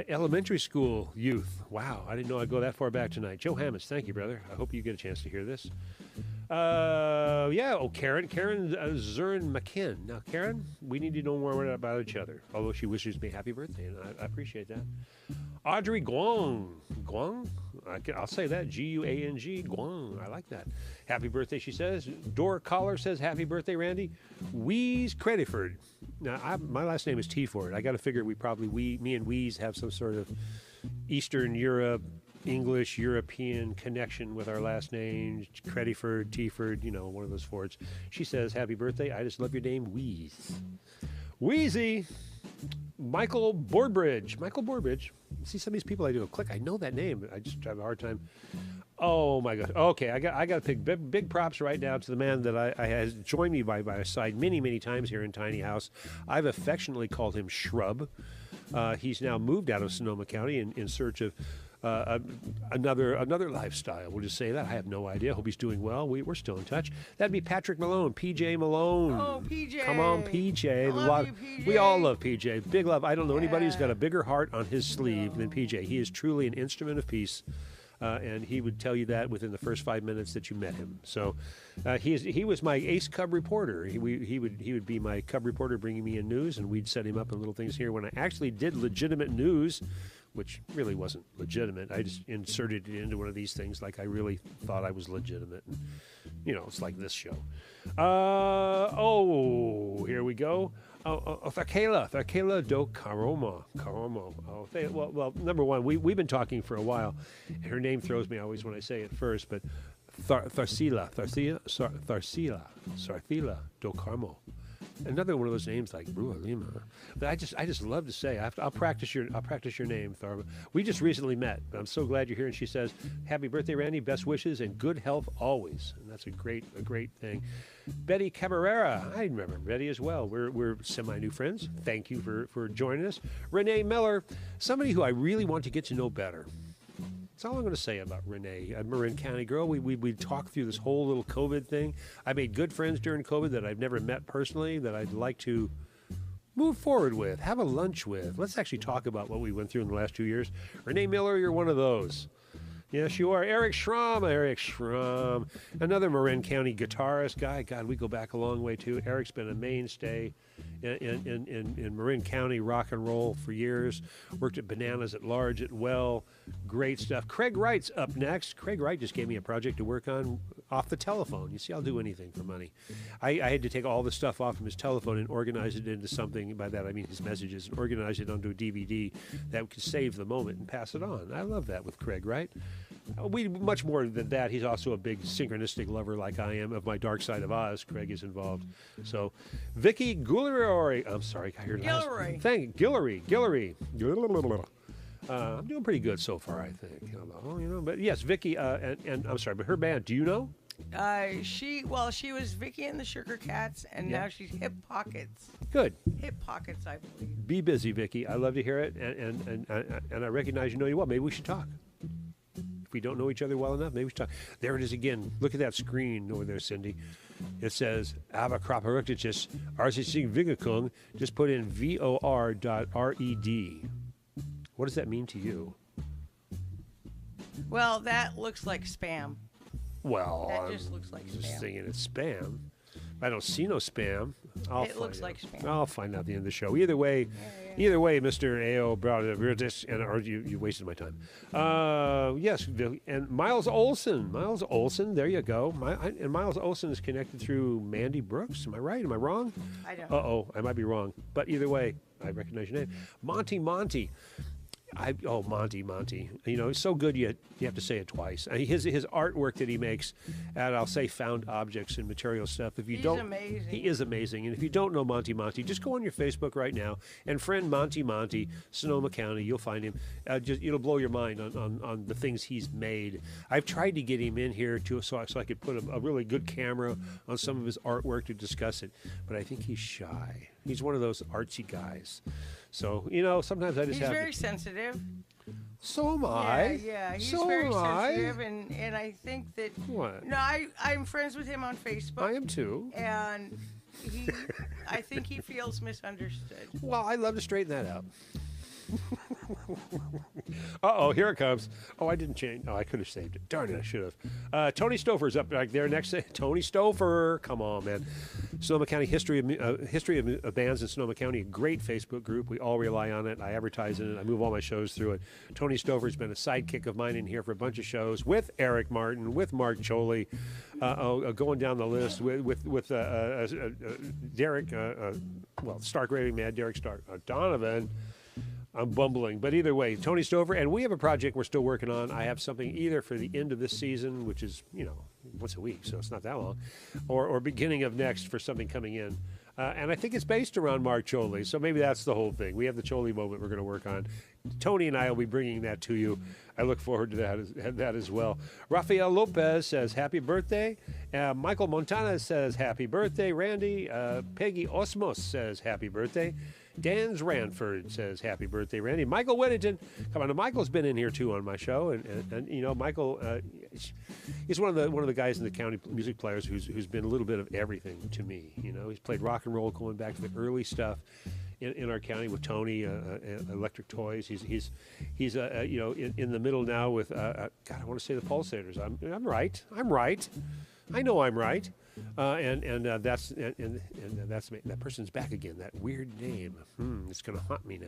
elementary school youth. Wow, I didn't know I'd go that far back tonight. Joe Hammonds, thank you, brother. I hope you get a chance to hear this. Karen Zern McKinn. Now, Karen, we need to know more about each other, although she wishes me happy birthday, and I appreciate that. Audrey Guang? I'll say that, Guang, Guang. I like that. Happy birthday, she says. Dora Collar says, happy birthday, Randy. Weeze Crediford. Now, my last name is Teaford. I got to figure me and Weeze have some sort of Eastern Europe, English, European connection with our last names. Crediford, Teaford, one of those Fords. She says, happy birthday. I just love your name, Weeze. Wheezy. Michael Borbridge. See, some of these people I do click. I know that name. I just have a hard time. Oh my God. Okay, I got to pick big props right now to the man that I has joined me by my side many times here in Tiny House. I've affectionately called him Shrub. He's now moved out of Sonoma County in search of another lifestyle. We'll just say that. I have no idea. Hope he's doing well. We're still in touch. That'd be Patrick Malone, PJ Malone. Oh, PJ. Come on, PJ. Love you, PJ. We all love PJ. Big love. I don't know anybody who's got a bigger heart on his sleeve than PJ. He is truly an instrument of peace. And he would tell you that within the first 5 minutes that you met him. So he was my ace Cub reporter. He would be my Cub reporter bringing me in news, and we'd set him up in little things here when I actually did legitimate news, which really wasn't legitimate. I just inserted it into one of these things like I really thought I was legitimate. And, it's like this show. Here we go. Tharkela do Karomo. Well, number one, we've been talking for a while. Her name throws me always when I say it first, but Tharcila do Carmo. Another one of those names like Brua Lima. But I just love to say. I'll practice your name, Tharma. We just recently met, but I'm so glad you're here. And she says, "Happy birthday, Randy. Best wishes and good health always." And that's a great thing. Betty Cabrera. I remember Betty as well. We're semi-new friends. Thank you for joining us. Renee Miller, somebody who I really want to get to know better. That's all I'm going to say about Renee, a Marin County girl. We talked through this whole little COVID thing. I made good friends during COVID that I've never met personally that I'd like to move forward with, have a lunch with. Let's actually talk about what we went through in the last 2 years. Renee Miller, you're one of those. Yes, you are. Eric Schramm, another Marin County guitarist guy. God, we go back a long way, too. Eric's been a mainstay in Marin County rock and roll for years. Worked at Bananas at Large at Well. Great stuff. Craig Wright's up next. Craig Wright just gave me a project to work on off the telephone. You see, I'll do anything for money. I had to take all the stuff off from his telephone and organize it into something. By that, I mean his messages, and organize it onto a DVD that could save the moment and pass it on. I love that with Craig Wright. We much more than that. He's also a big synchronistic lover, like I am, of my Dark Side of Oz. Craig is involved. So, Vicky Guillory. I'm sorry, I heard last. Guillory. I'm doing pretty good so far, I think. But yes, Vicky, and I'm sorry, but her band. Do you know? She was Vicky and the Sugar Cats, and now she's Hip Pockets. Good. Hip Pockets, I believe. Be busy, Vicky. I love to hear it, and I recognize you know you well. Maybe we should talk. If we don't know each other well enough, maybe we should talk. There it is again. Look at that screen over there, Cindy. It says Abakraparuktichis RCC Vigakung. Just put in VOR.RED. What does that mean to you? Well, that looks like spam. Well, that just looks like just spam. thinking it's spam. I don't see no spam. It looks like spam. I'll find out at the end of the show. Either way, Mr. A.O. Browder, or you wasted my time. Yes, and Miles Olson, there you go. And Miles Olson is connected through Mandy Brooks. Am I right? Am I wrong? I don't know. Uh-oh, I might be wrong. But either way, I recognize your name. Monty. Monty. You know, it's so good you have to say it twice. His artwork that he makes at, I'll say, found objects and material stuff. If you don't, amazing. He is amazing. And if you don't know Monty, just go on your Facebook right now and friend Monty, Sonoma County. You'll find him. It'll blow your mind on the things he's made. I've tried to get him in here so I could put a really good camera on some of his artwork to discuss it. But I think he's shy. He's one of those artsy guys. So, sometimes I just He's very sensitive. So am I. Yeah, he's so very am I. sensitive, and I think that... What? No, I'm friends with him on Facebook. I am too. And I think he feels misunderstood. Well, I'd love to straighten that out. Uh-oh, here it comes. Oh, I didn't change. Oh, I could have saved it. Darn it, I should have. Tony Stouffer's up back there next. Tony Stouffer. Come on, man. Sonoma County History of Bands in Sonoma County, a great Facebook group. We all rely on it. I advertise in it. I move all my shows through it. Tony Stouffer's been a sidekick of mine in here for a bunch of shows with Eric Martin, with Mark Choli, going down the list with Derek, Stark Raving Mad, Derek Stark, Donovan. I'm bumbling, but either way, Tony Stouffer, and we have a project we're still working on. I have something either for the end of this season, which is, once a week, so it's not that long, or beginning of next for something coming in. And I think it's based around Mark Choli, so maybe that's the whole thing. We have the Choli moment we're going to work on. Tony and I will be bringing that to you. I look forward to that as well. Rafael Lopez says, happy birthday. Michael Montana says, happy birthday, Randy. Peggy Osmos says, happy birthday. Dan Ranford says, happy birthday, Randy. Michael Whittington. Come on, Michael's been in here, too, on my show. And Michael, he's one of the guys in the county music players who's been a little bit of everything to me. He's played rock and roll going back to the early stuff in our county with Tony, Electric Toys. He's in the middle now with, God, I want to say the Pulsators. I'm right. I know I'm right. That's me. That person's back again. That weird name. It's going to haunt me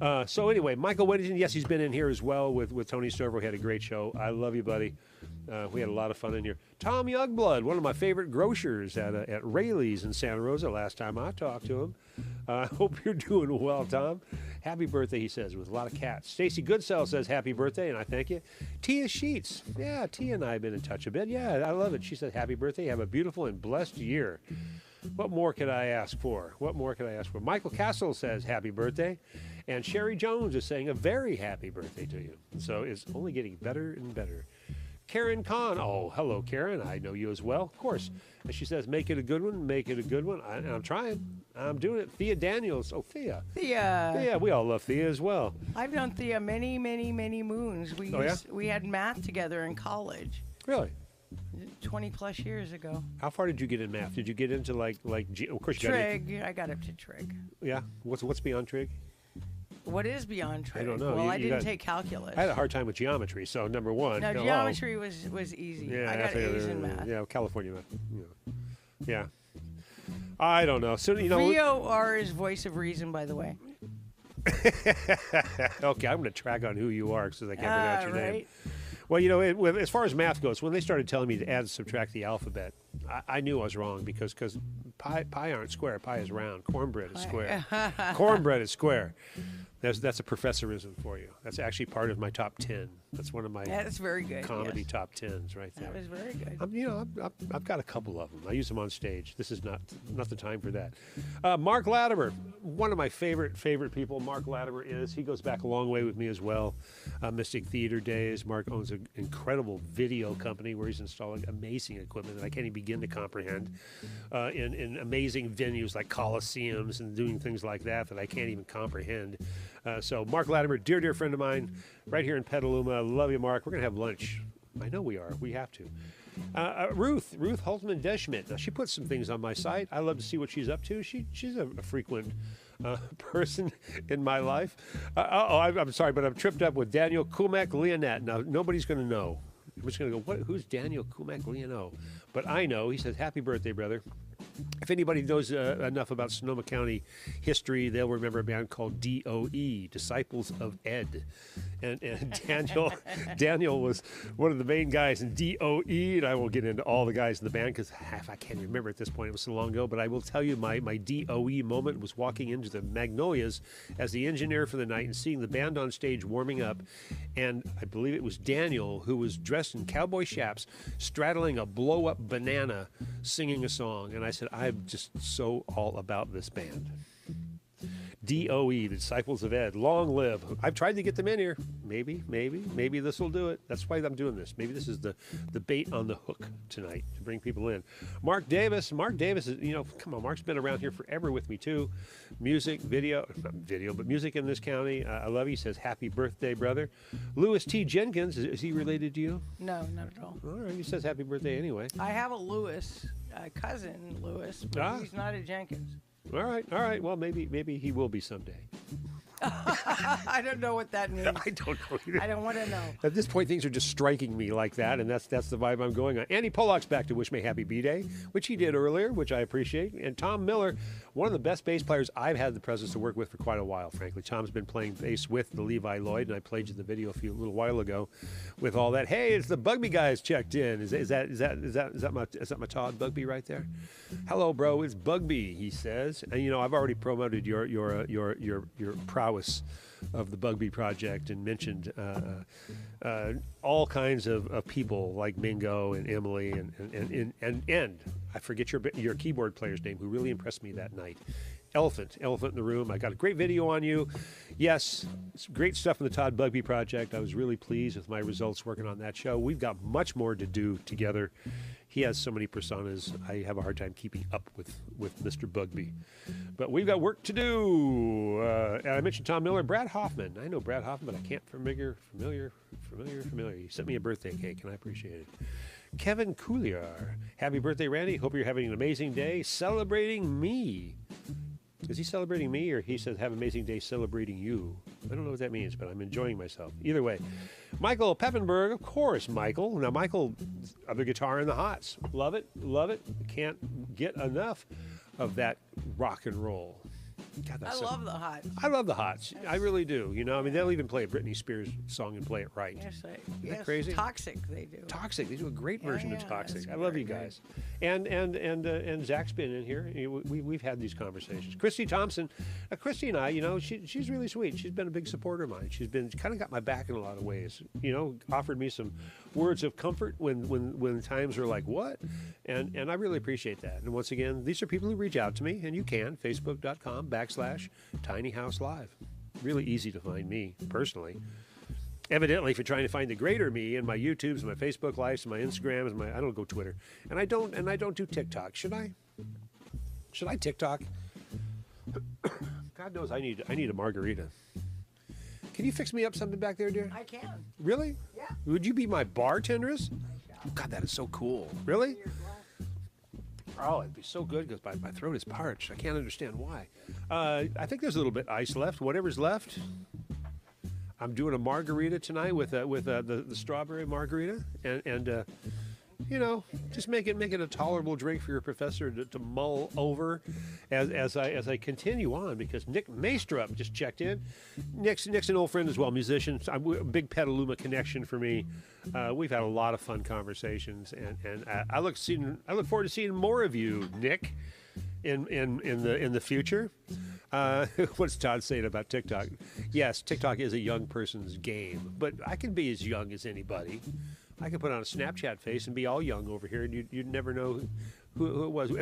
now. So anyway, Michael Whittington, yes, he's been in here as well with Tony Stouffer. We had a great show. I love you, buddy. We had a lot of fun in here. Tom Youngblood, one of my favorite grocers at Rayleigh's in Santa Rosa last time I talked to him. I hope you're doing well, Tom. Happy birthday, he says, with a lot of cats. Stacy Goodsell says happy birthday, and I thank you. Tia Sheets. Yeah, Tia and I have been in touch a bit. Yeah, I love it. She said happy birthday. Have a beautiful and blessed year. What more could I ask for? Michael Castle says happy birthday. And Sherry Jones is saying a very happy birthday to you. So it's only getting better and better. Karen Kahn. Oh, hello, Karen. I know you as well, of course. And she says, make it a good one, make it a good one. And I'm trying. I'm doing it. Thea Daniels. Oh, Thea. Thea, we all love Thea as well. I've known Thea many, many, many moons. We had math together in college. Really? 20 plus years ago. How far did you get in math? Did you get into like of course you trig? I got up to trig. Yeah. What's beyond trig? What is beyond trig? I don't know. Well, I didn't got- take calculus. I had a hard time with geometry, so number one. No, hello. geometry was easy. Yeah, I got A's in math. Yeah, California math. Yeah. I don't know. So VOR is voice of reason, by the way. Okay, I'm going to track on who you are because I can't pronounce your name. Right. Well, as far as math goes, when they started telling me to add and subtract the alphabet, I knew I was wrong because pi aren't square. Pi is round. Cornbread is square. Cornbread is square. That's a professorism for you. That's actually part of my top 10. That's one of my That's very good. comedy yes. top 10s right there. That was very good. I've got a couple of them. I use them on stage. This is not the time for that. Mark Latimer, one of my favorite people. Mark Latimer he goes back a long way with me as well. Mystic Theater days. Mark owns an incredible video company where he's installing amazing equipment that I can't even begin to comprehend in amazing venues like Coliseums and doing things like that I can't even comprehend. So Mark Latimer, dear friend of mine, right here in Petaluma. Love you, Mark. We're going to have lunch. I know we are. We have to. Ruth Holtman Deschmidt. Now, she puts some things on my site. I love to see what she's up to. She's a frequent person in my life. I'm sorry, but I'm tripped up with Daniel Kumek-Leonette. Now, nobody's going to know. I'm just going to go, who's Daniel Kumek-Leonette? But I know. He says, happy birthday, brother. If anybody knows enough about Sonoma County history, they'll remember a band called DOE, Disciples of Ed. And Daniel was one of the main guys in DOE, and I won't get into all the guys in the band because I can't remember at this point. It was so long ago. But I will tell you my DOE moment was walking into the Magnolias as the engineer for the night and seeing the band on stage warming up. And I believe it was Daniel who was dressed in cowboy chaps, straddling a blow-up banana, singing a song. And I said, I'm just so all about this band. DOE, the Disciples of Ed, long live. I've tried to get them in here. Maybe this will do it. That's why I'm doing this. Maybe this is the bait on the hook tonight to bring people in. Mark Davis is, come on, Mark's been around here forever with me too. Music, not video, but music in this county. I love you. He says, happy birthday, brother. Louis T. Jenkins, is he related to you? No, not at all. All right, he says happy birthday anyway. I have a Lewis, cousin Lewis, but he's not a Jenkins. All right. Well, maybe he will be someday. I don't know what that means. I don't know either. I don't want to know. At this point, things are just striking me like that, and that's the vibe I'm going on. Andy Pollock's back to wish me happy B-Day, which he did earlier, which I appreciate. And Tom Miller, one of the best bass players I've had the presence to work with for quite a while, frankly. Tom's been playing bass with the Levi Lloyd, and I played you the video a little while ago with all that. Hey, it's the Bugby guys checked in. Is that my Todd Bugby right there? Hello, bro. It's Bugby, he says. And I've already promoted your prowess of the Bugby project and mentioned all kinds of people like Mingo and Emily and I forget your keyboard player's name who really impressed me that night. Elephant in the Room. I got a great video on you. Yes, it's great stuff in the Todd Bugby project. I was really pleased with my results working on that show. We've got much more to do together. He has so many personas. I have a hard time keeping up with Mr. Bugby. But we've got work to do. And I mentioned Tom Miller. Brad Hoffman. I know Brad Hoffman, but I can't familiar. He sent me a birthday cake, and I appreciate it. Kevin Coulier. Happy birthday, Randy. Hope you're having an amazing day celebrating me. Is he celebrating me, or he says, have an amazing day celebrating you? I don't know what that means, but I'm enjoying myself. Either way. Michael Peppenberg, of course, Michael. Now, Michael, other guitar in the hots. Love it. Can't get enough of that rock and roll. God, I love the Hots. I love the Hots. I really do. They'll even play a Britney Spears song and play it right. Yes, Isn't that crazy? Toxic, they do. Toxic. They do a great version of Toxic. I love you guys. Good. And Zach's been in here. We've had these conversations. Christy Thompson. Christy and I, she's really sweet. She's been a big supporter of mine. She's been kind of got my back in a lot of ways. Offered me some words of comfort when times are like, what? And I really appreciate that. And once again, these are people who reach out to me, and you can, facebook.com/tinyhouselive. Really easy to find me, personally. Evidently, if you're trying to find the greater me in my YouTubes, and my Facebook lives, and my Instagrams, and I don't go Twitter, and I don't do TikTok. Should I? Should I TikTok? God knows I need a margarita. Can you fix me up something back there, dear? I can. Really? Yeah. Would you be my bartendress? God, that is so cool. Really? Oh, it'd be so good because my throat is parched. I can't understand why. I think there's a little bit ice left. Whatever's left. I'm doing a margarita tonight with the strawberry margarita, and you know, just make it a tolerable drink for your professor to mull over as I continue on, because Nick Maestrup just checked in. Nick's an old friend as well, musician. A big Petaluma connection for me. We've had a lot of fun conversations, and I look forward to seeing more of you, Nick, in the future. What's Todd saying about TikTok? Yes, TikTok is a young person's game, but I can be as young as anybody. I could put on a Snapchat face and be all young over here, and you'd never know who it was.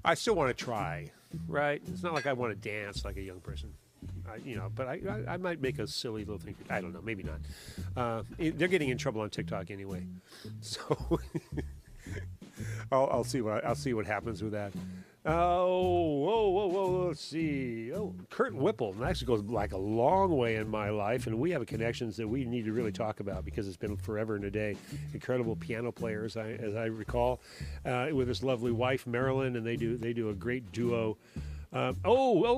I still want to try, right? It's not like I want to dance like a young person, but I might make a silly little thing. I don't know, maybe not. They're getting in trouble on TikTok anyway, so I'll see what happens with that. Whoa, let's see. Oh, Kurt Whipple. And actually goes like a long way in my life, and we have connections that we need to really talk about because it's been forever and a day. Incredible piano player, as I recall, with his lovely wife Marilyn, and they do a great duo.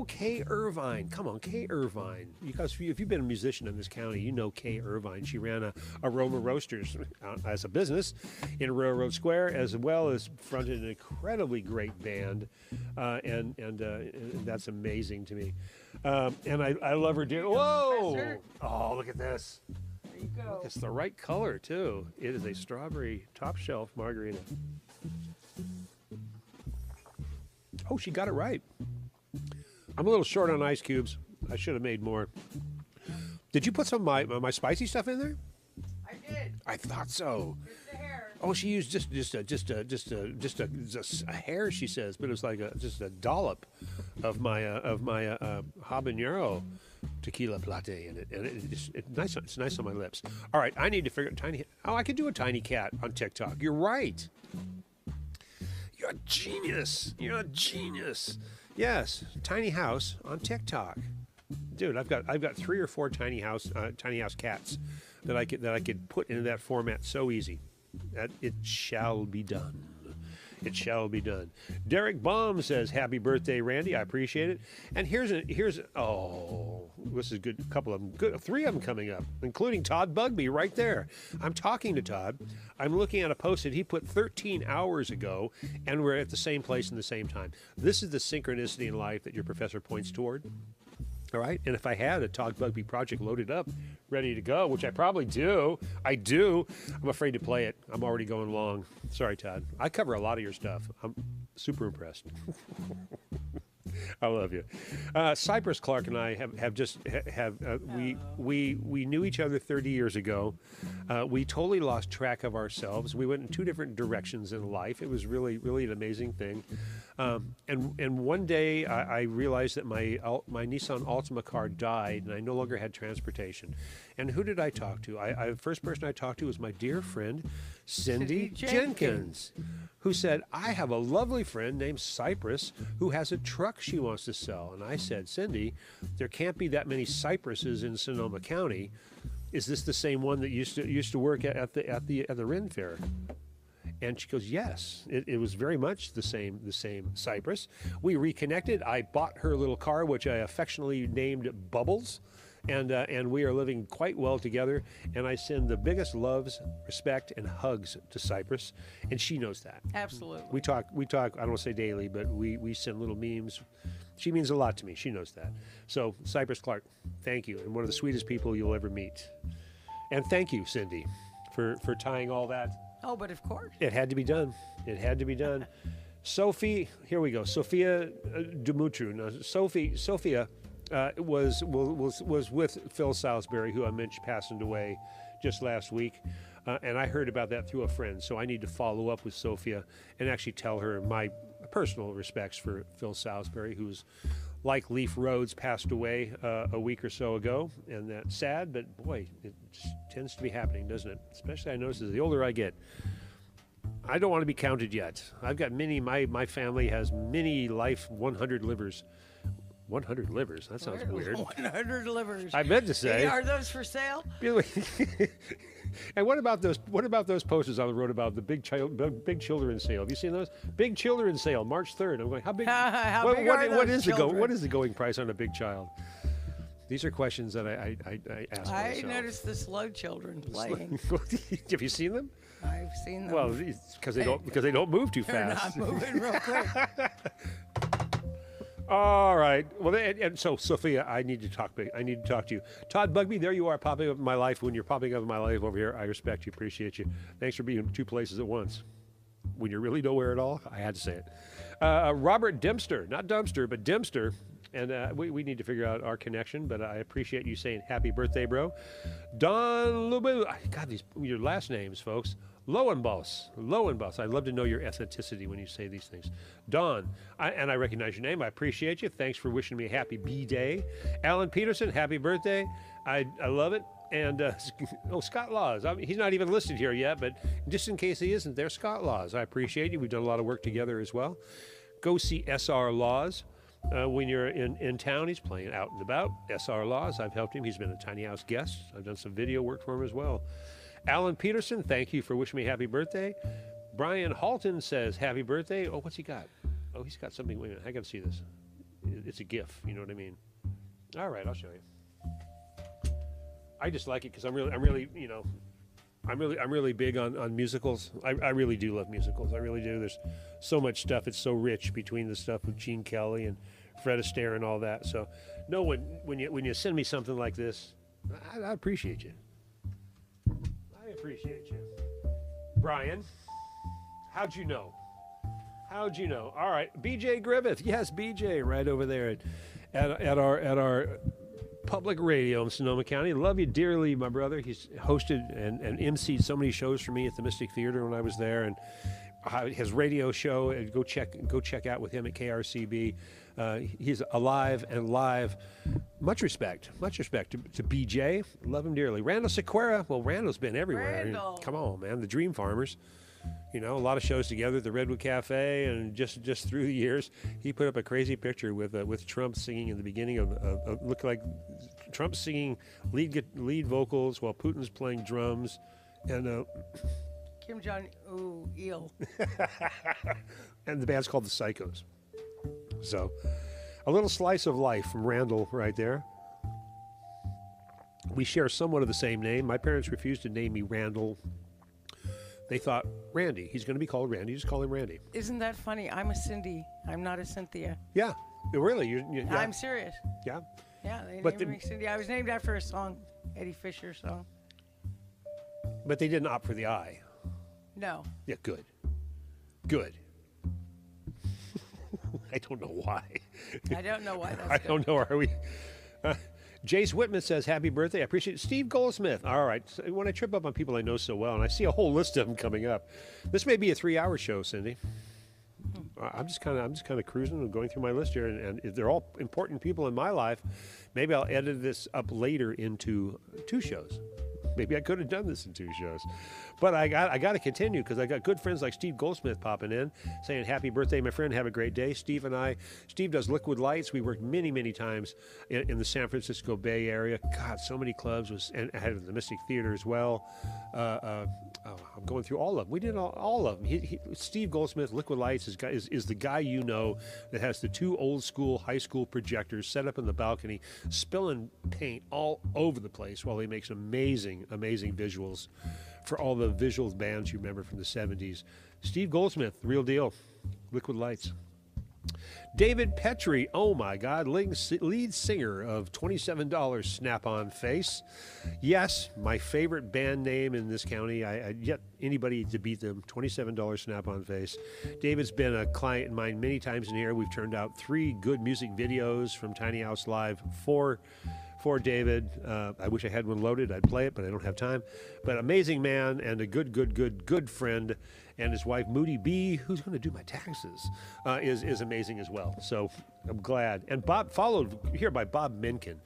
Kay Irvine. Come on, Kay Irvine. Because if you've been a musician in this county, you know Kay Irvine. She ran Aroma Roasters as a business in Railroad Square, as well as fronted an incredibly great band, and that's amazing to me. And I love her dearly. Whoa! Oh, look at this. There you go. It's the right color too. It is a strawberry top shelf margarita. Oh, she got it right. I'm a little short on ice cubes. I should have made more. Did you put some of my spicy stuff in there? I did. I thought so. Just a hair. Oh, she used just a hair. She says, but it was like just a dollop of my habanero tequila latte in it, and it's nice. It's nice on my lips. All right, I need to figure out tiny. Oh, I could do a tiny cat on TikTok. You're right. You're a genius. You're a genius. Yes, tiny house on TikTok, dude. I've got 3 or 4 tiny house cats that I could put into that format so easy. That it shall be done. It shall be done. Derek Baum says, "Happy birthday, Randy. I appreciate it." And here's this is good. A couple of them, good. 3 of them coming up, including Todd Bugby right there. I'm talking to Todd. I'm looking at a post that he put 13 hours ago, and we're at the same place in the same time. This is the synchronicity in life that your professor points toward. All right, and if I had a Todd Bugby project loaded up, ready to go, which I probably do, I'm afraid to play it. I'm already going long. Sorry, Todd. I cover a lot of your stuff. I'm super impressed. I love you. Cypress Clark and I we knew each other 30 years ago. We totally lost track of ourselves. We went in 2 different directions in life. It was really, really an amazing thing. And one day I realized that my Nissan Altima car died, and I no longer had transportation. And who did I talk to? The first person I talked to was my dear friend Cindy Jenkins, who said, "I have a lovely friend named Cypress who has a truck she wants to sell." And I said, "Cindy, there can't be that many Cypresses in Sonoma County. Is this the same one that used to work at the Ren Fair?" And she goes, "Yes, it was very much the same Cypress." We reconnected. I bought her little car, which I affectionately named Bubbles, and we are living quite well together. And I send the biggest loves, respect, and hugs to Cypress, and she knows that. Absolutely. We talk. I don't want to say daily, but we send little memes. She means a lot to me. She knows that. So Cypress Clark, thank you, and one of the sweetest people you'll ever meet. And thank you, Cindy, for tying all that. Oh, but of course. It had to be done. It had to be done. Sophie, here we go. Sophia Dumitru. Now, Sophia was with Phil Salisbury, who I mentioned passed away just last week. And I heard about that through a friend. So I need to follow up with Sophia and actually tell her my personal respects for Phil Salisbury, who's, like Leaf Rhodes, passed away a week or so ago. And that's sad, but boy, it just tends to be happening, doesn't it? Especially I notice as the older I get. I don't want to be counted yet. I've got my family has many life 100 livers. 100 livers? That sounds weird. 100 livers. I meant to say. Are those for sale? And what about those posters on the road about the big children's sale? Have you seen those? Big children's sale, March 3rd. I'm going, how big? What is the going price on a big child? These are questions that I ask myself. I noticed the slow children playing. Have you seen them? I've seen them. Well, because they don't move too fast. They're not moving real quick. All right. Well, and so Sophia, I need to talk to you. Todd Bugby, there you are, popping up in my life. When you're popping up in my life over here, I respect you, appreciate you. Thanks for being in two places at once. When you're really nowhere at all, I had to say it. Robert Dempster, not Dumpster, but Dempster. And we need to figure out our connection, but I appreciate you saying happy birthday, bro. Don Lubin, God, your last names, folks. Lowenboss. I'd love to know your ethnicity when you say these things. Don, and I recognize your name. I appreciate you. Thanks for wishing me a happy B-Day. Alan Peterson, happy birthday. I love it. And Scott Laws. He's not even listed here yet, but just in case he isn't there, Scott Laws. I appreciate you. We've done a lot of work together as well. Go see SR Laws. When you're in town, he's playing out and about. SR Laws, I've helped him. He's been a Tiny House guest. I've done some video work for him as well. Alan Peterson, thank you for wishing me happy birthday. Brian Halton says happy birthday. Oh, what's he got? Oh, he's got something. Wait a minute, I got to see this. It's a GIF. You know what I mean? All right, I'll show you. I just like it because I'm really big on musicals. I really do love musicals. I really do. There's so much stuff. It's so rich between the stuff with Gene Kelly and Fred Astaire and all that. So, no, when you send me something like this, I appreciate you. I appreciate you, Brian. How'd you know? All right, BJ Griffith. Yes, BJ, right over there at our public radio in Sonoma County. Love you dearly, my brother. He's hosted and emceed so many shows for me at the Mystic Theater when I was there, and his radio show. Go check out with him at KRCB. He's alive and live. Much respect to BJ. Love him dearly. Randall Sequeira. Well, Randall's been everywhere. Randall. Come on, man. The Dream Farmers. You know, a lot of shows together at the Redwood Cafe, and just through the years, he put up a crazy picture with Trump singing in the beginning of looked like Trump singing lead vocals while Putin's playing drums, and Kim Jong-il. And the band's called the Psychos. So, a little slice of life from Randall right there. We share somewhat of the same name. My parents refused to name me Randall. They thought, Randy. He's going to be called Randy. Just call him Randy. Isn't that funny? I'm a Cindy. I'm not a Cynthia. Yeah. Really? Yeah. I'm serious. Yeah. Yeah, they named me Cindy. I was named after a song, Eddie Fisher song. But they didn't opt for the I. No. Yeah, good. I don't know why. I don't know why that's I don't know. Are we... Jace Whitman says, happy birthday. I appreciate it. Steve Goldsmith. All right. So when I trip up on people I know so well, and I see a whole list of them coming up, this may be a 3-hour show, Cindy. I'm just kind of cruising and going through my list here, and if they're all important people in my life, maybe I'll edit this up later into 2 shows. Maybe I could have done this in 2 shows. But I got to continue because I got good friends like Steve Goldsmith popping in saying, happy birthday, my friend. Have a great day. Steve does Liquid Lights. We worked many, many times in the San Francisco Bay Area. God, so many clubs. And I had the Mystic Theater as well. I'm going through all of them. We did all of them. Steve Goldsmith, Liquid Lights, is the guy you know that has the 2 old school high school projectors set up in the balcony, spilling paint all over the place while he makes amazing visuals for all the visual bands you remember from the 70s. Steve Goldsmith, real deal. Liquid Lights. David Petrie, oh my God, lead singer of $27 Snap-on Face. Yes, my favorite band name in this county. I yet anybody to beat them. $27 Snap-on Face. David's been a client of mine many times in here. We've turned out 3 good music videos from Tiny House Live for David. I wish I had one loaded. I'd play it, but I don't have time. But amazing man and a good friend. And his wife, Moody B., who's going to do my taxes, is amazing as well. So I'm glad. And Bob, followed here by Bob Minkin.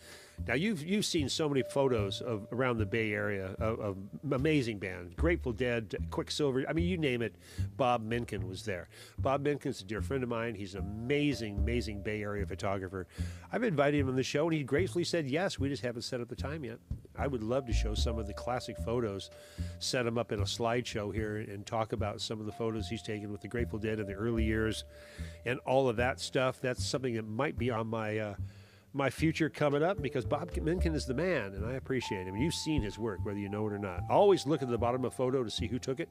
Now, you've seen so many photos of around the Bay Area of amazing bands. Grateful Dead, Quicksilver. I mean, you name it, Bob Minkin was there. Bob Minkin's a dear friend of mine. He's an amazing Bay Area photographer. I've invited him on the show, and he gracefully said yes. We just haven't set up the time yet. I would love to show some of the classic photos, set them up in a slideshow here, and talk about some of the photos he's taken with the Grateful Dead in the early years, and all of that stuff. That's something that might be on my my future coming up, because Bob Minkin is the man, and I appreciate him. You've seen his work, whether you know it or not. Always look at the bottom of a photo to see who took it.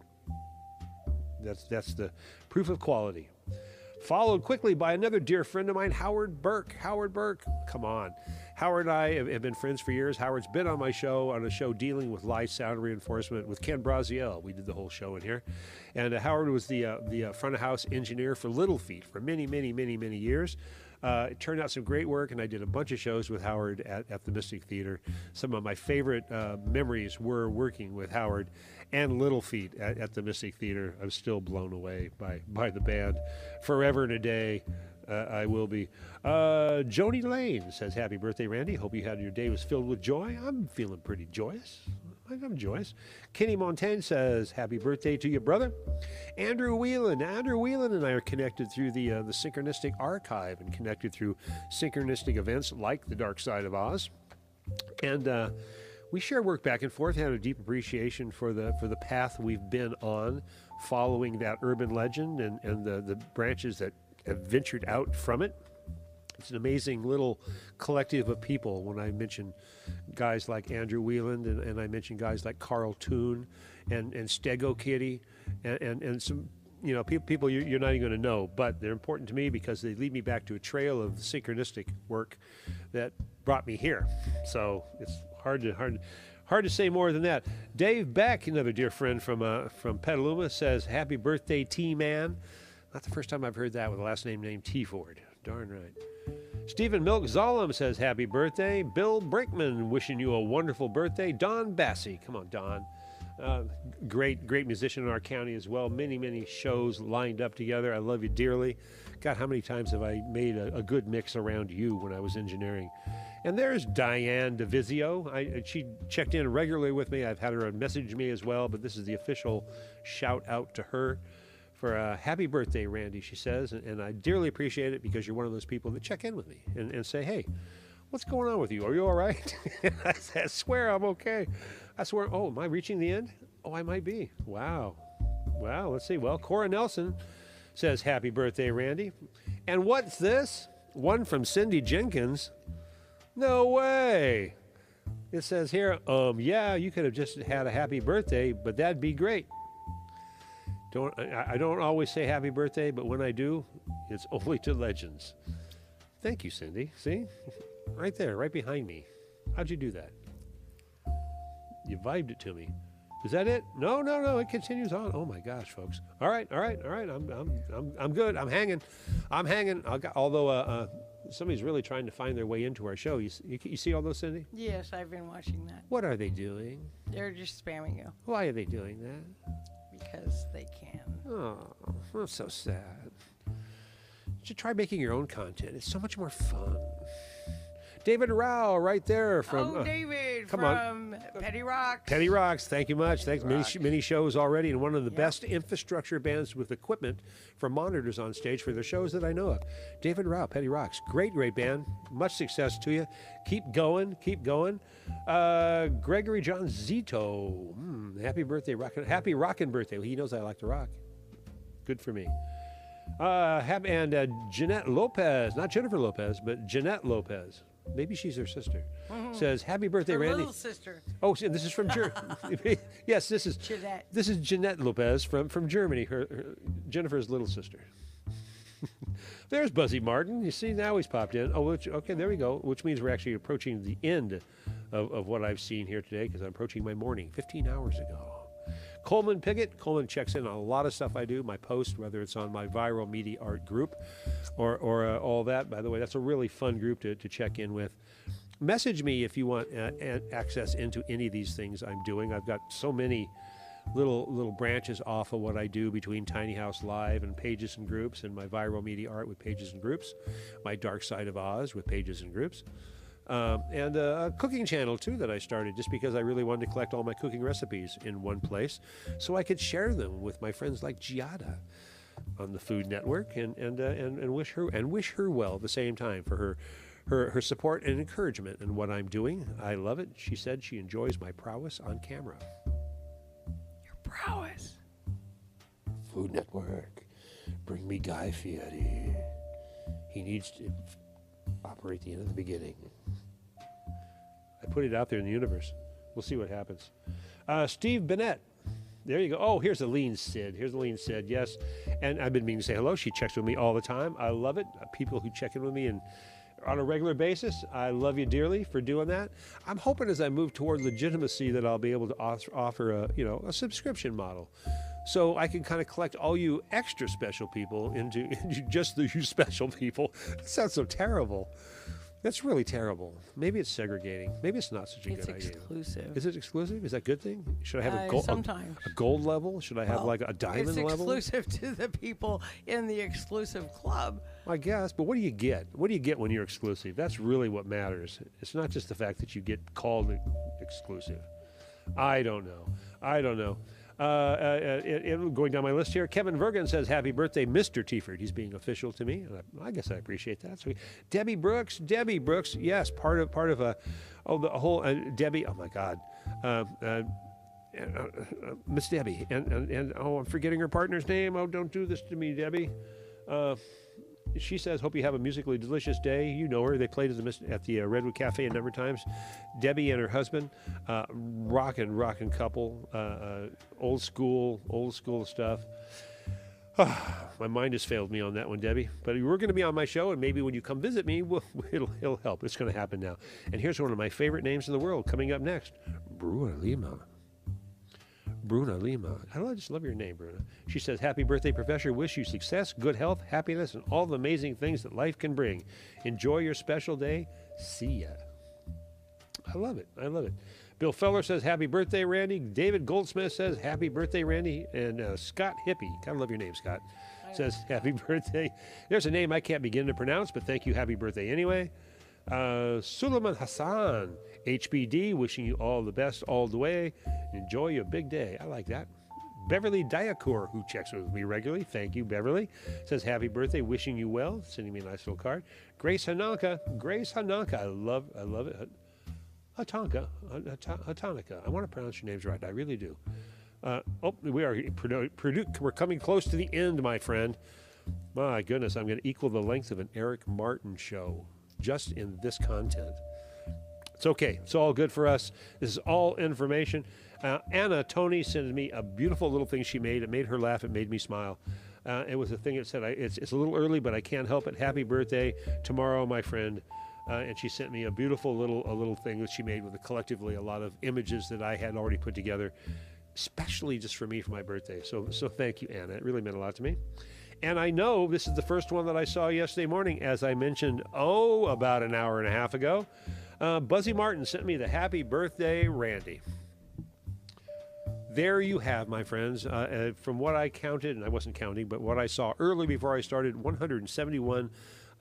That's the proof of quality. Followed quickly by another dear friend of mine, Howard Burke. Howard Burke, come on. Howard and I have been friends for years. Howard's been on my show, on a show dealing with live sound reinforcement with Ken Braziel. We did the whole show in here. And Howard was the front of house engineer for Little Feat for many, many, many, many years. It turned out some great work, and I did a bunch of shows with Howard at the Mystic Theater. Some of my favorite memories were working with Howard and Little Feat at the Mystic Theater. I'm still blown away by the band. Forever and a day, I will be. Joni Lane says, happy birthday, Randy. Hope you had your day was filled with joy. I'm feeling pretty joyous. I'm joyous. Kenny Montaigne says, happy birthday to you, brother. Andrew Whelan. Andrew Whelan and I are connected through the Synchronistic Archive and connected through synchronistic events like the Dark Side of Oz. And we share work back and forth, had a deep appreciation for the path we've been on, following that urban legend and the branches that have ventured out from it. It's an amazing little collective of people. When I mention guys like Andrew Whelan and I mention guys like Carl Toon and Stego Kitty and some people you're not even going to know, but they're important to me because they lead me back to a trail of synchronistic work that brought me here. So it's hard to say more than that. Dave Beck, another dear friend from Petaluma, says, happy birthday, T-Man. Not the first time I've heard that with a last name named Teaford. Darn right. Stephen Milk Zolom says, happy birthday. Bill Brinkman wishing you a wonderful birthday. Don Bassey. Come on, Don. Great musician in our county as well. Many shows lined up together. I love you dearly. God, how many times have I made a good mix around you when I was engineering? And there's Diane DeVizio. She checked in regularly with me. I've had her message me as well, but this is the official shout out to her for happy birthday, Randy, she says. And I dearly appreciate it because you're one of those people that check in with me and say, hey, what's going on with you? Are you all right? I swear I'm okay. I swear, oh, am I reaching the end? Oh, I might be. Wow, let's see. Well, Cora Nelson says, happy birthday, Randy. And what's this? One from Cindy Jenkins. No way. It says here, yeah, you could have just had a happy birthday, but that'd be great. I don't always say happy birthday, but when I do, it's only to legends. Thank you, Cindy. See? Right there, right behind me. How'd you do that? You vibed it to me. Is that it? No. It continues on. Oh my gosh, folks. All right. I'm good. I'm hanging. Although somebody's really trying to find their way into our show. You see all those, Cindy? Yes, I've been watching that. What are they doing? They're just spamming you. Why are they doing that? Because they can. Oh, I'm so sad. You should try making your own content. It's so much more fun. David Rao, right there from. David come from on. Petty Rocks. Petty Rocks, thank you much. Thanks. Many shows already, and one of the best infrastructure bands with equipment for monitors on stage for their shows that I know of. David Rao, Petty Rocks, great band. Much success to you. Keep going. Gregory John Zito, happy birthday, happy rockin' birthday. He knows I like to rock. Good for me. And Jeanette Lopez, not Jennifer Lopez, but Jeanette Lopez. Maybe she's her sister. Says, happy birthday, her Randy. Little sister. Oh, this is from Germany. Yes, this is Jeanette. This is Jeanette Lopez from Germany, her Jennifer's little sister. There's Buzzy Martin. You see, now he's popped in. Oh, okay, there we go. Which means we're actually approaching the end of what I've seen here today because I'm approaching my morning 15 hours ago. Coleman Piggott. Coleman checks in on a lot of stuff I do, my post, whether it's on my ViralMediaArt group or all that. By the way, that's a really fun group to check in with. Message me if you want access into any of these things I'm doing. I've got so many little branches off of what I do between Tiny House Live and Pages and Groups and my ViralMediaArt with Pages and Groups, my Dark Side of Oz with Pages and Groups. And a cooking channel, too, that I started just because I really wanted to collect all my cooking recipes in one place so I could share them with my friends like Giada on the Food Network and wish her well at the same time for her support and encouragement in what I'm doing. I love it. She said she enjoys my prowess on camera. Your prowess. Food Network, bring me Guy Fieri. He needs to operate the end of the beginning. I put it out there in the universe. We'll see what happens. Steve Bennett. There you go. Oh, here's a lean Sid. Yes. And I've been meaning to say hello. She checks with me all the time. I love it. People who check in with me and on a regular basis. I love you dearly for doing that. I'm hoping as I move toward legitimacy that I'll be able to offer a subscription model. So I can kind of collect all you extra special people into just the you special people. That sounds so terrible. That's really terrible. Maybe it's segregating. Maybe it's not such a good idea. It's exclusive. Is it exclusive? Is that a good thing? Should I have sometimes. a gold level? Should I have like a diamond level? It's exclusive to the people in the exclusive club. I guess, but what do you get? What do you get when you're exclusive? That's really what matters. It's not just the fact that you get called exclusive. I don't know. Going down my list here, Kevin Vergan says, "Happy birthday, Mr. Teaford." He's being official to me, and I guess I appreciate that. So, Debbie Brooks, yes, part of the whole Debbie. Oh my God, Miss Debbie, and I'm forgetting her partner's name. Oh, don't do this to me, Debbie. She says, "Hope you have a musically delicious day." You know her. They played at the Redwood Cafe a number of times. Debbie and her husband, rockin' couple, old school stuff. My mind has failed me on that one, Debbie. But we're going to be on my show, and maybe when you come visit me, it'll help. It's going to happen now. And here's one of my favorite names in the world coming up next, Bruna Lima. I just love your name, Bruna. She says, "Happy birthday, Professor. Wish you success, good health, happiness, and all the amazing things that life can bring. Enjoy your special day. See ya." I love it. Bill Feller says, "Happy birthday, Randy." David Goldsmith says, "Happy birthday, Randy." And Scott Hippie, kind of love your name, Scott, says, "Happy birthday." There's a name I can't begin to pronounce, but thank you. Happy birthday anyway. Suleiman Hassan, HBD, wishing you all the best all the way. Enjoy your big day. I like that. Beverly Diacour, who checks with me regularly. Thank you, Beverly. Says, "Happy birthday, wishing you well." Sending me a nice little card. Grace Hananka. I love it. Hatanka. I want to pronounce your names right. I really do. We're coming close to the end, my friend. My goodness, I'm going to equal the length of an Eric Martin show just in this content. It's okay. It's all good for us. This is all information. Anna Tony sent me a beautiful little thing she made. It made her laugh. It made me smile. It was a thing that said, it's a little early, but I can't help it. Happy birthday tomorrow, my friend. And she sent me a beautiful little thing that she made with collectively a lot of images that I had already put together, especially just for me for my birthday. So thank you, Anna. It really meant a lot to me. And I know this is the first one that I saw yesterday morning, as I mentioned, about an hour and a half ago. Buzzy Martin sent me the happy birthday, Randy. There you have, my friends. From what I counted, and I wasn't counting, but what I saw early before I started, 171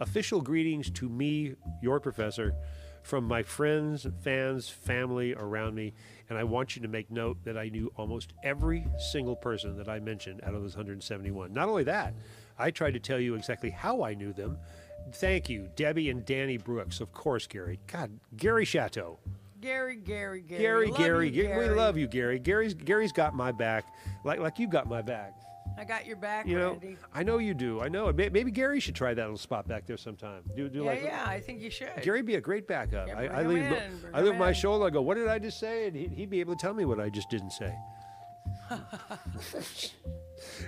official greetings to me, your professor, from my friends, fans, family around me. And I want you to make note that I knew almost every single person that I mentioned out of those 171. Not only that, I tried to tell you exactly how I knew them. Thank you, Debbie and Danny Brooks. Of course, Gary. God, Gary Chateau. Gary. Gary. We love you, Gary. Gary's got my back, like you got my back. I got your back, Randy. I know you do. I know. Maybe Gary should try that little spot back there sometime. Yeah, I think you should. Gary'd be a great backup. Yeah, I leave my shoulder. I go, "What did I just say?" And he'd be able to tell me what I just didn't say.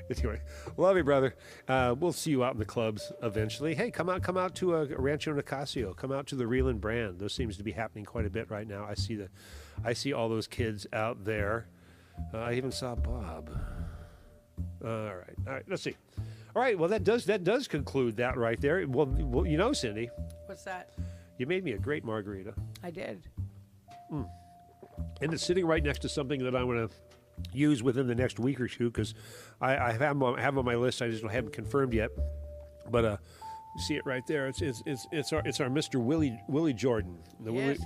Anyway, love you, brother. We'll see you out in the clubs eventually. Hey, come out to Rancho Nicasio. Come out to the Reeland brand. Those seems to be happening quite a bit right now. I see all those kids out there. I even saw Bob. All right. Let's see. All right. Well, that does conclude that right there. Well, you know, Cindy. What's that? You made me a great margarita. I did. And it's sitting right next to something that I want to use within the next week or two, because I have on my list. I just haven't confirmed yet. But see it right there. It's our Mr. Willie Jordan.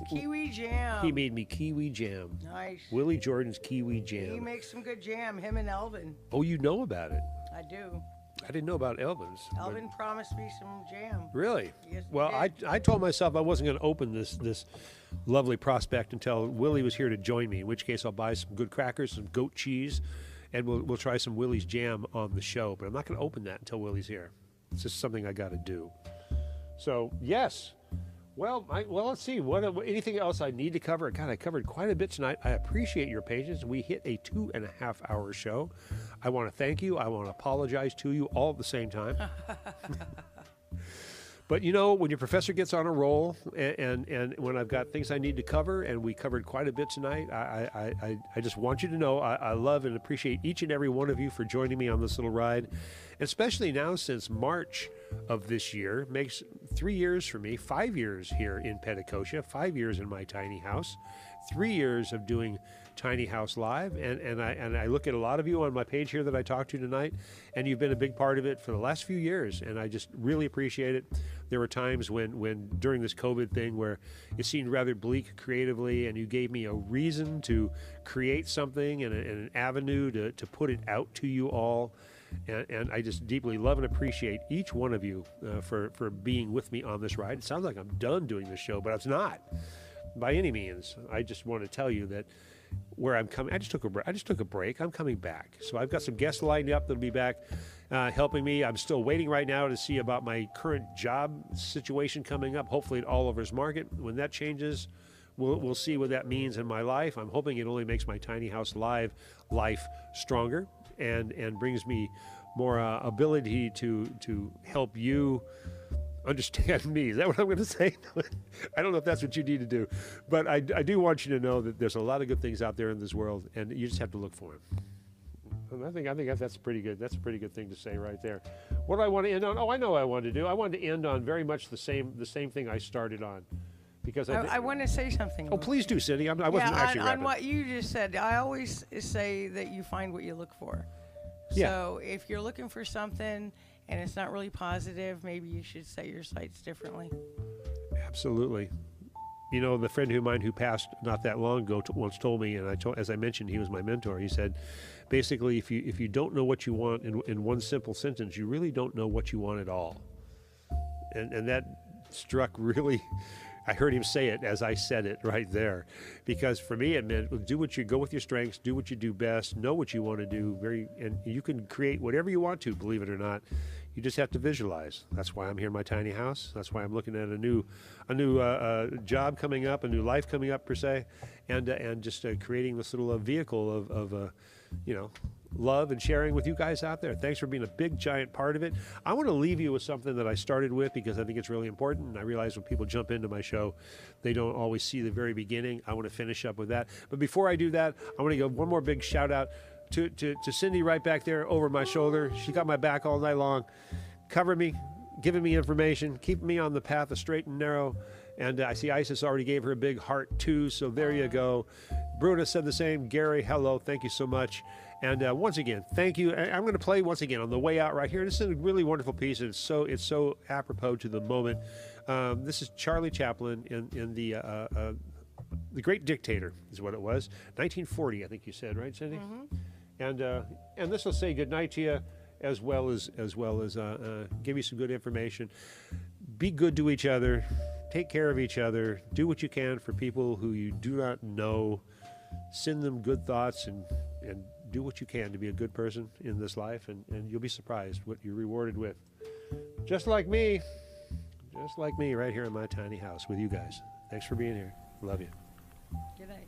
Kiwi jam. He made me kiwi jam. Nice. Willie Jordan's kiwi jam. He makes some good jam. Him and Elvin. Oh, you know about it? I do. I didn't know about Elvin's. Elvin promised me some jam. Really? Yes, he Well, did. I told myself I wasn't going to open this lovely prospect until Willie was here to join me, in which case I'll buy some good crackers, some goat cheese, and we'll try some Willie's jam on the show. But I'm not going to open that until Willie's here. It's just something I got to do. So, yes. Well, let's see. What anything else I need to cover? God, I covered quite a bit tonight. I appreciate your patience. We hit a 2.5-hour show. I want to thank you. I want to apologize to you all at the same time. But you know, when your professor gets on a roll, and when I've got things I need to cover, and we covered quite a bit tonight, I just want you to know I love and appreciate each and every one of you for joining me on this little ride, especially now since March of this year makes 3 years for me, 5 years here in Petticoat, 5 years in my tiny house, 3 years of doing Tiny House Live, and I look at a lot of you on my page here that I talked to tonight, and you've been a big part of it for the last few years, and I just really appreciate it. There were times when during this COVID thing where it seemed rather bleak creatively, and you gave me a reason to create something and an avenue to put it out to you all. And I just deeply love and appreciate each one of you for being with me on this ride. It sounds like I'm done doing this show, but it's not by any means. I just want to tell you that where I'm coming, I just took a break. I'm coming back. So I've got some guests lined up that'll be back helping me. I'm still waiting right now to see about my current job situation coming up, hopefully at Oliver's Market. When that changes, we'll see what that means in my life. I'm hoping it only makes my Tiny House Live life stronger and brings me more ability to help you understand me. Is that what I'm going to say? I don't know if that's what you need to do, but I do want you to know that there's a lot of good things out there in this world, and you just have to look for them. And I think that's pretty good. That's a pretty good thing to say right there. What do I want to end on? Oh, I know what I wanted to do. I wanted to end on very much the same thing I started on, because I want to say something. Oh, please do, Cindy. I wasn't actually on wrapping. what you just said. I always say that you find what you look for. Yeah. So if you're looking for something and it's not really positive, maybe you should set your sights differently. Absolutely. You know, the friend of mine who passed not that long ago once told me, and as I mentioned, he was my mentor. He said, basically, if you don't know what you want in one simple sentence, you really don't know what you want at all. And that struck really. I heard him say it as I said it right there, because for me it meant go with your strengths, do what you do best, know what you want to do, and you can create whatever you want to, believe it or not. You just have to visualize. That's why I'm here in my tiny house. That's why I'm looking at a new job coming up, a new life coming up per se, and just creating this little vehicle of love and sharing with you guys out there. Thanks for being a big, giant part of it. I want to leave you with something that I started with because I think it's really important. And I realize when people jump into my show, they don't always see the very beginning. I want to finish up with that. But before I do that, I want to give one more big shout out to Cindy right back there over my shoulder. She got my back all night long, covering me, giving me information, keeping me on the path of straight and narrow. And I see Isis already gave her a big heart too, so there you go. Bruna said the same. Gary, hello, thank you so much. And once again, thank you. I'm going to play once again on the way out right here. This is a really wonderful piece, and it's so apropos to the moment. This is Charlie Chaplin in the Great Dictator is what it was. 1940, I think you said, right, Cindy? Mm-hmm. And this will say goodnight to you, as well as give you some good information. Be good to each other. Take care of each other. Do what you can for people who you do not know. Send them good thoughts and do what you can to be a good person in this life, and you'll be surprised what you're rewarded with. Just like me right here in my tiny house with you guys. Thanks for being here. Love you. Good night.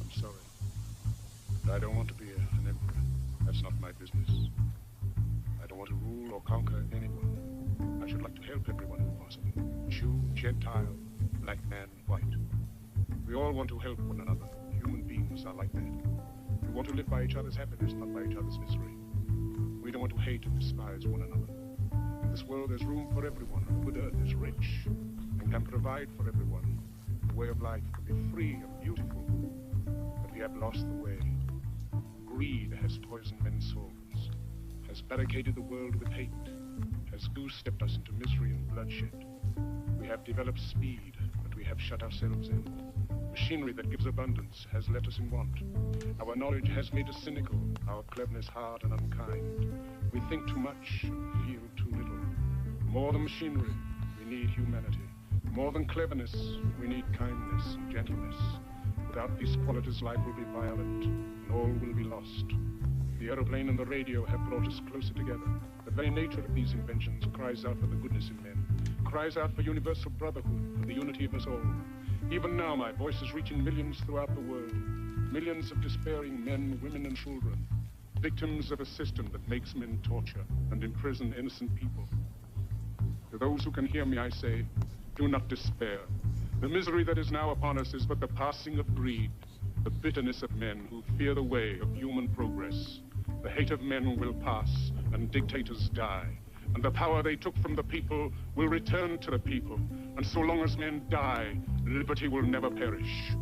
I'm sorry, but I don't want to be an emperor. That's not my business. I don't want to rule or conquer anyone. I should like to help everyone if possible. Jew, Gentile, black man, white. We all want to help one another. Human beings are like that. We want to live by each other's happiness, not by each other's misery. We don't want to hate and despise one another. In this world, there's room for everyone. The good earth is rich and can provide for everyone. The way of life can be free and beautiful, but we have lost the way. Greed has poisoned men's souls, has barricaded the world with hate, has goose-stepped us into misery and bloodshed. We have developed speed, but we have shut ourselves in. Machinery that gives abundance has left us in want. Our knowledge has made us cynical, our cleverness hard and unkind. We think too much and feel too little. More than machinery, we need humanity. More than cleverness, we need kindness and gentleness. Without these qualities, life will be violent, and all will be lost. The aeroplane and the radio have brought us closer together. The very nature of these inventions cries out for the goodness in men, cries out for universal brotherhood, for the unity of us all. Even now, my voice is reaching millions throughout the world, millions of despairing men, women, and children, victims of a system that makes men torture and imprison innocent people. To those who can hear me, I say, do not despair. The misery that is now upon us is but the passing of greed, the bitterness of men who fear the way of human progress. The hate of men will pass, and dictators die, and the power they took from the people will return to the people, and so long as men die, liberty will never perish.